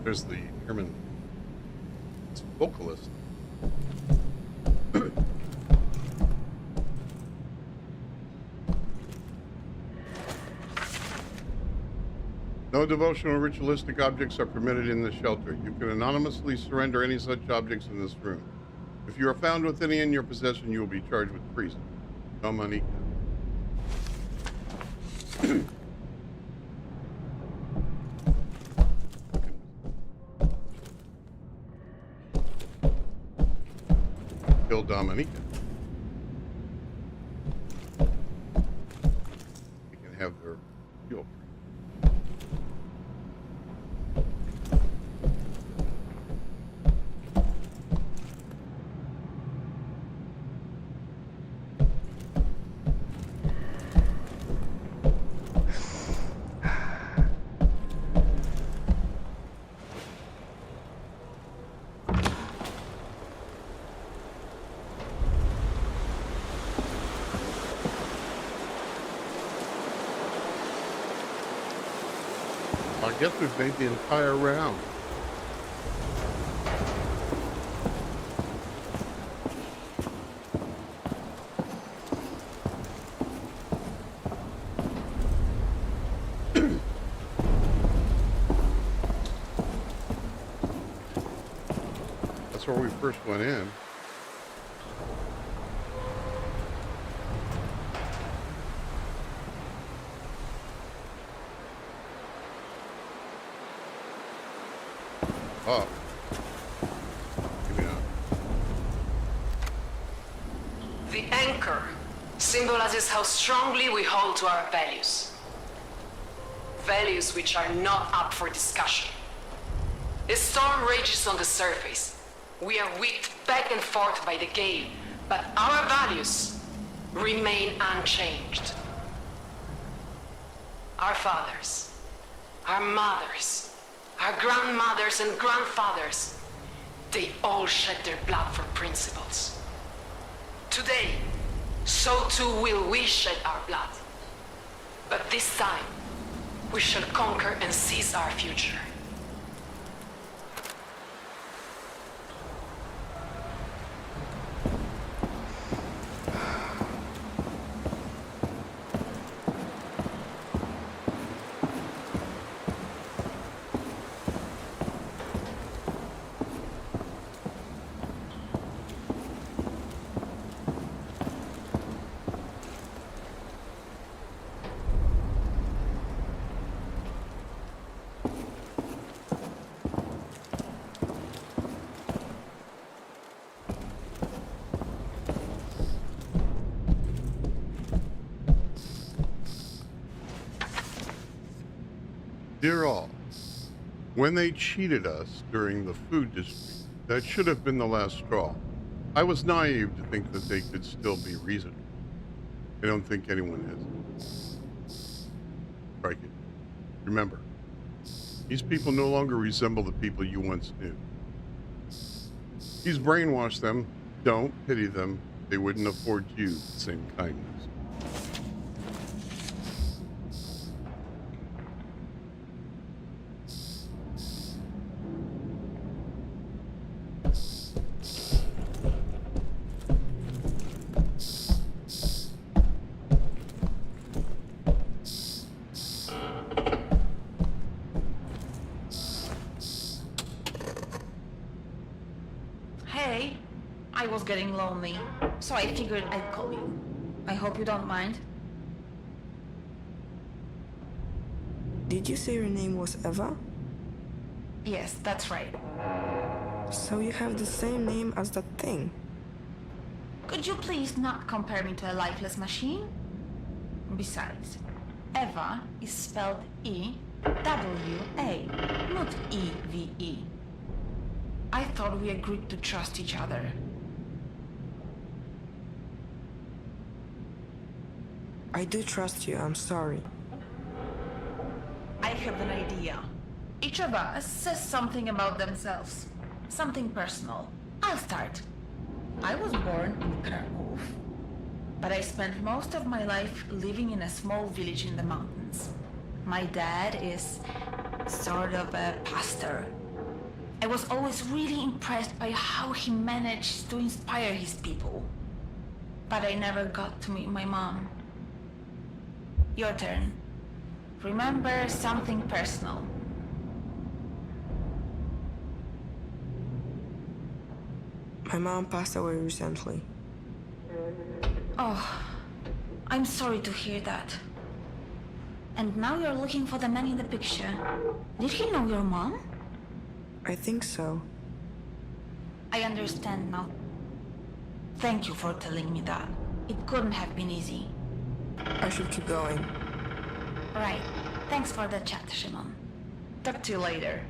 There's the German vocalist. No devotional or ritualistic objects are permitted in the shelter. You can anonymously surrender any such objects in this room. If you are found with any in your possession, you will be charged with treason. No money. Kill Dominica. They can have their fuel. I guess we've made the entire round. That's where we first went in. Oh. Maybe not. The anchor symbolizes how strongly we hold to our values. Values which are not up for discussion. A storm rages on the surface. We are whipped back and forth by the gale, but our values remain unchanged. Our fathers, our mothers, our grandmothers and grandfathers, they all shed their blood for principles. Today, so too will we shed our blood. But this time, we shall conquer and seize our future. Dear all, when they cheated us during the food dispute, that should have been the last straw. I was naive to think that they could still be reasonable. I don't think anyone is. Strike it. Remember, these people no longer resemble the people you once knew. He's brainwashed them. Don't pity them. They wouldn't afford you the same kindness. Hey, I was getting lonely, so I figured I'd call you. I hope you don't mind. Did you say your name was Eva? Yes, that's right. So you have the same name as that thing? Could you please not compare me to a lifeless machine? Besides, Eva is spelled E-W-A, not E-V-E. I thought we agreed to trust each other. I do trust you, I'm sorry. I have an idea. Each of us says something about themselves. Something personal. I'll start. I was born in Krakow, but I spent most of my life living in a small village in the mountains. My dad is sort of a pastor. I was always really impressed by how he managed to inspire his people. But I never got to meet my mom. Your turn. Remember something personal. My mom passed away recently. Oh, I'm sorry to hear that. And now you're looking for the man in the picture. Did he know your mom? I think so. I understand now. Thank you for telling me that. It couldn't have been easy. I should keep going. Right. Thanks for the chat, Szymon. Talk to you later.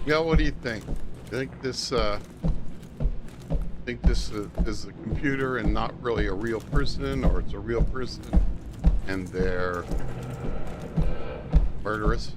Yeah, what do you think? Think this is a computer and not really a real person, or it's a real person and they're murderous?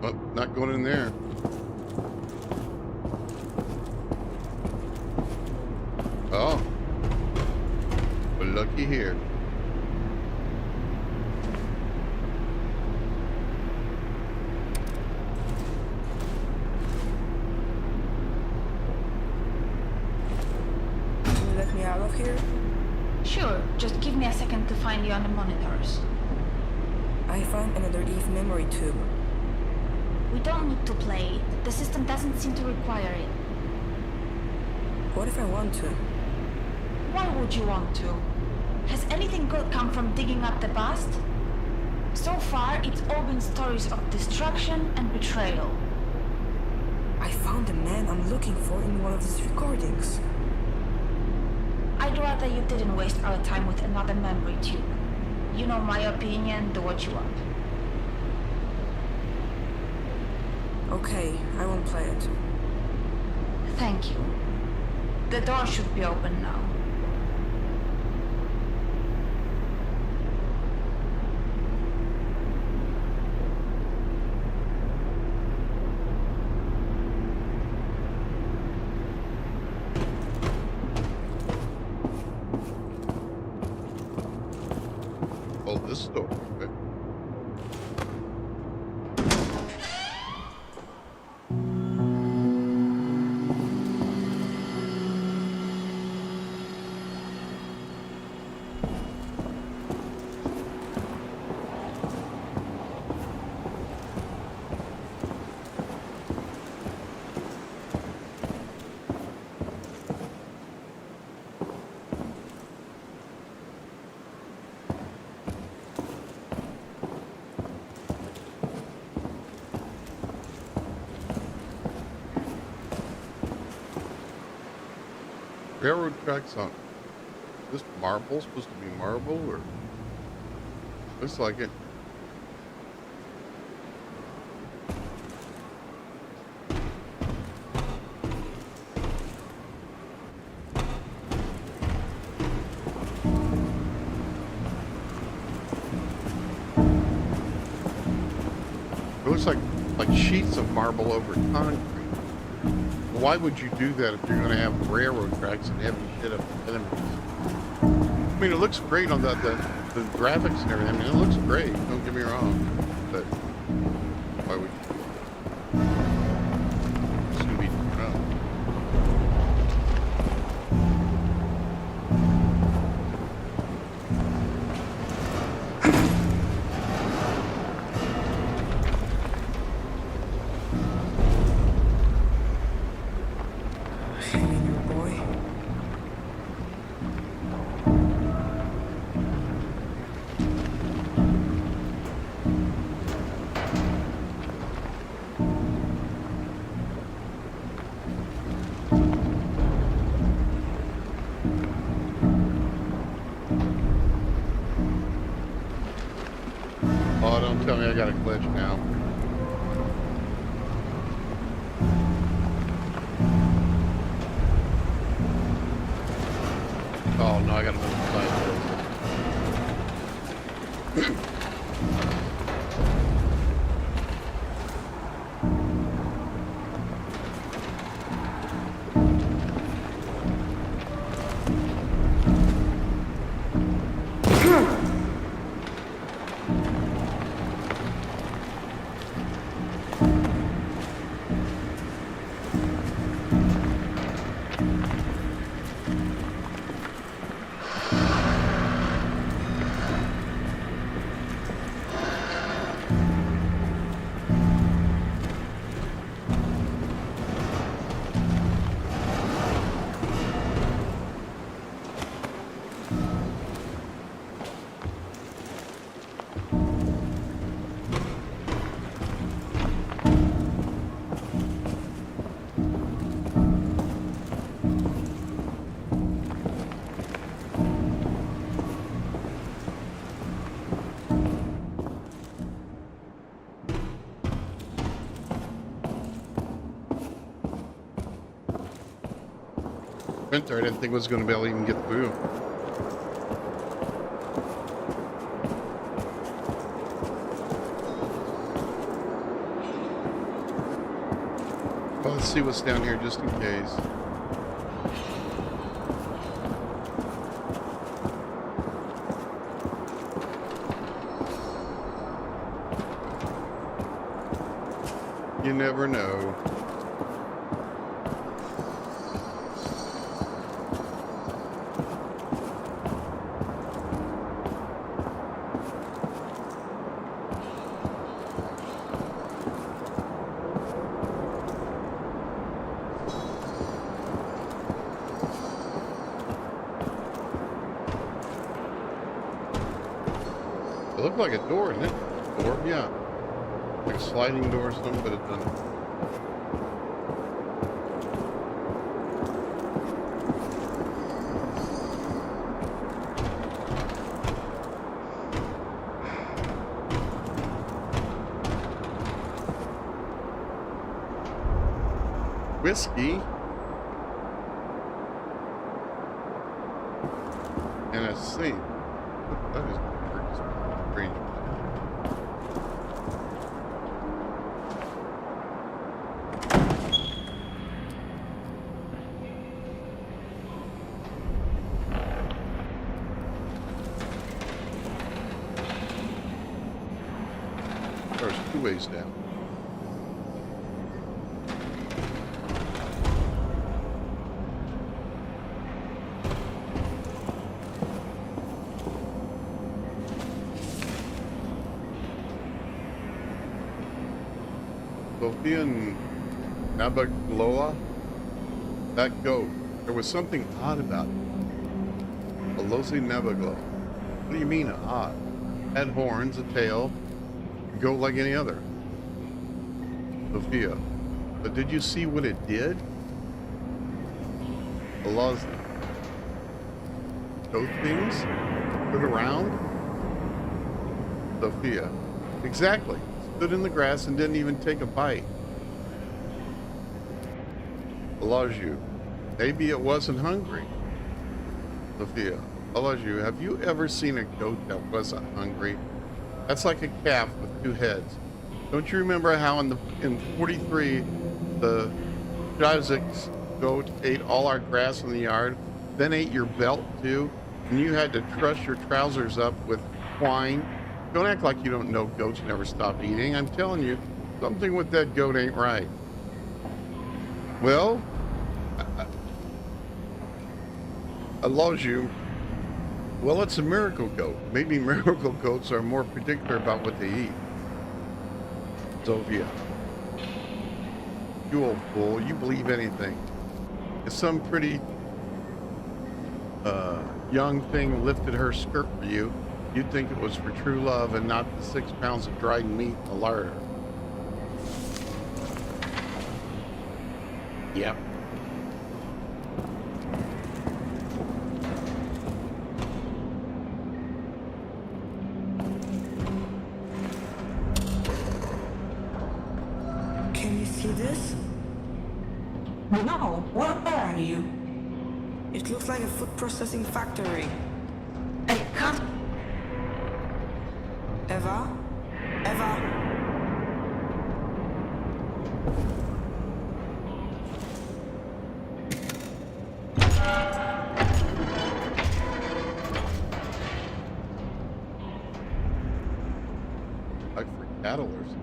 Oh, not going in there. Oh. We're lucky here. Can you let me out of here? Sure, just give me a second to find you on the monitors. I found another Eve memory tube. We don't need to play it. The system doesn't seem to require it. What if I want to? Why would you want to? Has anything good come from digging up the past? So far, it's all been stories of destruction and betrayal. I found the man I'm looking for in one of these recordings. I'd rather you didn't waste our time with another memory tube. You know my opinion, do what you want. Okay, I won't play it. Thank you. The door should be open now. Oh, this door. Okay. Railroad tracks on this marble supposed to be marble, or looks like it. It looks like sheets of marble over concrete. Why would you do that if you're going to have railroad tracks and heavy shit up enemies? I mean, it looks great on the graphics and everything. I mean, it looks great. Don't get me wrong, but why would it's going to be got a glitch now. Oh no, I gotta move the side. There, I didn't think I was going to be able to even get through. Well, let's see what's down here just in case. You never know. It looked like a door, isn't it? Door? Yeah. Like a sliding door or something, but it doesn't. Whiskey. And a sink. That is pretty strange. There's two ways down. Sophia and Nabagloa, that goat, there was something odd about it. Alosi Nabagloa. What do you mean odd? Had horns, a tail, a goat like any other. Sophia, but did you see what it did? Allah's goat things? Stood around? Sophia, exactly. Stood in the grass and didn't even take a bite. Alaju, maybe it wasn't hungry. Sophia, Alaju, have you ever seen a goat that wasn't hungry? That's like a calf with two heads. Don't you remember how in 43 the Szlavik's goat ate all our grass in the yard, then ate your belt too, and you had to truss your trousers up with twine? Don't act like you don't know goats never stop eating. I'm telling you, something with that goat ain't right. Well, I lost you. Well, it's a miracle goat. Maybe miracle goats are more particular about what they eat. Sophia, you old fool, you believe anything. If some pretty young thing lifted her skirt for you, you'd think it was for true love and not the 6 pounds of dried meat in the larder. Yep. It looks like a food processing factory. I can't. Eva? Eva? Like for cattle or something.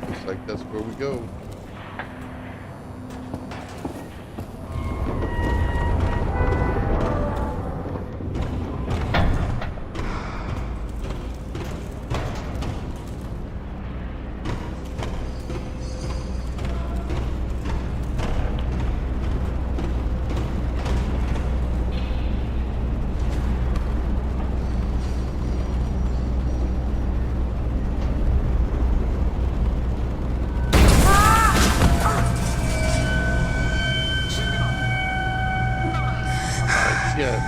Looks like that's where we go. Yeah.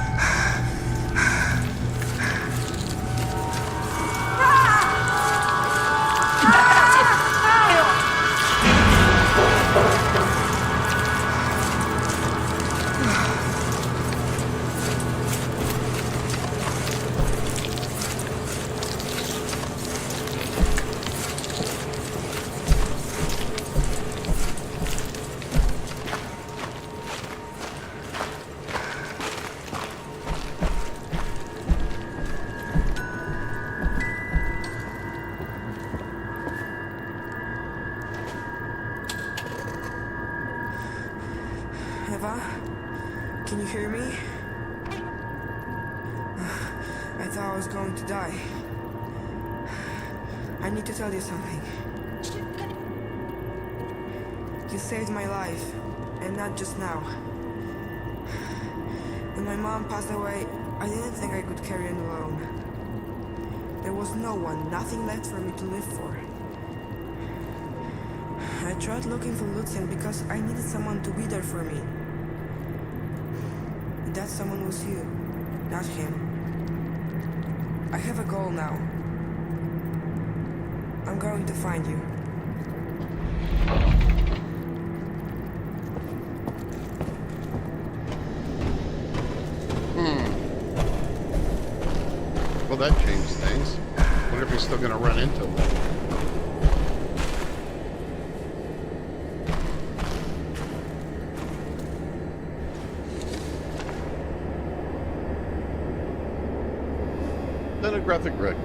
Eva? Can you hear me? I thought I was going to die. I need to tell you something. You saved my life, and not just now. When my mom passed away, I didn't think I could carry on alone. There was no one, nothing left for me to live for. I tried looking for Lucian because I needed someone to be there for me. That someone was you, not him. I have a goal now. I'm going to find you. Well, that changed things. Wonder if he's still gonna run into him. Graphic record.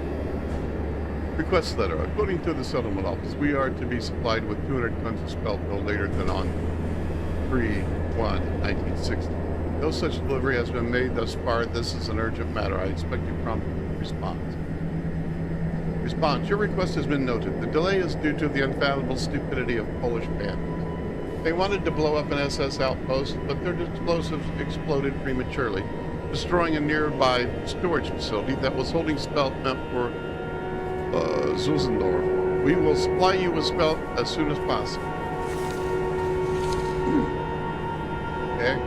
Request letter. According to the settlement office, we are to be supplied with 200 tons of spelt no later than on 3/1/1960. No such delivery has been made thus far. This is an urgent matter. I expect you prompt response. Response. Your request has been noted. The delay is due to the unfathomable stupidity of Polish bandits. They wanted to blow up an SS outpost, but their explosives exploded prematurely, destroying a nearby storage facility that was holding spelt meant for Zusendorf. We will supply you with spelt as soon as possible. Okay.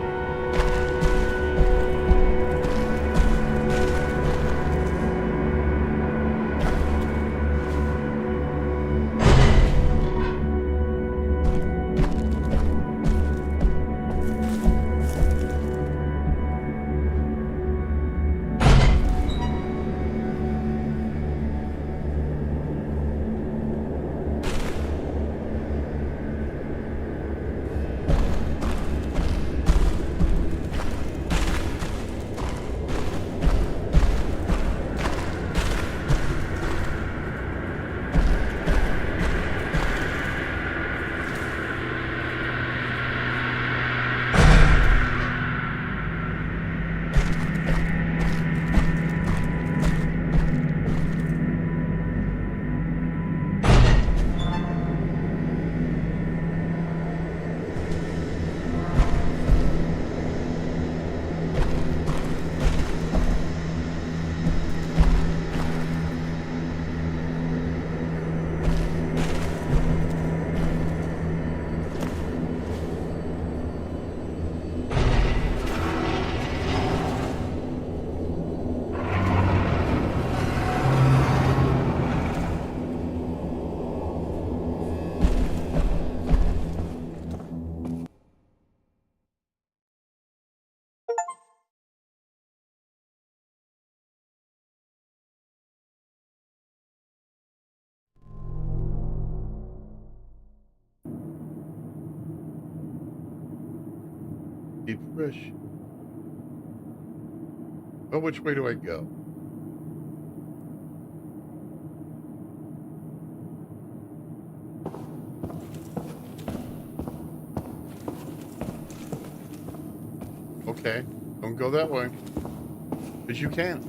Keep fresh. Well, which way do I go? Okay, don't go that way. Because you can.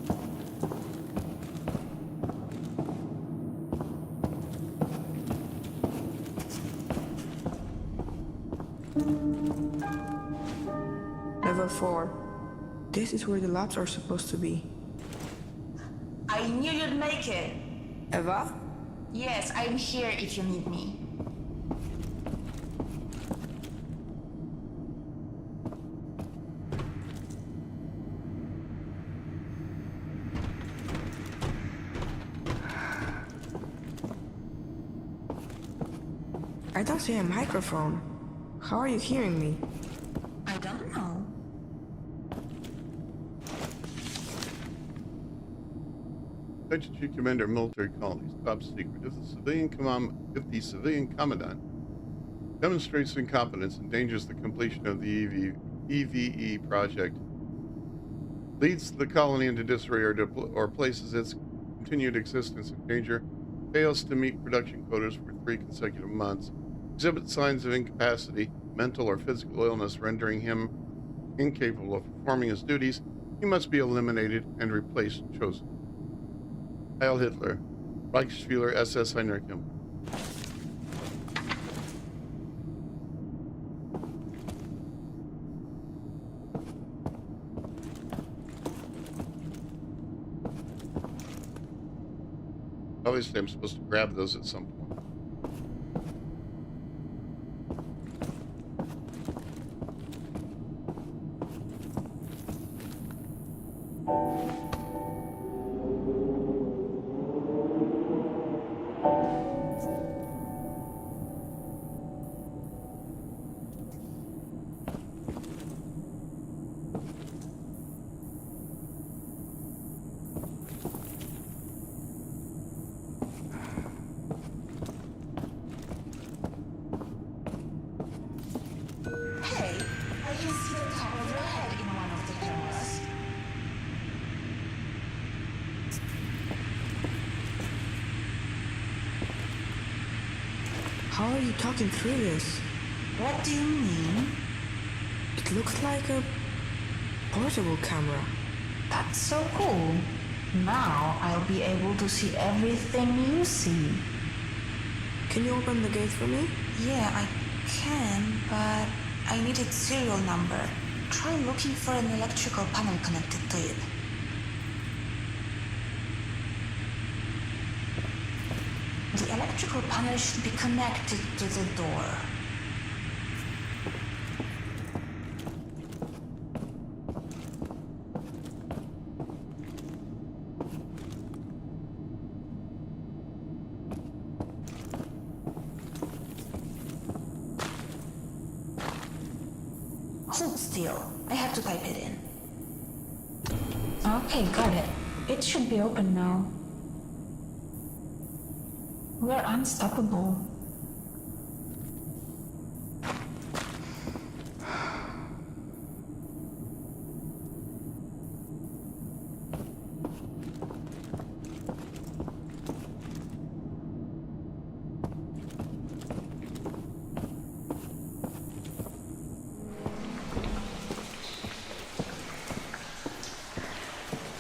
Level 4. This is where the labs are supposed to be. I knew you'd make it. Eva? Yes, I'm here if you need me. I don't see a microphone. How are you hearing me? I don't know. Adjutant Commander, Military Colonies, top secret. If the civilian commandant demonstrates incompetence, endangers the completion of the EVE project, leads the colony into disarray or places its continued existence in danger, fails to meet production quotas for 3 consecutive months, exhibits signs of incapacity, mental or physical illness rendering him incapable of performing his duties, he must be eliminated and replaced chosen. Heil Hitler, Reichsführer SS Heinrichum. Obviously, I'm supposed to grab those at some point. How are you talking through this? What do you mean? It looks like a portable camera. That's so cool. Now I'll be able to see everything you see. Can you open the gate for me? Yeah, I can, but I need its serial number. Try looking for an electrical panel connected to it. The electrical panel should be connected to the door. Hold still. I have to type it in. Okay, got it. It should be open now. We're unstoppable.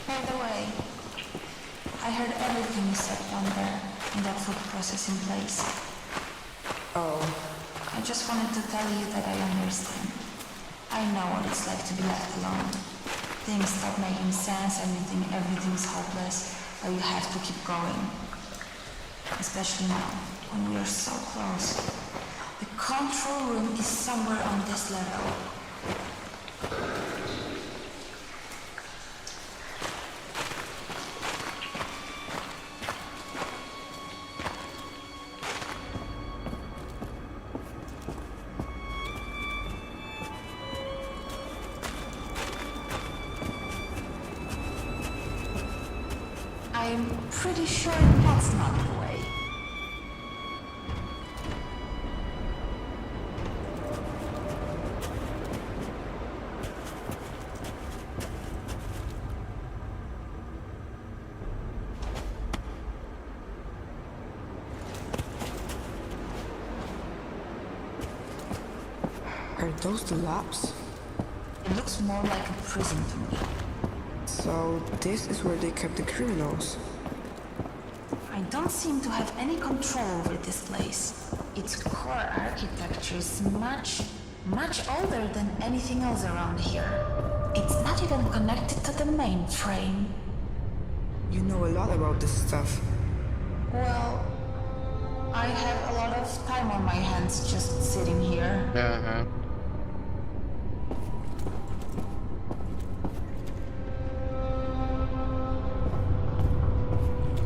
By the way, I heard everything you said down there in that food processing place. Oh. I just wanted to tell you that I understand. I know what it's like to be left alone. Things stop making sense and you think everything's hopeless, but you have to keep going. Especially now, when we are so close. The control room is somewhere on this level. I'm pretty sure that's not the way. those the labs? It looks more like a prison to me. So this is where they kept the criminals. I don't seem to have any control over this place. Its core architecture is much older than anything else around here. It's not even connected to the mainframe. You know a lot about this stuff. Well, I have a lot of time on my hands just sitting here. Uh-huh.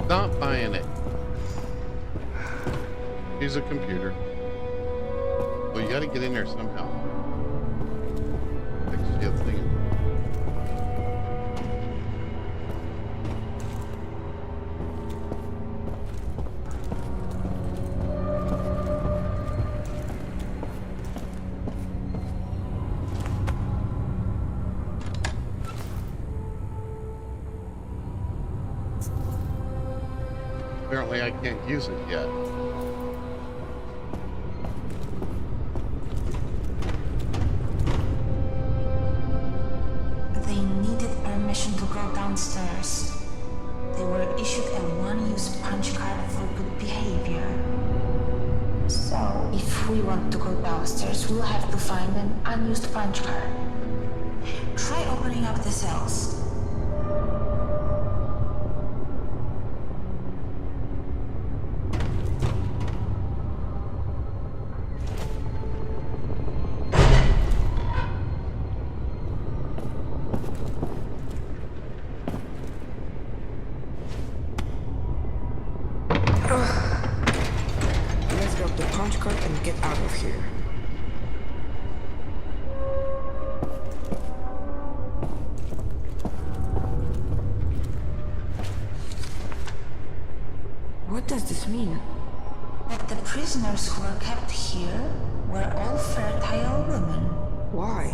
Not buying it. She's a computer. Well, you gotta get in there somehow. Fix the other thing. Apparently I can't use it yet. They needed permission to go downstairs. They were issued a one-use punch card for good behavior. So, if we want to go downstairs, we'll have to find an unused punch card. Try opening up the cells. Let's grab the punch card and get out of here. What does this mean? That the prisoners who were kept here were all fertile women. Why?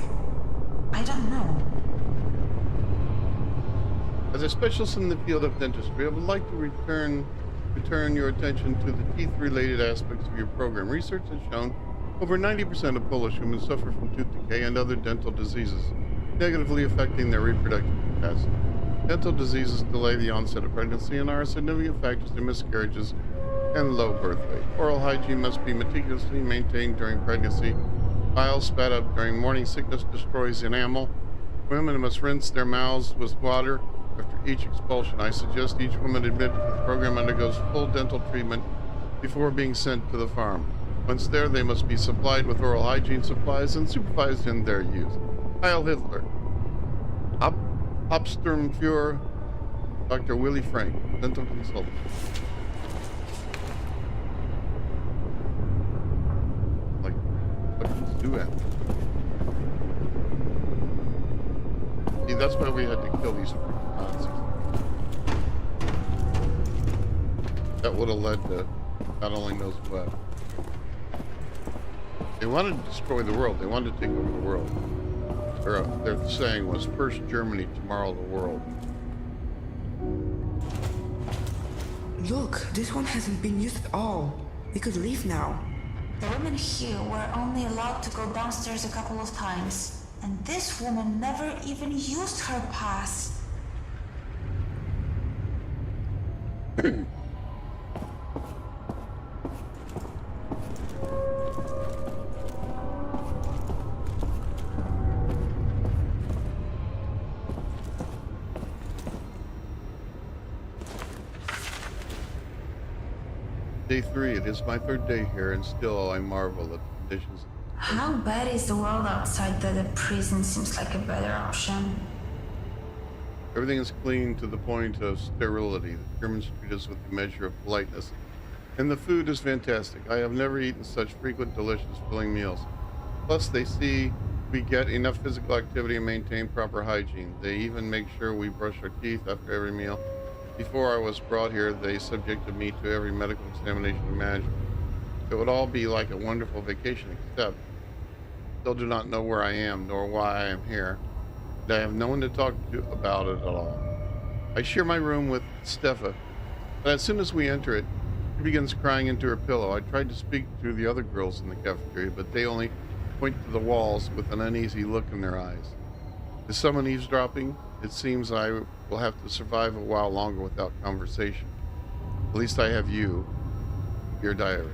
I don't know. As a specialist in the field of dentistry, I would like to return your attention to the teeth-related aspects of your program. Research has shown over 90% of Polish women suffer from tooth decay and other dental diseases, negatively affecting their reproductive capacity. Dental diseases delay the onset of pregnancy and are significant factors in miscarriages and low birth weight. Oral hygiene must be meticulously maintained during pregnancy. Bile spat up during morning sickness destroys enamel. Women must rinse their mouths with water after each expulsion. I suggest each woman admitted to the program undergoes full dental treatment before being sent to the farm. Once there, they must be supplied with oral hygiene supplies and supervised in their use. Heil Hitler. Hauptsturmführer Dr. Willie Frank, dental consultant. Like, what does this do at? See, that's why we had to kill these Nazis. That would have led to God only knows what. They wanted to destroy the world. They wanted to take over the world. Their saying was, first Germany, tomorrow the world. Look, this one hasn't been used at all. We could leave now. The women here were only allowed to go downstairs a couple of times. And this woman never even used her pass. Day 3. It is my third day here, and still I marvel at the conditions. How bad is the world outside that a prison seems like a better option? Everything is clean to the point of sterility. The Germans treat us with a measure of politeness. And the food is fantastic. I have never eaten such frequent, delicious, filling meals. Plus, they see we get enough physical activity and maintain proper hygiene. They even make sure we brush our teeth after every meal. Before I was brought here, they subjected me to every medical examination imaginable. It would all be like a wonderful vacation, except still do not know where I am, nor why I am here. And I have no one to talk to about it at all. I share my room with Stefa, but as soon as we enter it, she begins crying into her pillow. I tried to speak to the other girls in the cafeteria, but they only point to the walls with an uneasy look in their eyes. Is someone eavesdropping? It seems I will have to survive a while longer without conversation. At least I have you, your diary.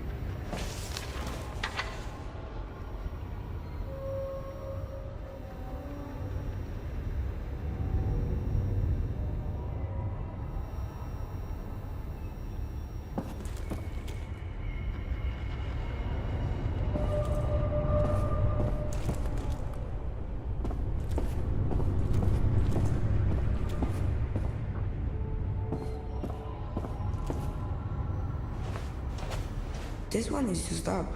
This one is used up.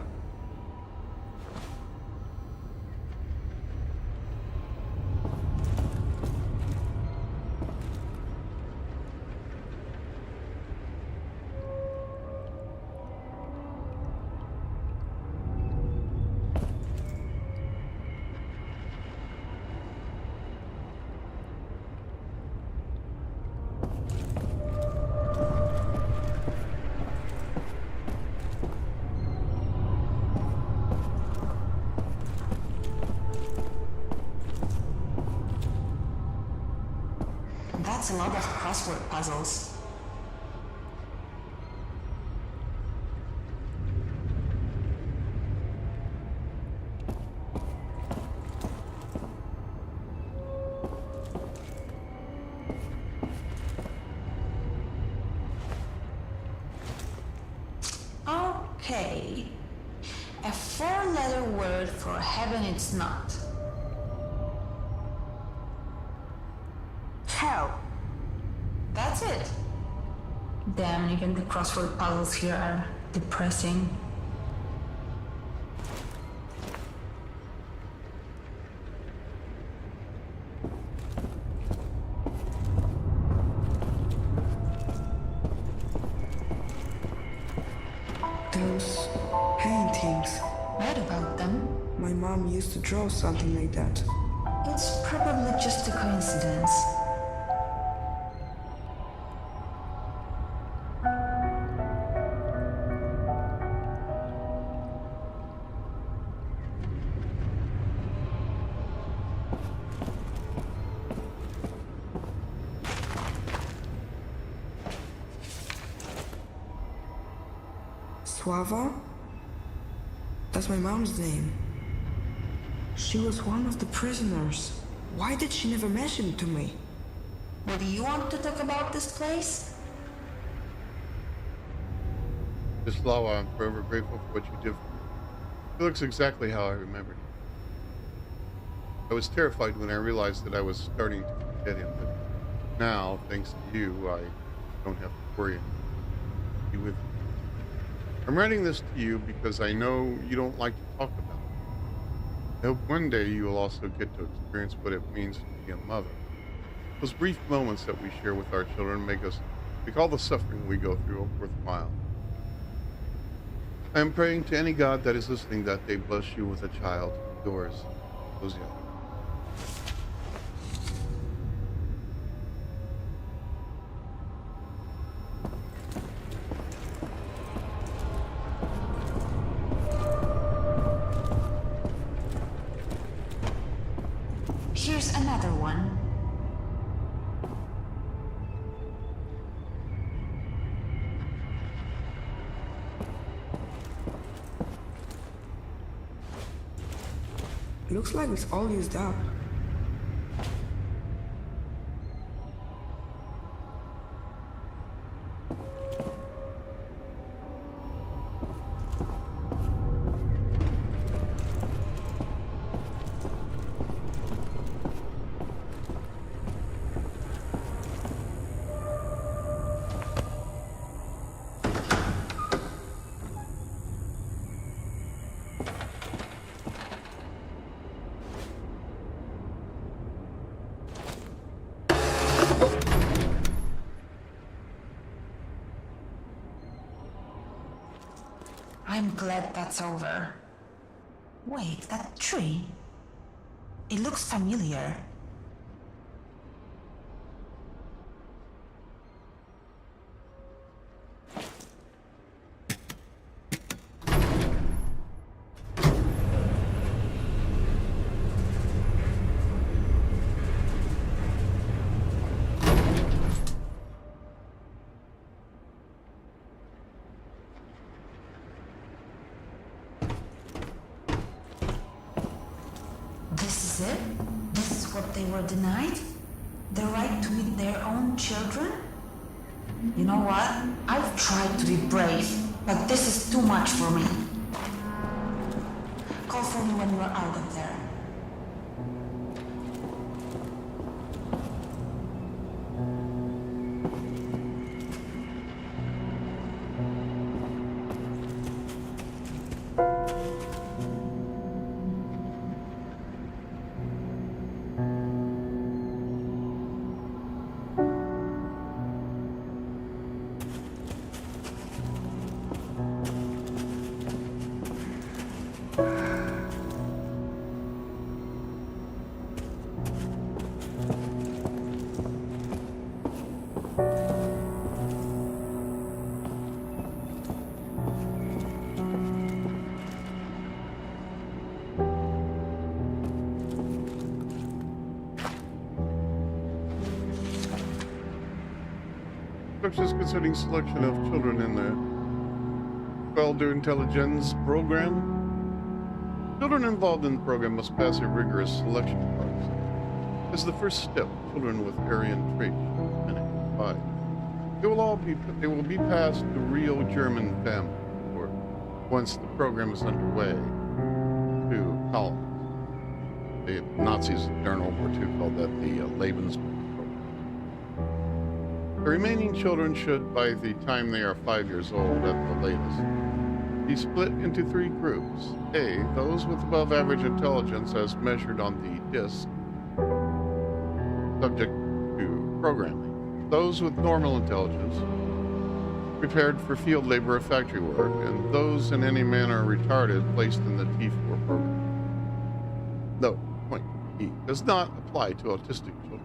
That's a lot of crossword puzzles. Okay. A four-letter word for heaven it's not. Hell. That's it. Damn, even the crossword puzzles here are depressing. Those paintings. Read about them. My mom used to draw something like that. It's probably just a coincidence. Suava? That's my mom's name. She was one of the prisoners. Why did she never mention it to me? What do you want to talk about this place? Miss Lawa, I'm forever grateful for what you did for me. It looks exactly how I remembered it. I was terrified when I realized that I was starting to forget him, but now, thanks to you, I don't have to worry anymore. Be with you. I'm writing this to you because I know you don't like to talk about it. I hope one day you will also get to experience what it means to be a mother. Those brief moments that we share with our children make all the suffering we go through worthwhile. I am praying to any God that is listening that they bless you with a child. Yours, Hosea. Here's another one. Looks like it's all used up. I'm glad that's over. Wait, that tree? It looks familiar. were denied the right to meet their own children? You know what? I've tried to be brave, but this is too much for me. Call for me when you're out of there. Instructions concerning selection of children in the Welder Intelligence program. Children involved in the program must pass a rigorous selection process. As the first step, children with Aryan traits are identified. They will be passed to real German family, or once the program is underway, to colonies. The Nazis during World War II called that the Lebensborn. The remaining children should, by the time they are 5 years old at the latest, be split into 3 groups. A, those with above average intelligence as measured on the DISC, subject to programming. Those with normal intelligence, prepared for field labor or factory work, and those in any manner retarded placed in the T4 program. Note, point E, does not apply to autistic children.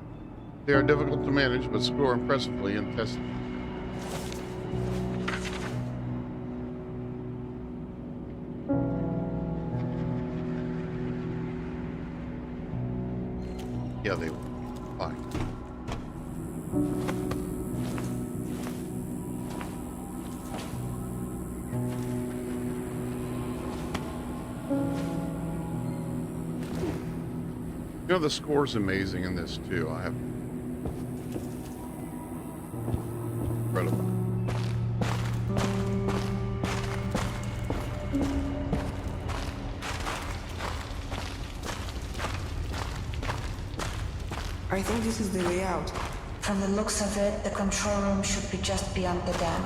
They are difficult to manage, but score impressively in testing. Yeah, they will. Fine. You know, the score's amazing in this, too. I have... Incredible. I think this is the way out. From the looks of it, the control room should be just beyond the dam.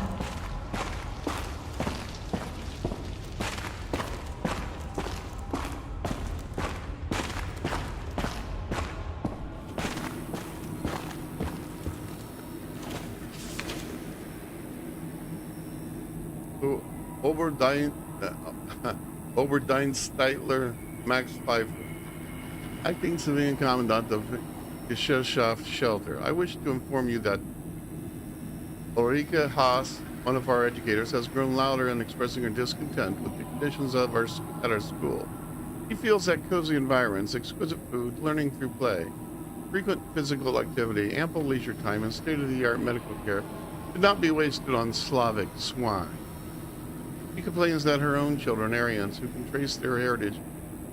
Oberdein Steitler, Max Pfeiffer, acting civilian commandant of Gesellschaft Shelter. I wish to inform you that Ulrike Haas, one of our educators, has grown louder in expressing her discontent with the conditions at our school. She feels that cozy environments, exquisite food, learning through play, frequent physical activity, ample leisure time, and state-of-the-art medical care should not be wasted on Slavic swine. She complains that her own children, Aryans, who can trace their heritage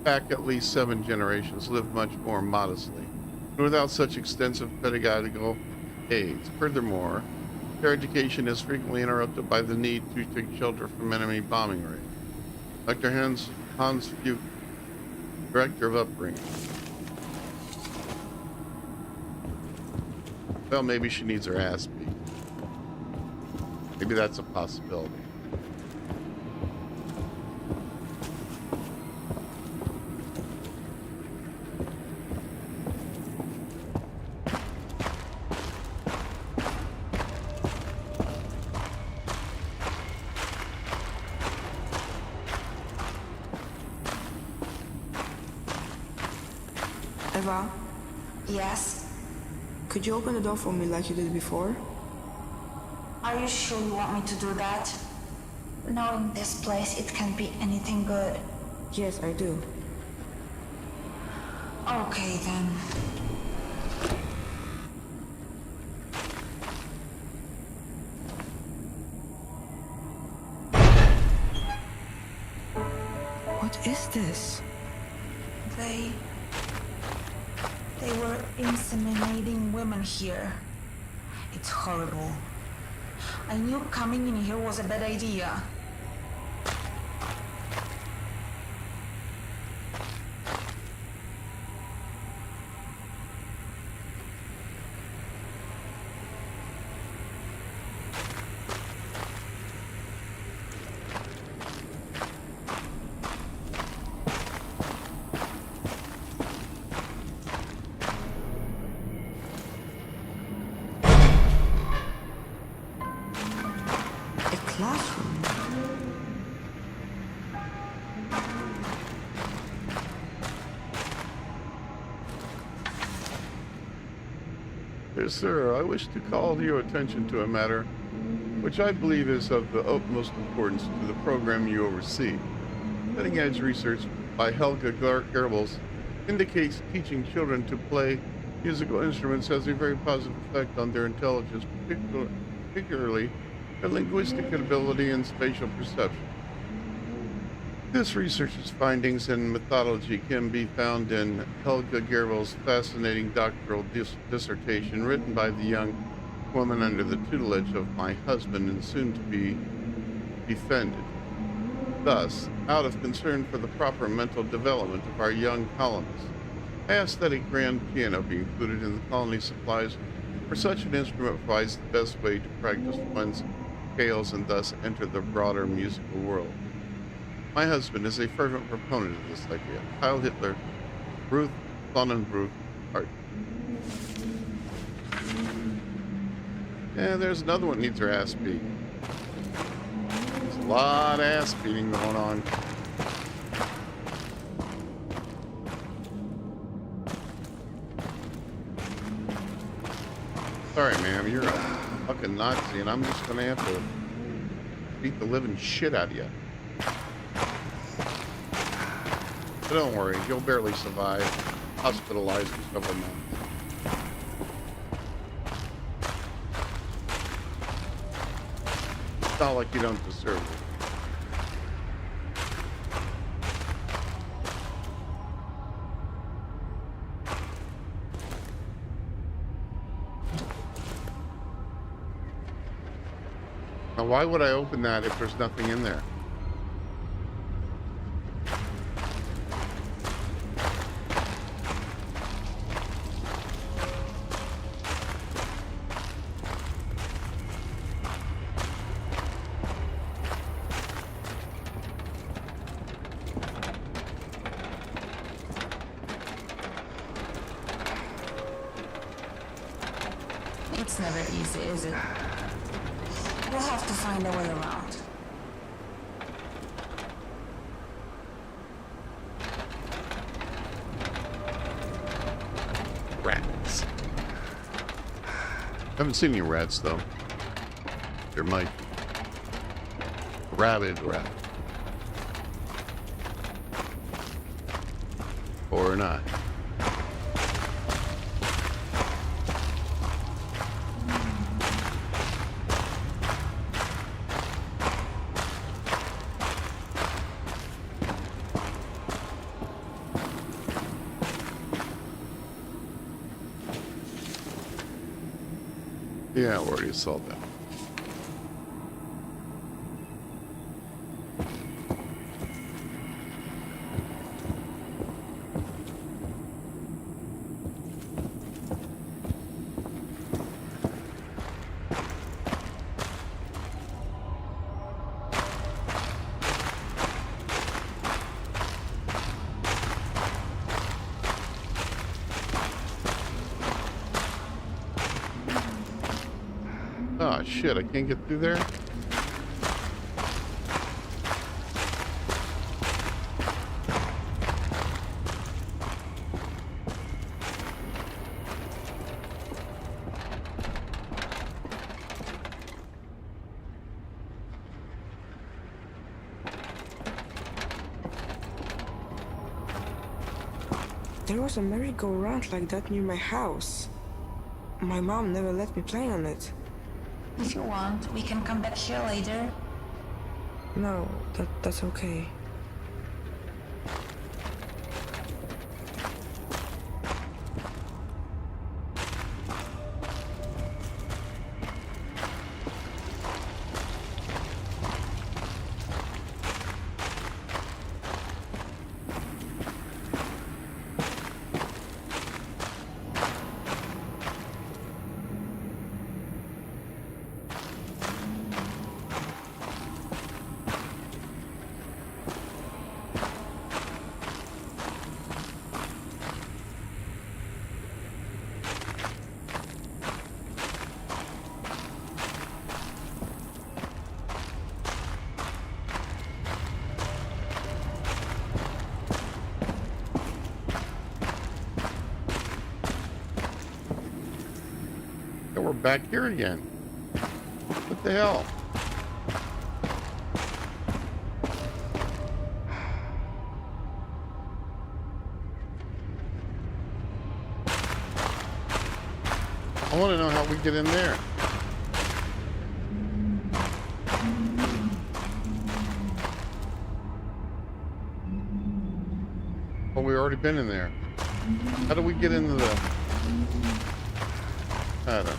back at least 7 generations, live much more modestly, and without such extensive pedagogical aids. Furthermore, their education is frequently interrupted by the need to take shelter from enemy bombing raids. Dr. Hans Fuchs, Director of Upbringing. Well, maybe she needs her ass beat. Maybe that's a possibility. Eva, Yes? could you open the door for me like you did before? Are you sure you want me to do that? Knowing this place, it can't be anything good. Yes, I do. Okay, then. What is this? They They were inseminating women here. It's horrible. I knew coming in here was a bad idea. Classroom. Yes, sir. I wish to call your attention to a matter which I believe is of the utmost importance to the program you oversee. Cutting-edge research by Helga Goebbels indicates teaching children to play musical instruments has a very positive effect on their intelligence, particularly their linguistic ability and spatial perception. This research's findings in mythology can be found in Helga Goebbels' fascinating doctoral dissertation written by the young woman under the tutelage of my husband and soon to be defended. Thus, out of concern for the proper mental development of our young colonists, I asked that a grand piano be included in the colony supplies, for such an instrument provides the best way to practice one's scales and thus enter the broader musical world. My husband is a fervent proponent of this idea. Heil Hitler, Ruth Sonnenbruch, Art. Yeah, there's another one that needs her ass beat. There's a lot of ass beating going on. Sorry, ma'am, you're a fucking Nazi, and I'm just gonna have to beat the living shit out of you. But don't worry, you'll barely survive. Hospitalized for several months. It's not like you don't deserve it. Now, why would I open that if there's nothing in there? It's never easy, is it? We'll have to find a way around. Rats. Haven't seen any rats, though. There might be. Rabid rat. Or not. Yeah, we already saw that. Oh shit, I can't get through there? There was a merry-go-round like that near my house. My mom never let me play on it. If you want, we can come back here later. No, that's okay. we're back here again. What the hell? I want to know how we get in there. Oh, we already been in there. How do we get into the... I don't know.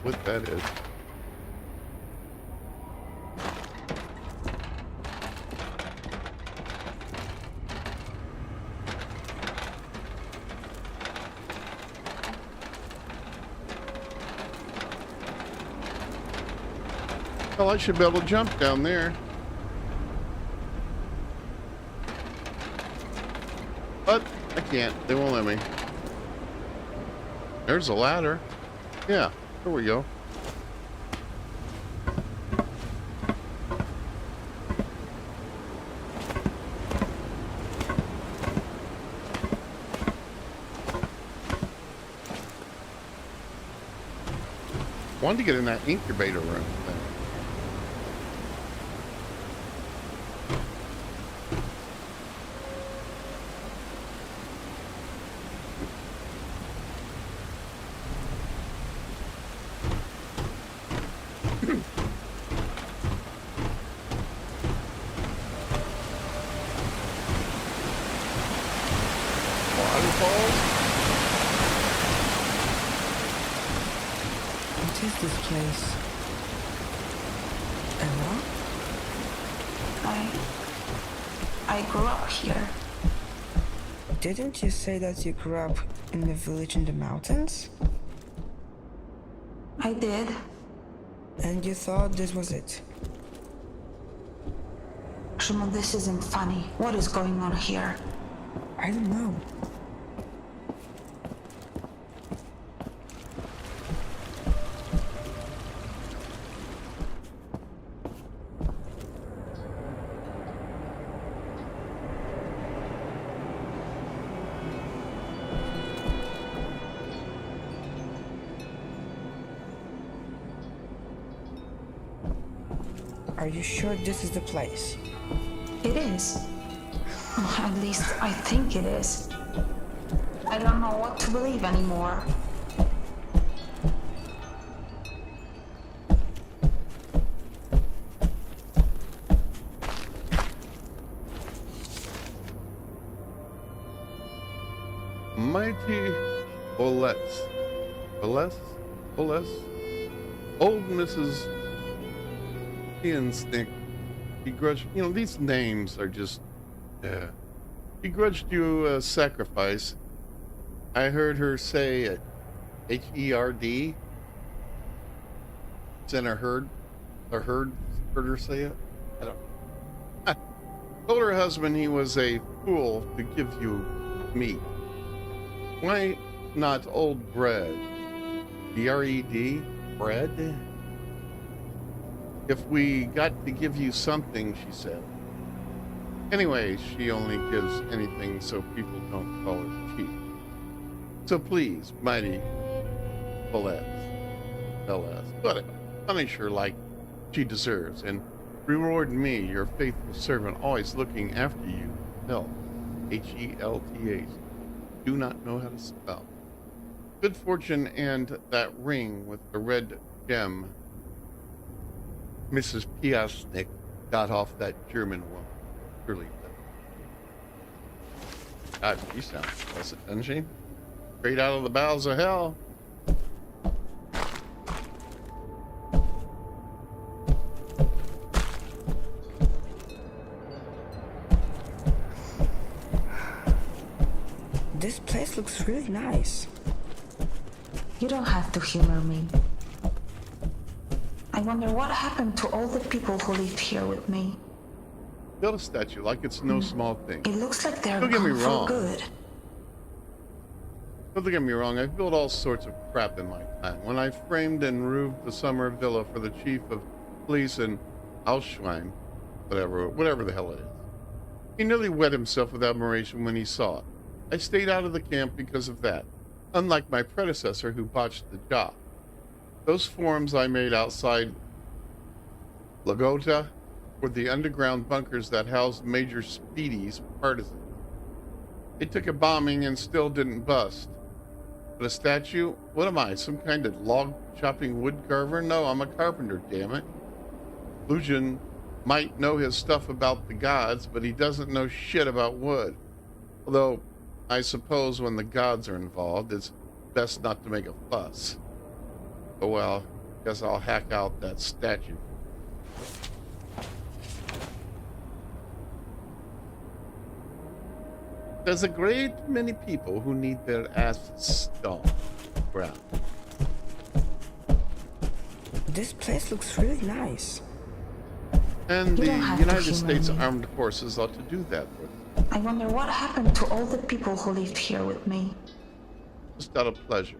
What that is. Well, I should be able to jump down there. But I can't. They won't let me. There's a ladder. Yeah, there we go. Wanted to get in that incubator room thing. What is this place? Emma? I grew up here. Didn't you say that you grew up in a village in the mountains? I did. And you thought this was it? Szymon, this isn't funny. What is going on here? I don't know. Are you sure this is the place? It is. At least I think it is. I don't know what to believe anymore. Mighty Oletz. Oles? Old Mrs. Instinct begrudged, these names are just, begrudged you a sacrifice. I heard her say H-E-R-D. Then I heard her say it. I don't know. Told her husband he was a fool to give you meat. Why not old bread? B-R-E-D? Bread? If we got to give you something, she said. Anyway, she only gives anything so people don't call it cheap. So please, mighty LS, but punish her like she deserves, and reward me, your faithful servant, always looking after you. Health. H-E-L-T-H. Do not know how to spell. Good fortune and that ring with the red gem Mrs. Piasnik got off that German woman. Surely. God, she sounds pleasant, doesn't she? Straight out of the bowels of hell. This place looks really nice. You don't have to humor me. I wonder what happened to all the people who lived here with me. build a statue like it's no small thing. It looks like they're Don't get me gone wrong. for good. Don't get me wrong, I've built all sorts of crap in my time. When I framed and roofed the summer villa for the chief of police in Auschwitz, whatever the hell it is. He nearly wet himself with admiration when he saw it. I stayed out of the camp because of that, unlike my predecessor who botched the job. Those forms I made outside Lagota were the underground bunkers that housed Major Speedy's partisans. It took a bombing and still didn't bust. But a statue? What am I, some kind of log-chopping wood carver? No, I'm a carpenter, damn it. Lujan might know his stuff about the gods, but he doesn't know shit about wood. Although, I suppose when the gods are involved, it's best not to make a fuss. Oh well, guess I'll hack out that statue. There's a great many people who need their asses stomped around. This place looks really nice. And the You don't have to United humor States me. Armed Forces ought to do that for them. I wonder what happened to all the people who lived here with me. Just out of pleasure.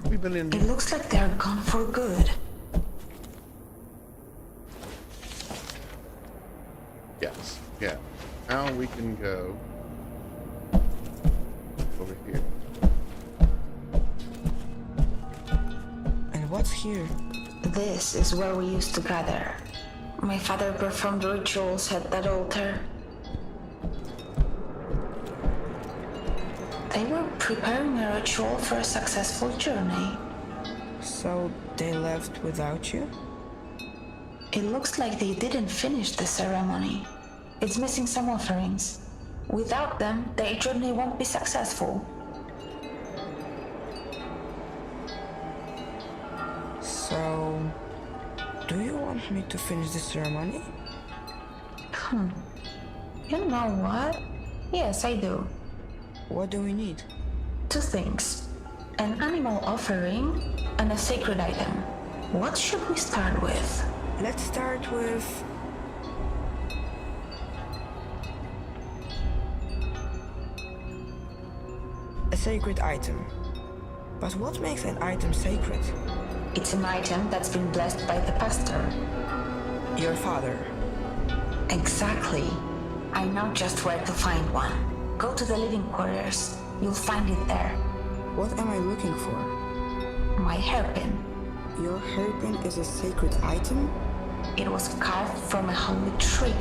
We've been in It looks like they're gone for good. Yes, yeah. Now we can go over here. And what's here? This is where we used to gather. My father performed rituals at that altar. They were preparing a ritual for a successful journey. So they left without you? It looks like they didn't finish the ceremony. It's missing some offerings. Without them, their journey won't be successful. So, do you want me to finish the ceremony? You know what? Yes, I do. What do we need? Two things. An animal offering and a sacred item. What should we start with? Let's start with... a sacred item. But what makes an item sacred? It's an item that's been blessed by the pastor. Your father. Exactly. I know just where to find one. Go to the living quarters. You'll find it there. What am I looking for? My hairpin. Your hairpin is a sacred item? It was carved from a holy tree.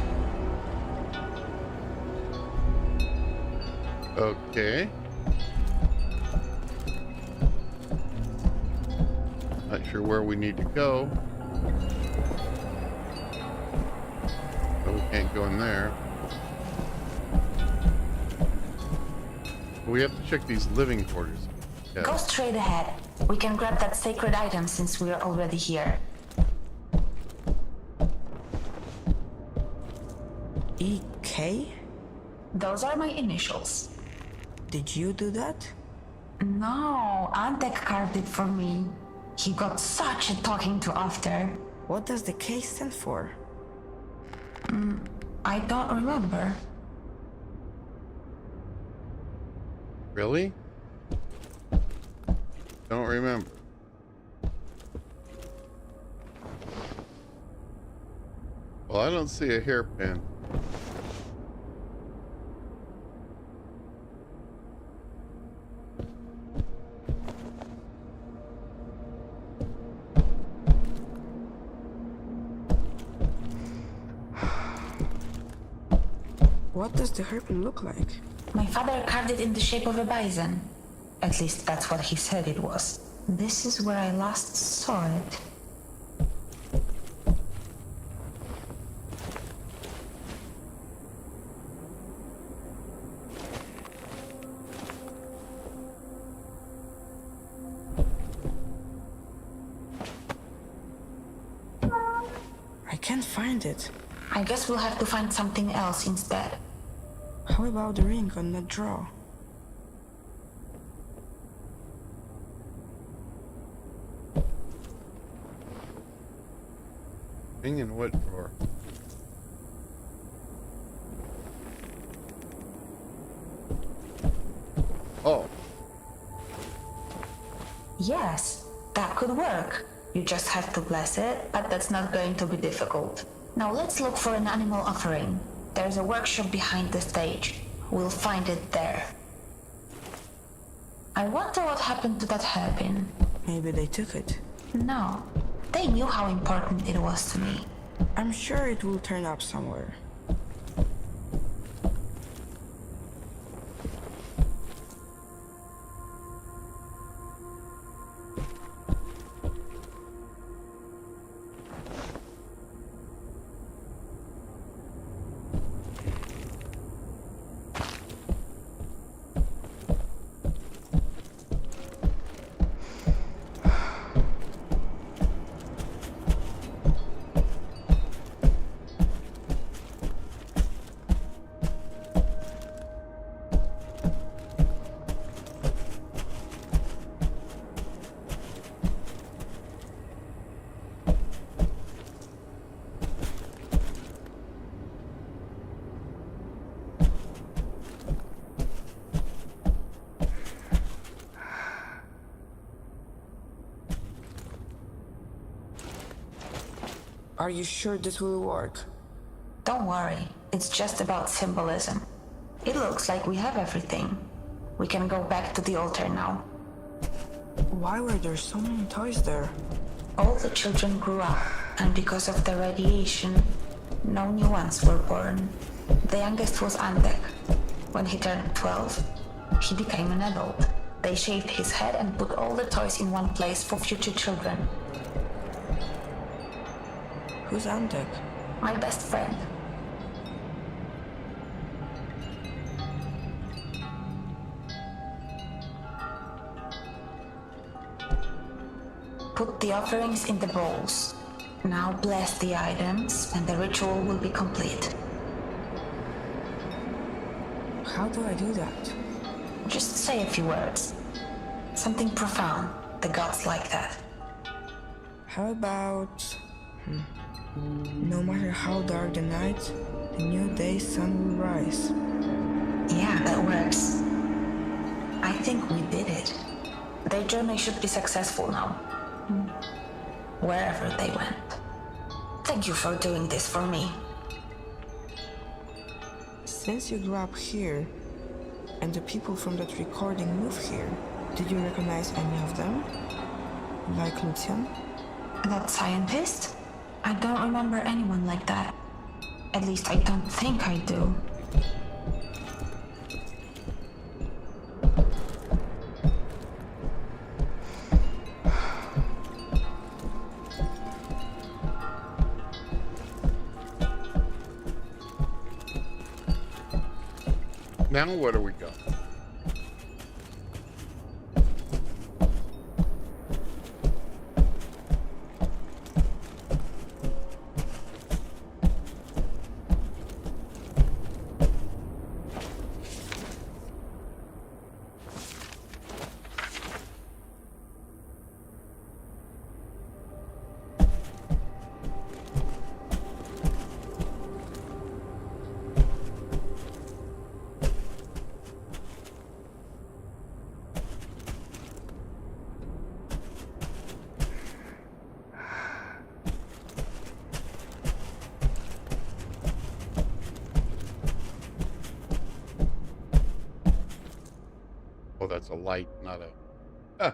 Okay. Not sure where we need to go. But we can't go in there. We have to check these living quarters. Yeah. Go straight ahead. We can grab that sacred item since we're already here. EK? Those are my initials. Did you do that? No, Antek carved it for me. He got such a talking to after. What does the K stand for? I don't remember. Really? Don't remember. Well, I don't see a hairpin. What does the hairpin look like? My father carved it in the shape of a bison. At least that's what he said it was. This is where I last saw it. I can't find it. I guess we'll have to find something else instead. How about the ring on that drawer? Ring in what drawer? Oh, Yes, that could work. You just have to bless it, but that's not going to be difficult. Now let's look for an animal offering. There's a workshop behind the stage. We'll find it there. I wonder what happened to that hairpin. Maybe they took it. No, they knew how important it was to me. I'm sure it will turn up somewhere. Are you sure this will work? Don't worry, it's just about symbolism. It looks like we have everything. We can go back to the altar now. Why were there so many toys there? All the children grew up, and because of the radiation, no new ones were born. The youngest was Andek. When he turned 12, he became an adult. They shaved his head and put all the toys in one place for future children. Who's Antek? My best friend. Put the offerings in the bowls. Now bless the items and the ritual will be complete. How do I do that? Just say a few words. Something profound. The gods like that. How about... No matter how dark the night, the new day's sun will rise. Yeah, that works. I think we did it. Their journey should be successful now. Wherever they went. Thank you for doing this for me. Since you grew up here, and the people from that recording moved here, did you recognize any of them? Like Lucian? That scientist? I don't remember anyone like that. At least I don't think I do. now where do we go? Oh, that's a light, not a... Ah.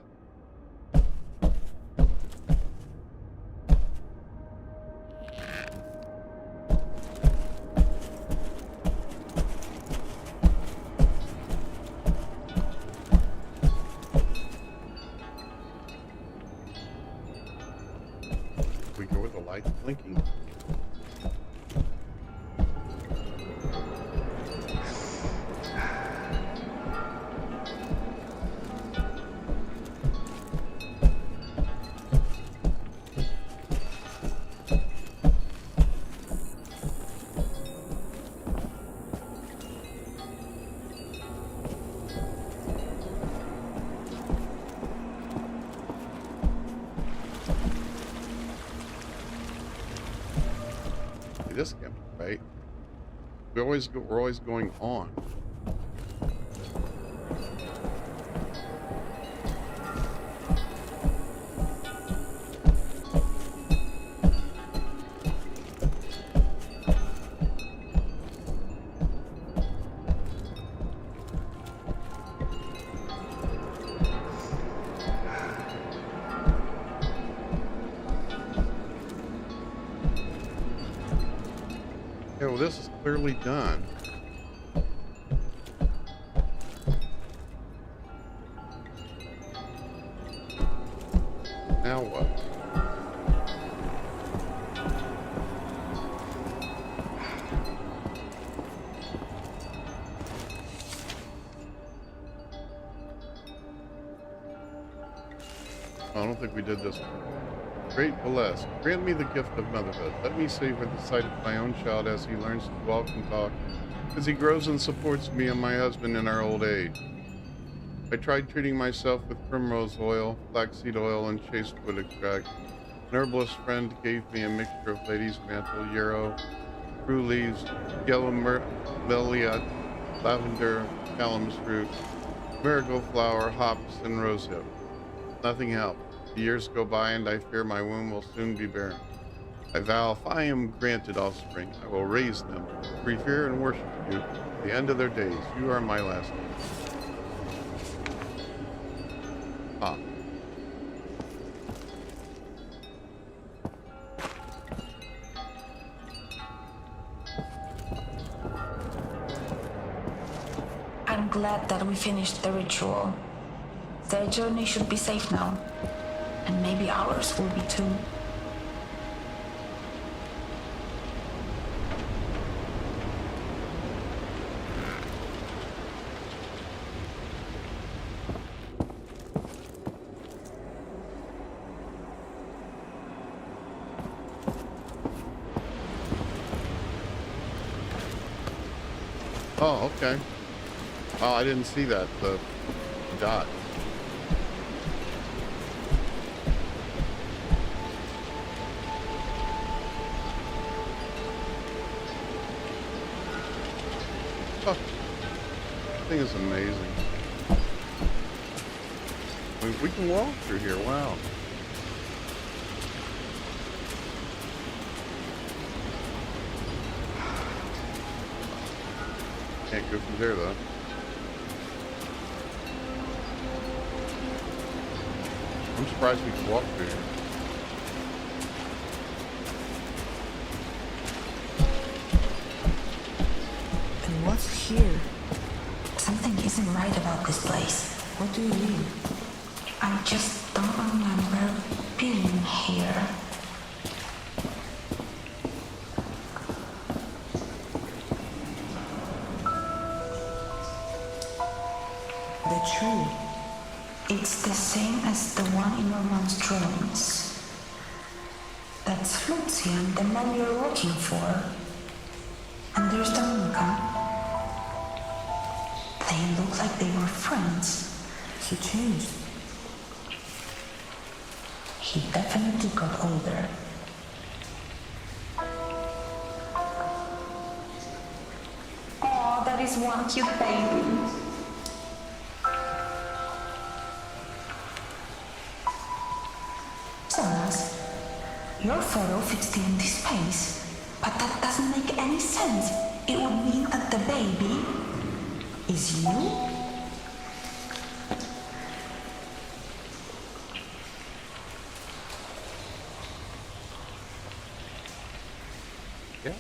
We go with the light blinking. This camp, right? We're always going on. well, this is clearly done. Now what? I don't think we did this one. Great blessed, grant me the gift of motherhood. Let me savor the sight of my own child as he learns to walk and talk, as he grows and supports me and my husband in our old age. I tried treating myself with primrose oil, flaxseed oil, and chastewood extract. An herbalist friend gave me a mixture of lady's mantle, yarrow, rue leaves, yellow meliat, lavender, calamus root, marigold flower, hops, and rosehip. Nothing helped. The years go by, and I fear my womb will soon be barren. I vow if I am granted offspring, I will raise them, revere and worship you at the end of their days. You are my last name. Ah. I'm glad that we finished the ritual. Their journey should be safe now. And maybe ours will be too. Oh, okay. Oh, I didn't see that, the dot. Oh, this thing is amazing. We can walk through here, wow. Can't go through there though. I'm surprised we can walk through here. And what's here? Something isn't right about this place. What do you mean? I just don't remember being here. The tree. It's the same as the one in Norman's drawings. That's Lucian, the man you're working for. And there's Dominica. They look like they were friends. He changed. He definitely got older. Oh, that is one cute baby. Thomas, your photo fits the empty space, but that doesn't make any sense. It would mean that the baby is you? Yeah.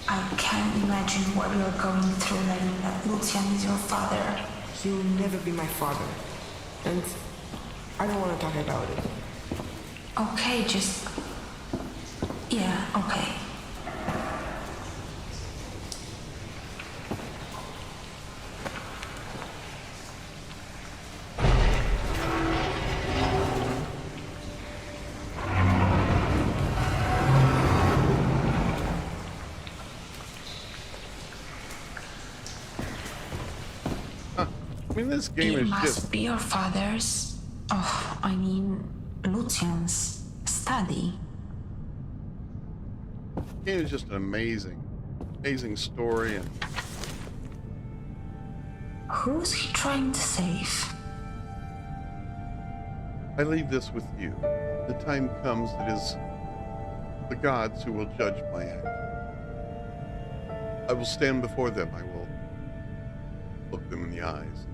I can't imagine what you're going through learning that Lucian is your father. He will never be my father. And I don't want to talk about it. Okay, just... Yeah, okay. I mean, this game It is must just... be your father's... Oh, I mean, Lucian's study. This game is just an amazing story, and Who's he trying to save? I leave this with you. The time comes, it is the gods who will judge my act. I will stand before them. I will look them in the eyes.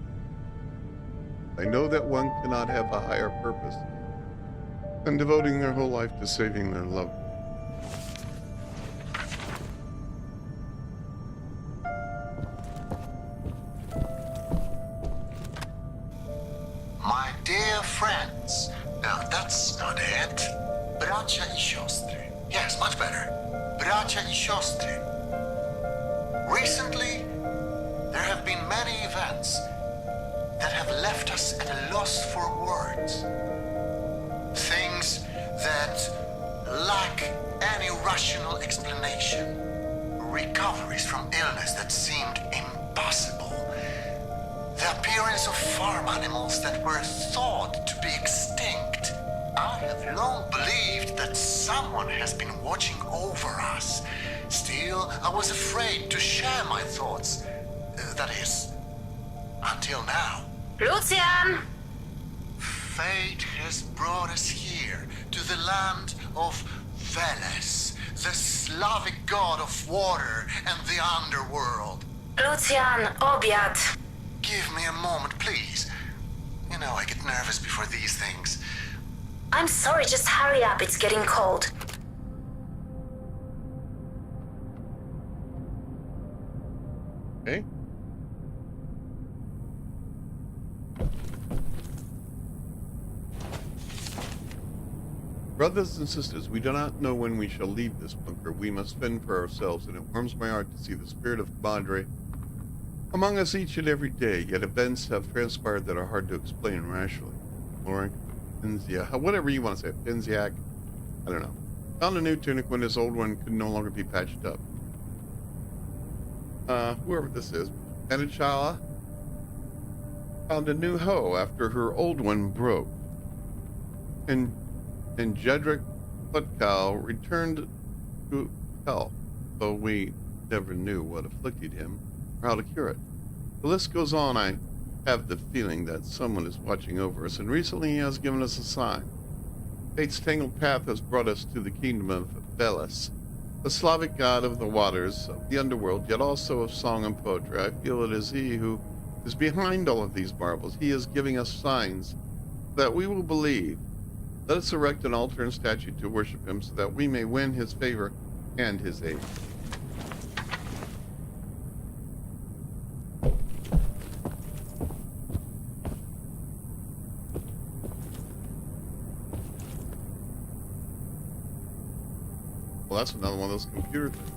I know that one cannot have a higher purpose than devoting their whole life to saving their loved ones. My dear friends, now that's not it. Bracia I siostry. Yes, much better. Bracia I siostry. Recently, there have been many events that have left us at a loss for words. Things that lack any rational explanation. Recoveries from illness that seemed impossible. The appearance of farm animals that were thought to be extinct. I have long believed that someone has been watching over us. Still, I was afraid to share my thoughts. That is, until now. Lucian! Fate has brought us here, to the land of Veles, the Slavic god of water and the underworld. Lucian, obiad. Give me a moment, please. You know, I get nervous before these things. I'm sorry, just hurry up, it's getting cold. Okay? Brothers and sisters, we do not know when we shall leave this bunker. We must fend for ourselves, and it warms my heart to see the spirit of camaraderie among us each and every day, yet events have transpired that are hard to explain rationally. Lauren, whatever you want to say, Benziak, I don't know. Found a new tunic when his old one could no longer be patched up. Whoever this is, Anachala found a new hoe after her old one broke. And Jedrick Putkow returned to health, though we never knew what afflicted him or how to cure it. The list goes on. I have the feeling that someone is watching over us, and recently he has given us a sign. Fate's tangled path has brought us to the kingdom of Veles, the Slavic god of the waters, of the underworld, yet also of song and poetry. I feel it is he who is behind all of these marvels. He is giving us signs that we will believe. Let us erect an altar and statue to worship him so that we may win his favor and his aid. Well, that's another one of those computer things.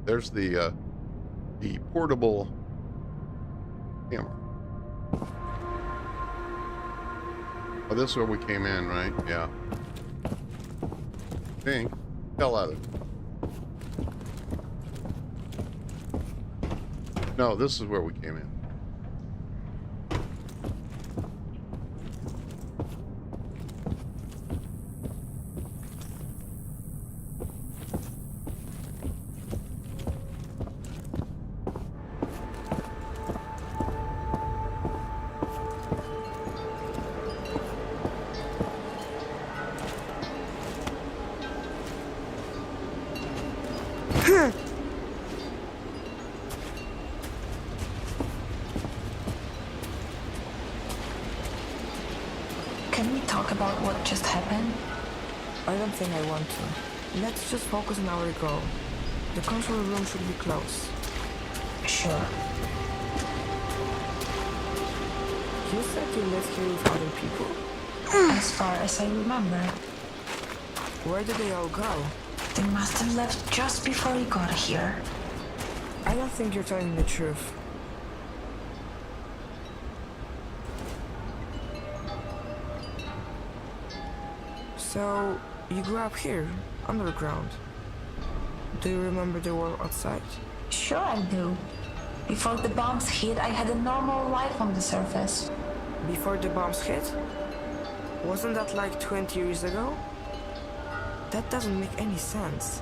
There's the portable camera. Oh, this is where we came in, right? Yeah. I think. Hell out of it. No, this is where we came in. Can we talk about what just happened? I don't think I want to. Let's just focus on our goal. The control room should be close. Sure. You said you live here with other people? As far as I remember, Where did they all go? they must have left just before we got here. I don't think you're telling the truth. So, you grew up here, underground. Do you remember the world outside? Sure I do. Before the bombs hit, I had a normal life on the surface. Before the bombs hit? Wasn't that like 20 years ago? That doesn't make any sense.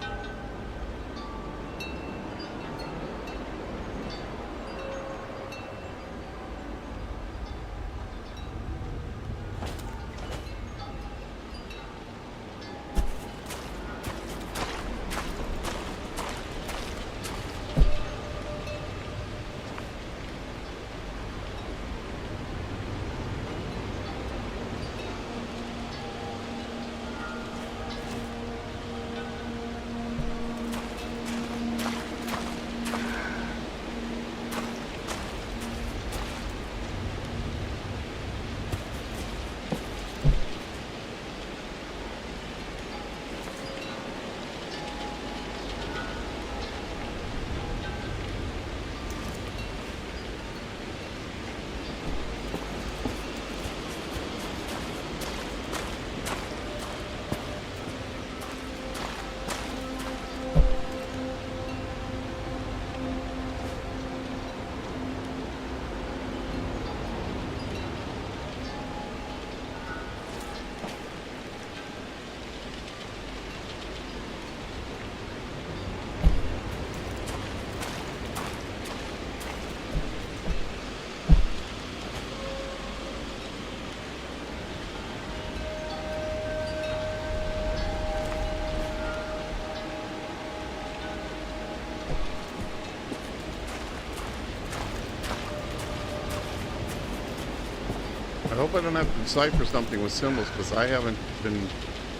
I hope I don't have to decipher something with symbols, because I haven't been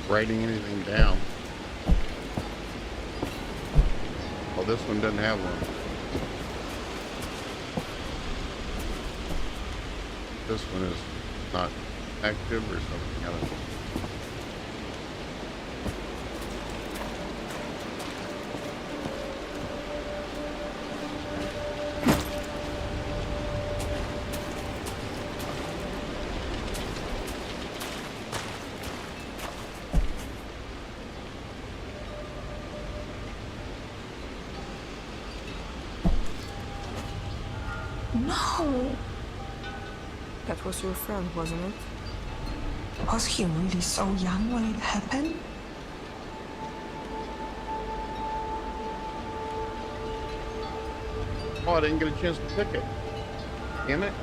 writing anything down. Oh, this one doesn't have one. This one is not active or something. I don't know. No! That was your friend, wasn't it? Was he really so young when it happened? Oh, I didn't get a chance to pick it. Damn it.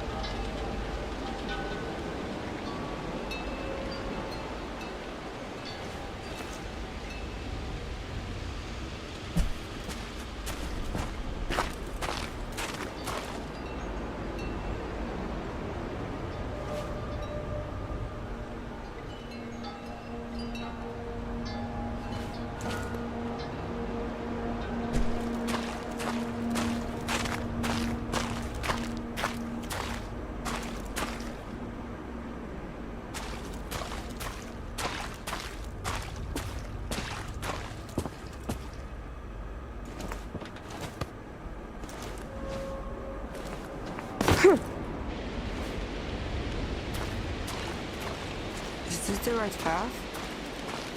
Is this the right path?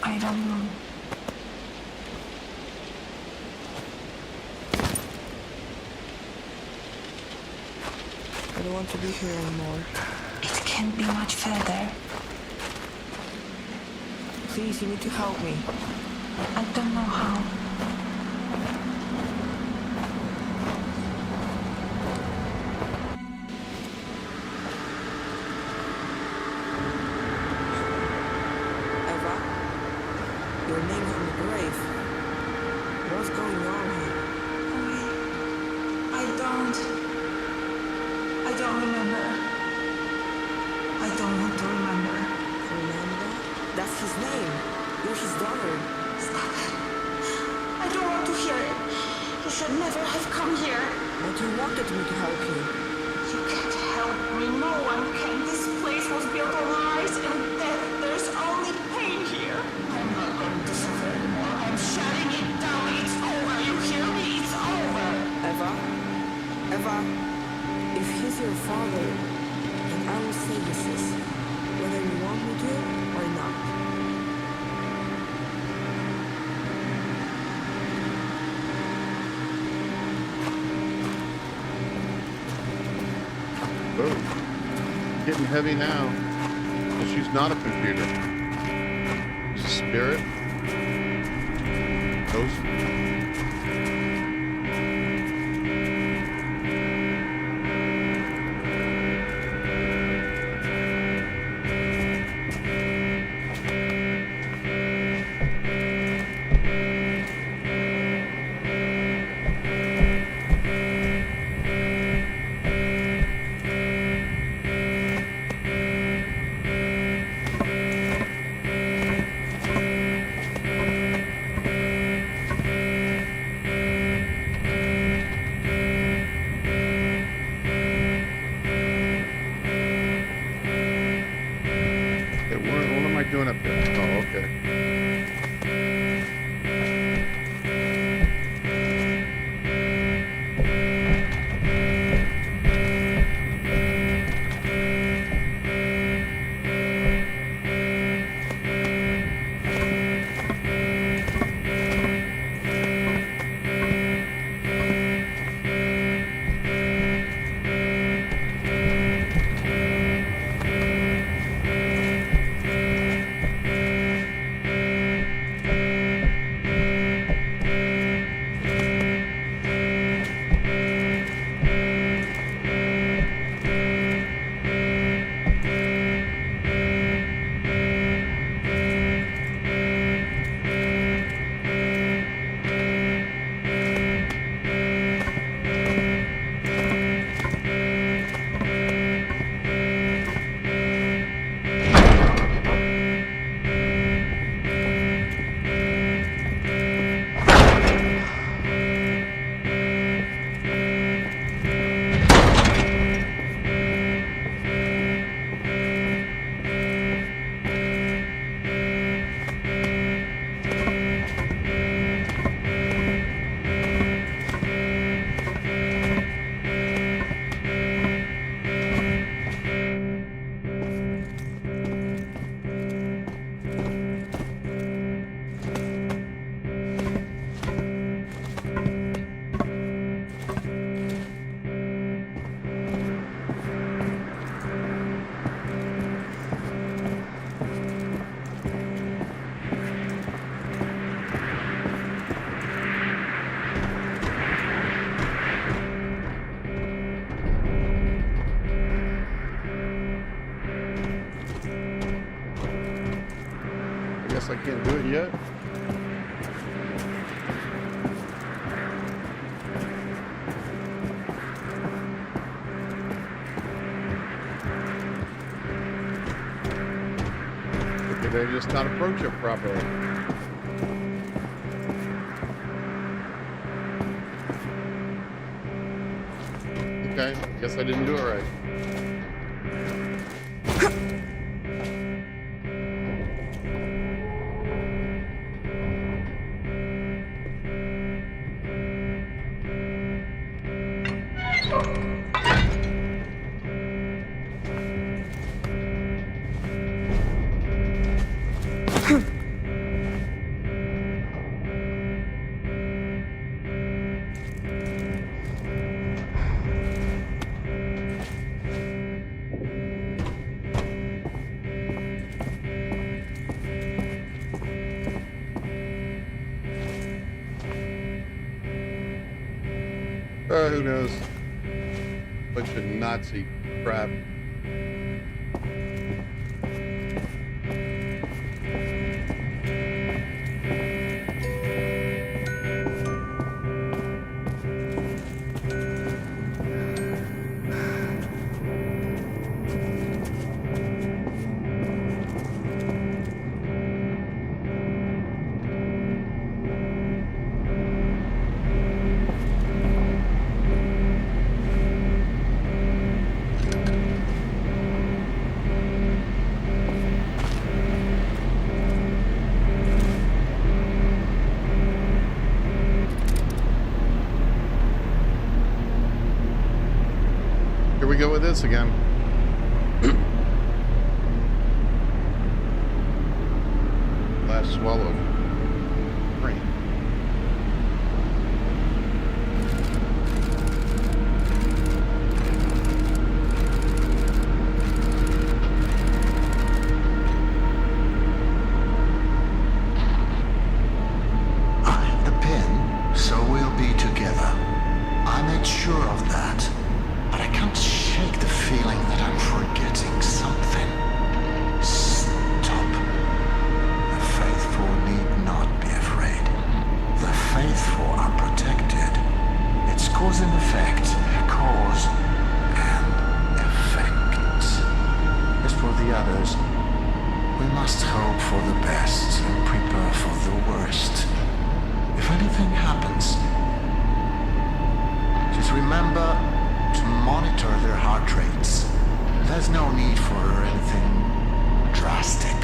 I don't know. I don't want to be here anymore. It can't be much further. Please, you need to help me. I don't know how. Eva, your name's on the grave. What's going on here? I don't remember. I don't want to remember. Fernanda? That's his name. You're his daughter. Stop it. I don't want to hear it. You should never have come here. But you wanted me to help you. You can't help me. No one can. This place was built on lies and death. There's only pain here. I'm not going to suffer anymore. I'm shutting it down. It's over. You hear me? It's over. Eva? Eva? If he's your father, then I will say this is, whether you want me to or not. getting heavy now. Well, she's not a computer. She's a spirit. Ghost. Doing up there? Oh, okay. I can't do it yet. Okay, they just not approach it properly. Okay, guess I didn't do it right. Who knows? Bunch of Nazi crap. Here we go with this again. Last swallow. Brain. We must hope for the best and prepare for the worst. If anything happens, just remember to monitor their heart rates. There's no need for anything drastic.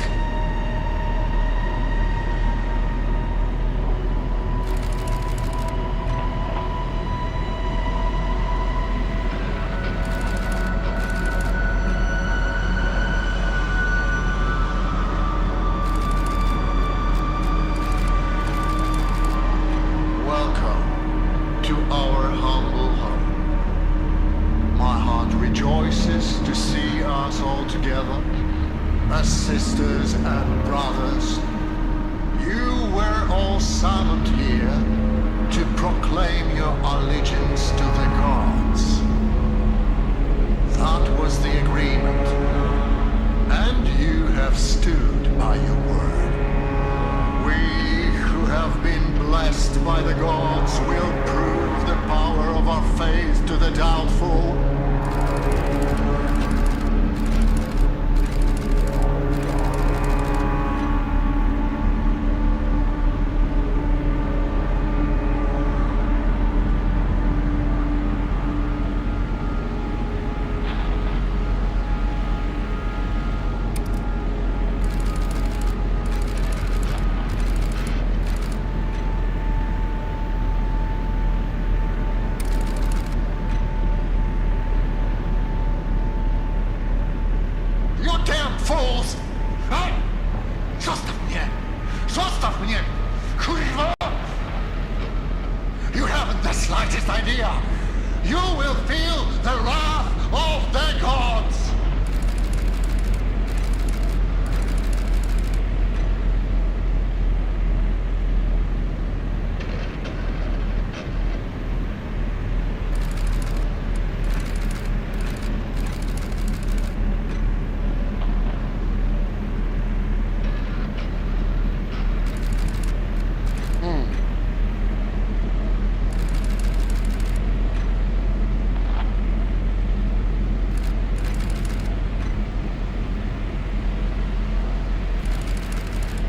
As sisters and brothers, you were all summoned here to proclaim your allegiance to the gods. That was the agreement, and you have stood by your word. We who have been blessed by the gods will prove the power of our faith to the doubtful.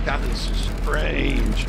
God, this is strange.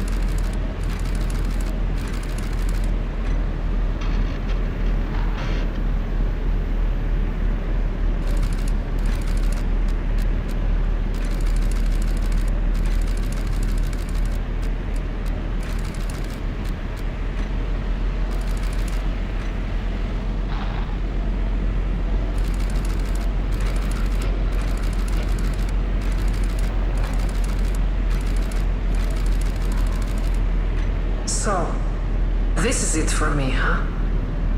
So, this is it for me, huh?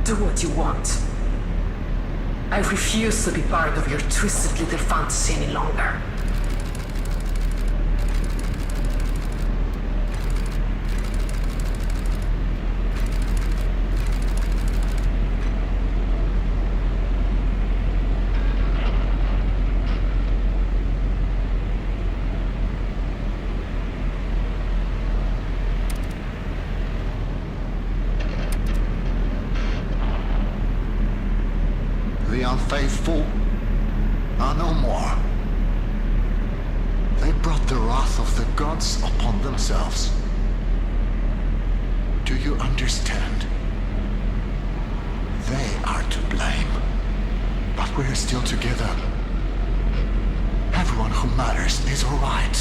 Do what you want. I refuse to be part of your twisted little fantasy any longer. The unfaithful are no more. They brought the wrath of the gods upon themselves. Do you understand? They are to blame. But we're still together. Everyone who matters is alright.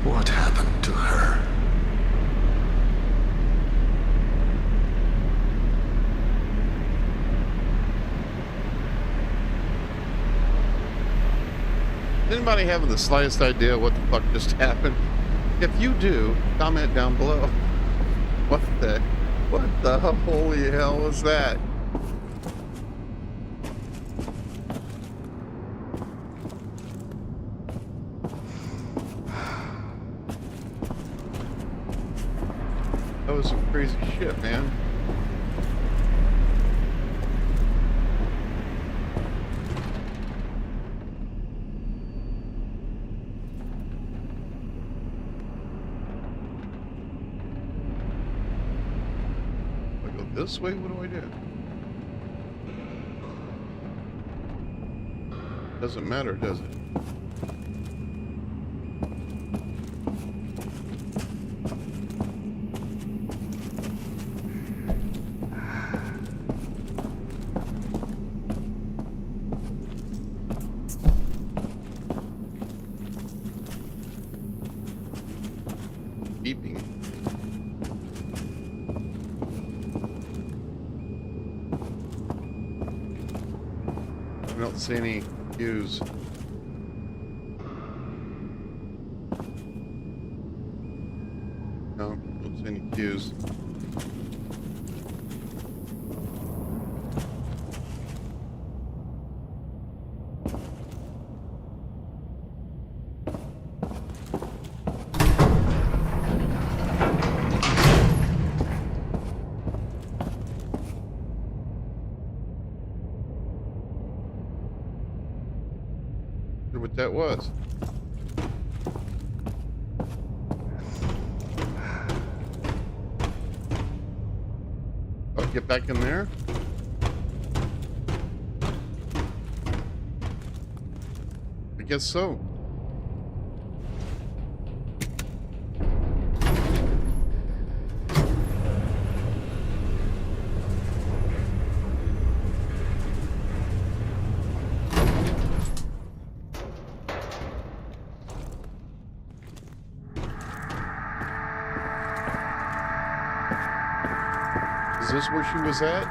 What happened to her? Anybody having the slightest idea what the fuck just happened? If you do, comment down below. What the holy hell was that? That was some crazy shit, man. This way? What do I do? Doesn't matter, does it? Beeping. I don't see any cues. No, don't see any cues. Wonder what that was. Oh, get back in there? I guess so. Is this where she was at?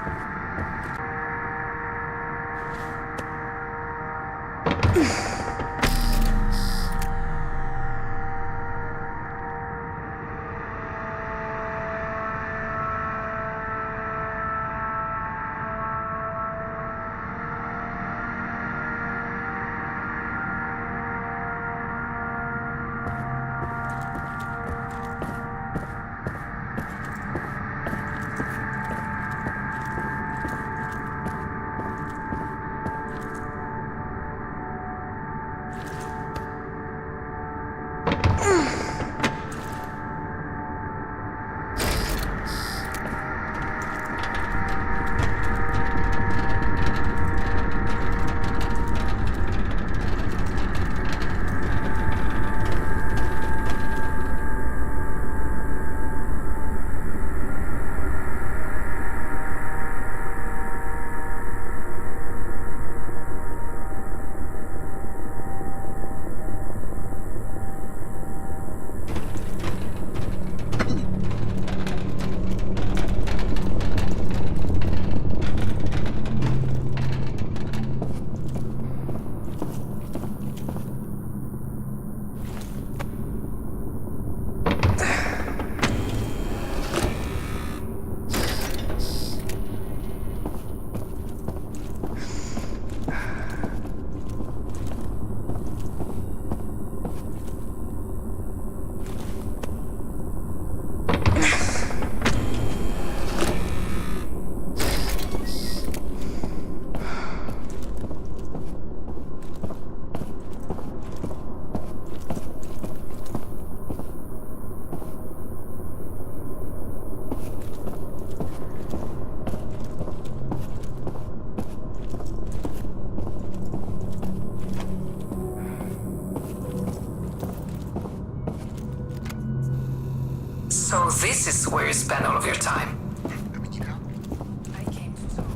So this is where you spend all of your time. I came to talk.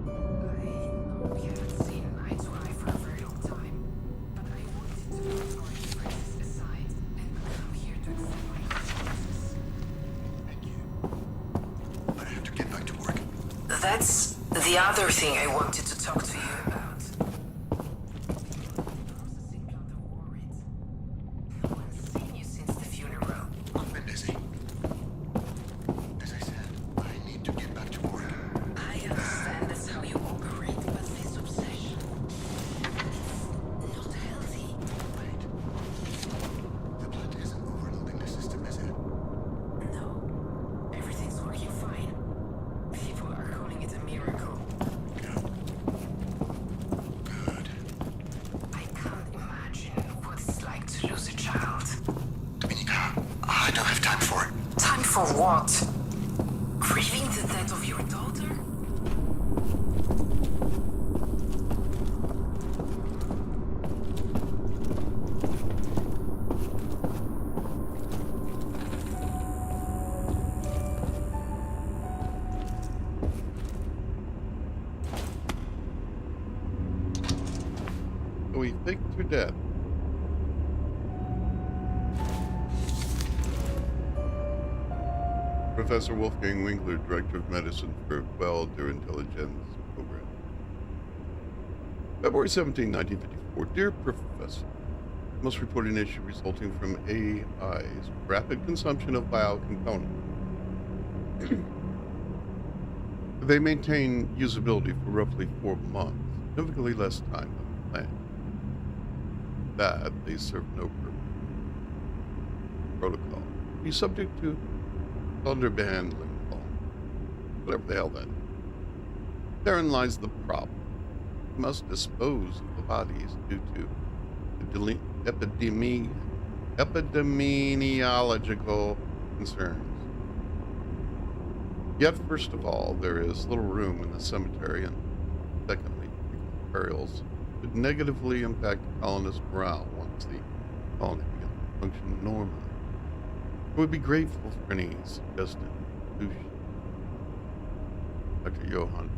I know we haven't seen eye to eye for a very long time, but I wanted to put our differences aside and come here to accept my consequences. Thank you. But I have to get back to work. That's the other thing I wanted to talk to you about. Processing plant of worried. No one's seen you since the funeral. I've been busy. As I said, I need to get back to work. I understand that's how you operate, but this obsession, it's not healthy. Wait. The plant isn't overloading the system, is it? No, everything's working fine. People are calling it a miracle. Good. Good. I can't imagine what it's like to lose a child. Dominica, I don't have time for it. Time for what? Grieving the death of your daughter? So he faked her death. Professor Wolfgang Winkler, Director of Medicine for Welder Intelligence Program. February 17, 1954. Dear Professor, most reported issue resulting from AI's rapid consumption of biocomponents. They maintain usability for roughly 4 months, significantly less time than planned. That they serve no purpose. Protocol. Be subject to thunder behandling law. Whatever the hell that is. Therein lies the problem. We must dispose of the bodies due to epidemiological concerns. Yet, first of all, there is little room in the cemetery, and secondly, burials could negatively impact the colonists' morale once the colony begins to function normally. I would be grateful for any suggested solution. Dr. Johann.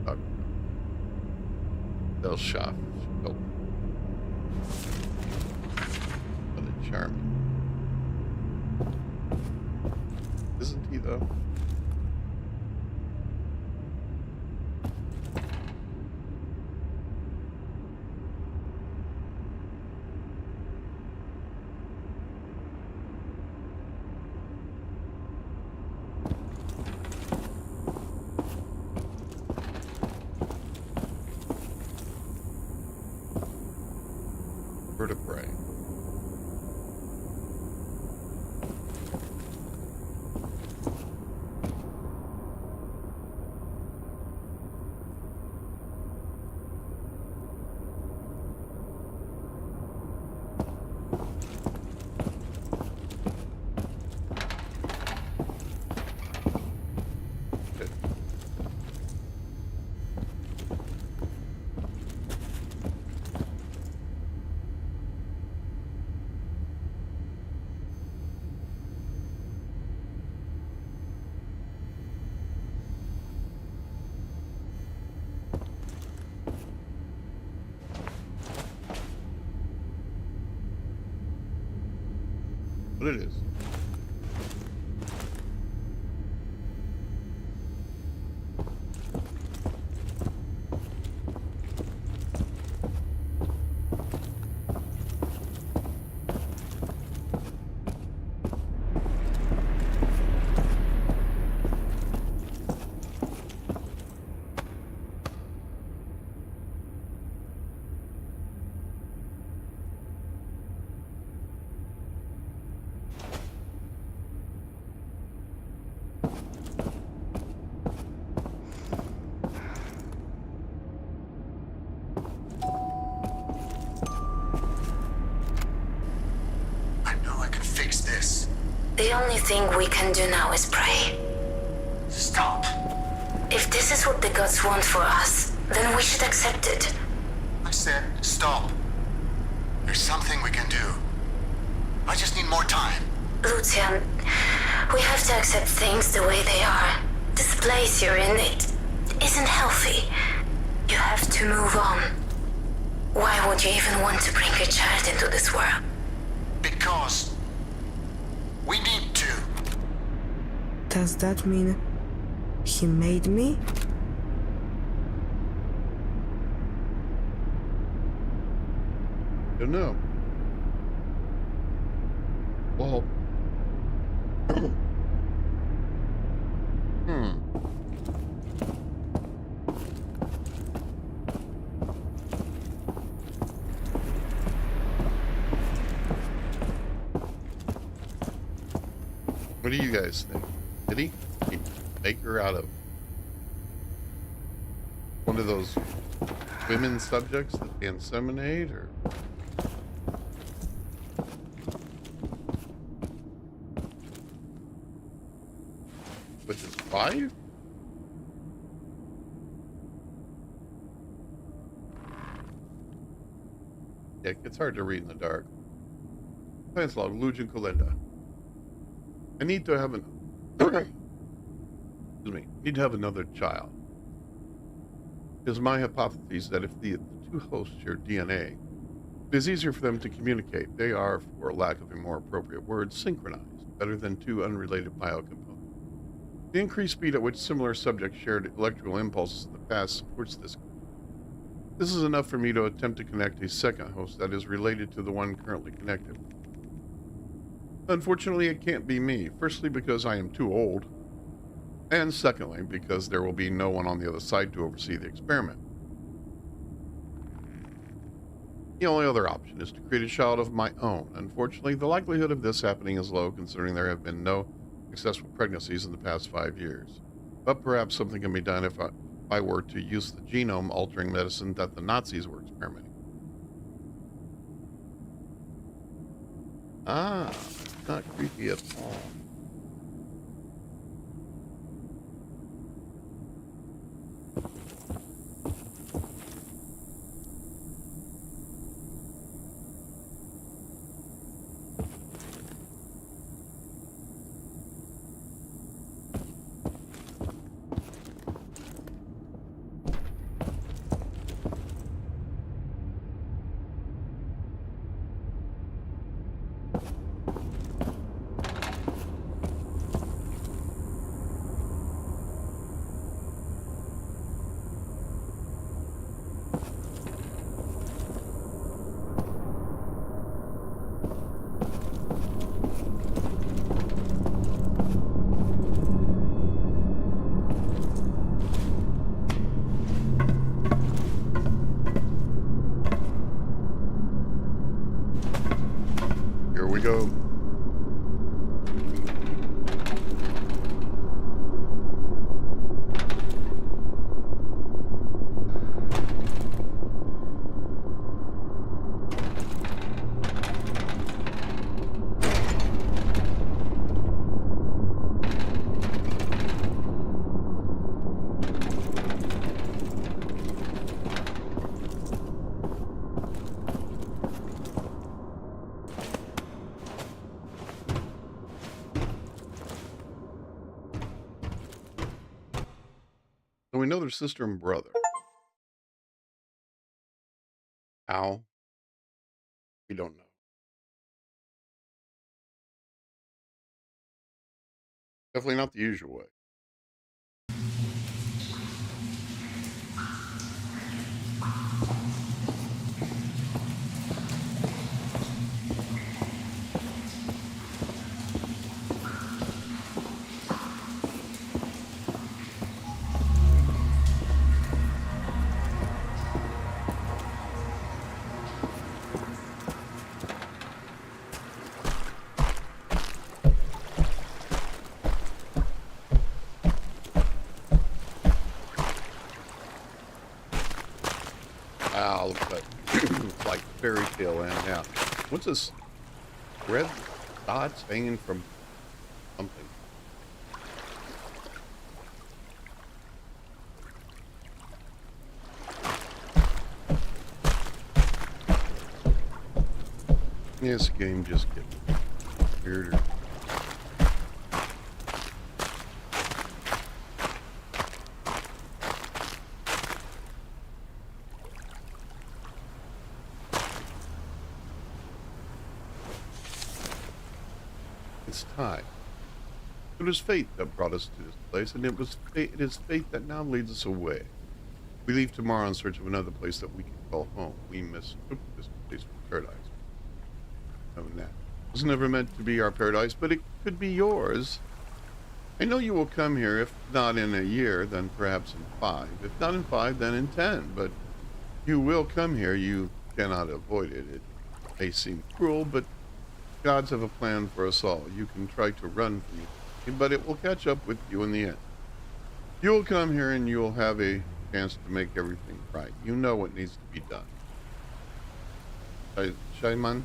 Dr. Del Schaff. What a charming. Isn't he, though? Vertebrae. But it is. The only thing we can do now is pray. Stop. If this is what the gods want for us, then we should accept it. I said stop. There's something we can do. I just need more time. Lucian, we have to accept things the way they are. This place you're in, it isn't healthy. You have to move on. Why would you even want to bring your child into this world? Because we need to. Does that mean he made me? Don't know. Well. What do you guys think? Did he make her out of one of those women subjects that they inseminate, or? Which is 5? Yeah, it's hard to read in the dark. Science log, Lujan Kalenda. I need to have excuse me, need to have another child. It is my hypothesis that if the two hosts share DNA, it is easier for them to communicate. They are, for lack of a more appropriate word, synchronized, better than two unrelated biocomponents. The increased speed at which similar subjects shared electrical impulses in the past supports this. This is enough for me to attempt to connect a second host that is related to the one currently connected. Unfortunately, it can't be me. Firstly, because I am too old. And secondly, because there will be no one on the other side to oversee the experiment. The only other option is to create a child of my own. Unfortunately, the likelihood of this happening is low, considering there have been no successful pregnancies in the past 5 years. But perhaps something can be done if I were to use the genome-altering medicine that the Nazis were experimenting. Ah, not creepy at all. Here we go. So we know they're sister and brother. How? We don't know. Definitely not the usual way. Wow, looks like fairy tale land now. What's this? Red dots hanging from something. This game just gets weirder. It's time. It was fate that brought us to this place, and it is fate that now leads us away. We leave tomorrow in search of another place that we can call home. We mistook this place for paradise. Oh, that was never meant to be our paradise, but it could be yours. I know you will come here, if not in a year, then perhaps in 5. If not in 5, then in 10. But you will come here. You cannot avoid it. It may seem cruel, but gods have a plan for us all. You can try to run from it, but it will catch up with you in the end. You will come here and you will have a chance to make everything right. You know what needs to be done. Szymon?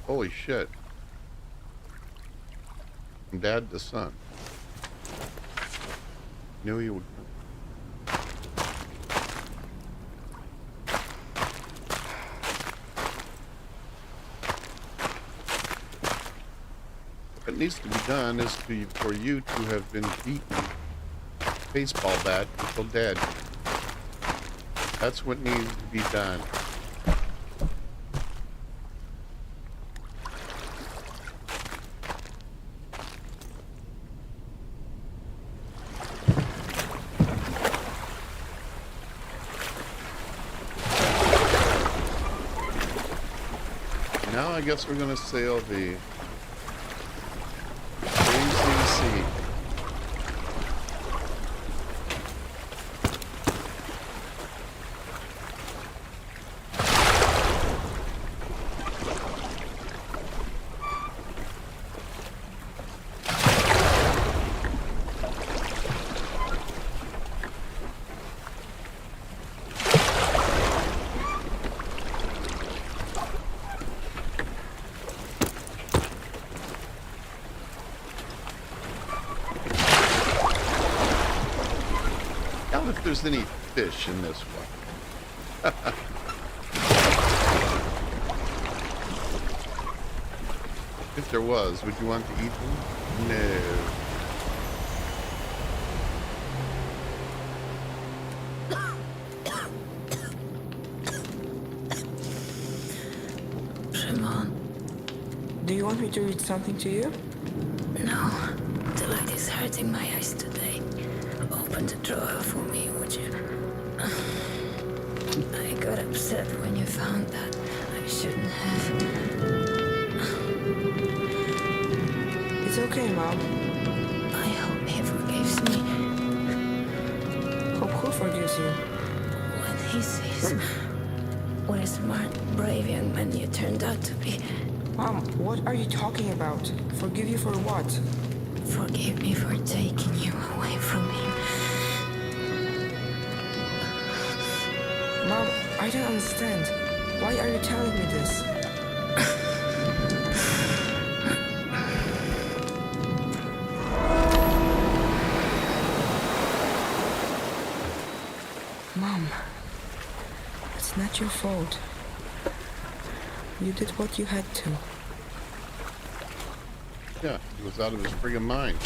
Holy shit. From dad to son. Knew he would come. What needs to be done is for you to have been beaten baseball bat until dead. That's what needs to be done. Now I guess we're gonna sail the crazy sea. If there's any fish in this one. If there was, would you want to eat them? No. Szymon. Do you want me to read something to you? No. The light is hurting my eyes today. Open the drawer for me, would you? I got upset when you found that. I shouldn't have. It's okay, Mom. I hope he forgives me Hope who forgives you? when he sees what a smart, brave young man you turned out to be. Mom, what are you talking about? Forgive you for what? Forgive me for taking you away from him. Mom, I don't understand. Why are you telling me this? Mom, it's not your fault. You did what you had to. Yeah, he was out of his friggin' mind.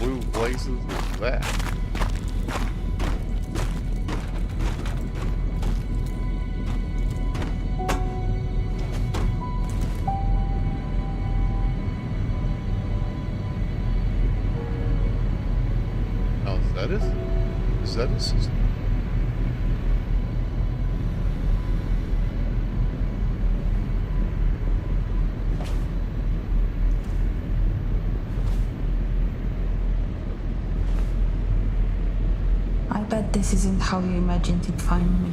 Blue places is that? Oh, is that it? Is that his sister? I bet this isn't how you imagined it find me.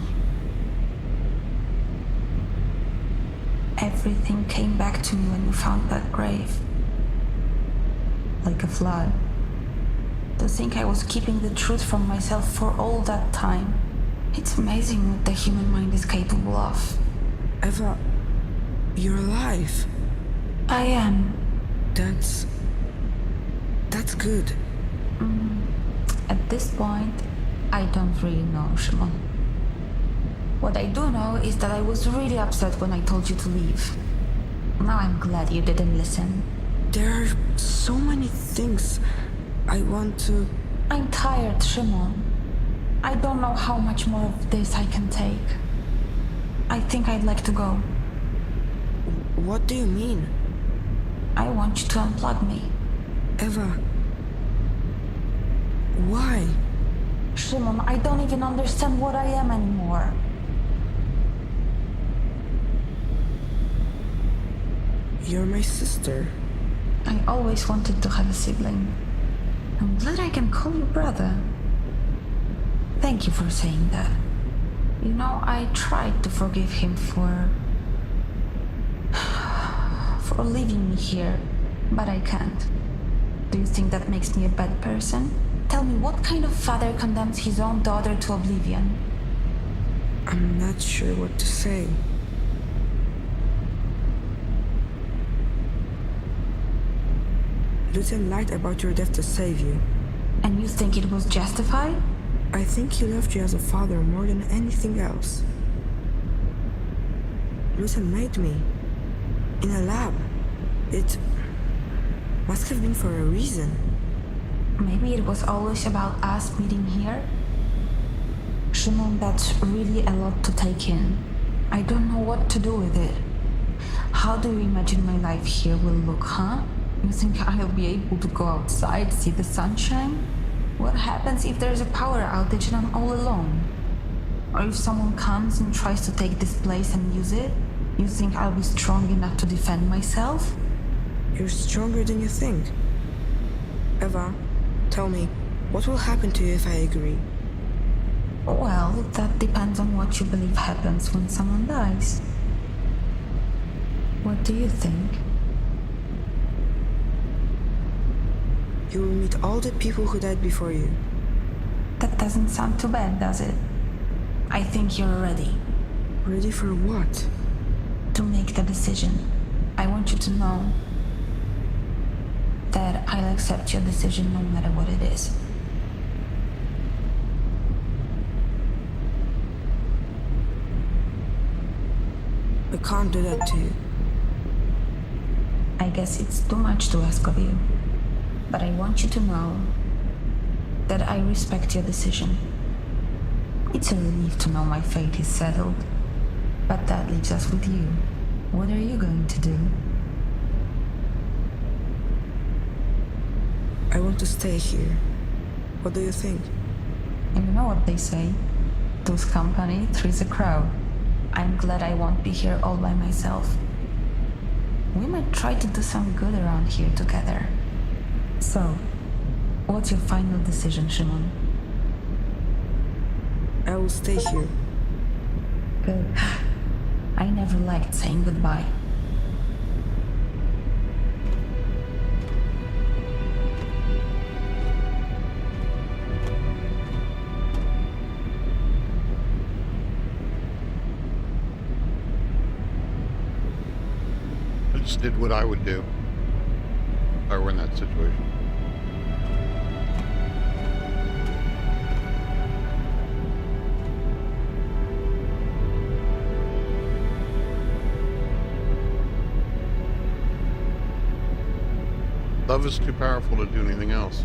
Everything came back to me when you found that grave. Like a flood. To think I was keeping the truth from myself for all that time. It's amazing what the human mind is capable of. Eva, you're alive. I am. That's good. At this point, I don't really know, Szymon. What I do know is that I was really upset when I told you to leave. Now I'm glad you didn't listen. There are so many things I want to... I'm tired, Szymon. I don't know how much more of this I can take. I think I'd like to go. What do you mean? I want you to unplug me. Eva. Why? Szymon, I don't even understand what I am anymore. You're my sister. I always wanted to have a sibling. I'm glad I can call you brother. Thank you for saying that. You know, I tried to forgive him for leaving me here, but I can't. Do you think that makes me a bad person? Tell me, what kind of father condemns his own daughter to oblivion? I'm not sure what to say. Lucian lied about your death to save you. And you think it was justified? I think he loved you as a father more than anything else. Lucian made me. In a lab. It must have been for a reason. Maybe it was always about us meeting here? Szymon, that's really a lot to take in. I don't know what to do with it. How do you imagine my life here will look, huh? You think I'll be able to go outside, see the sunshine? What happens if there's a power outage and I'm all alone? Or if someone comes and tries to take this place and use it? You think I'll be strong enough to defend myself? You're stronger than you think. Eva, tell me, what will happen to you if I agree? Well, that depends on what you believe happens when someone dies. What do you think? You will meet all the people who died before you. That doesn't sound too bad, does it? I think you're ready. Ready for what? To make the decision. I want you to know that I'll accept your decision no matter what it is. I can't do that to you. I guess it's too much to ask of you. But I want you to know that I respect your decision. It's a relief to know my fate is settled. But that leaves us with you. What are you going to do? I want to stay here. What do you think? And you know what they say? Two's company, three's a crowd. I'm glad I won't be here all by myself. We might try to do some good around here together. So, what's your final decision, Szymon? I will stay here. Good. I never liked saying goodbye. I just did what I would do if I were in that situation. Love is too powerful to do anything else.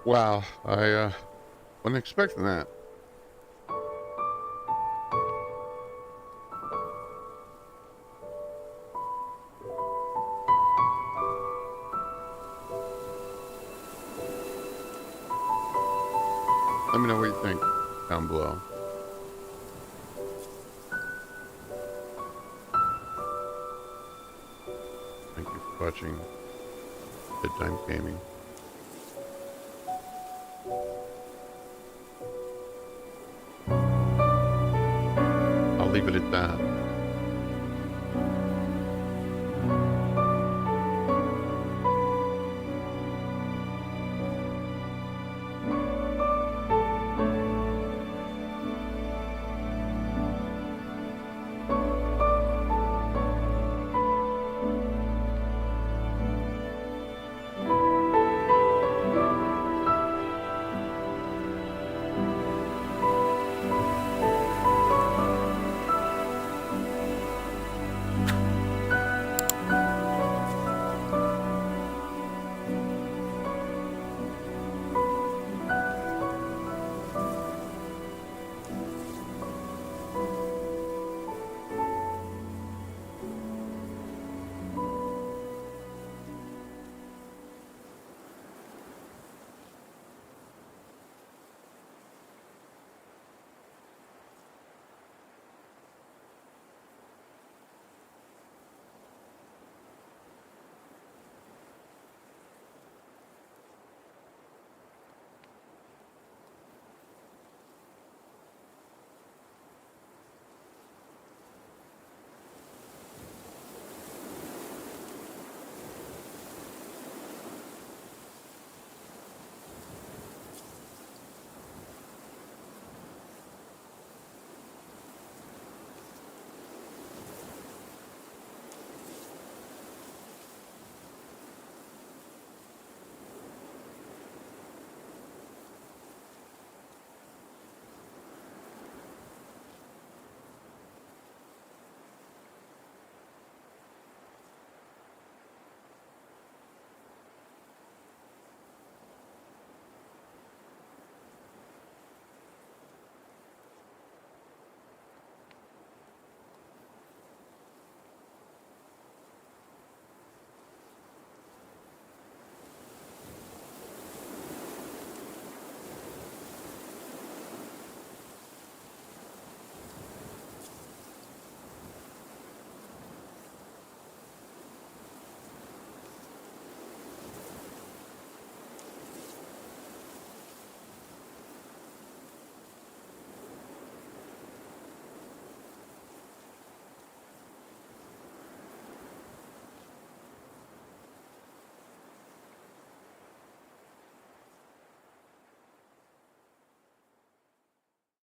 Wow, I wasn't expecting that. Let me know what you think down below. Thank you for watching DeadTIme Gaming.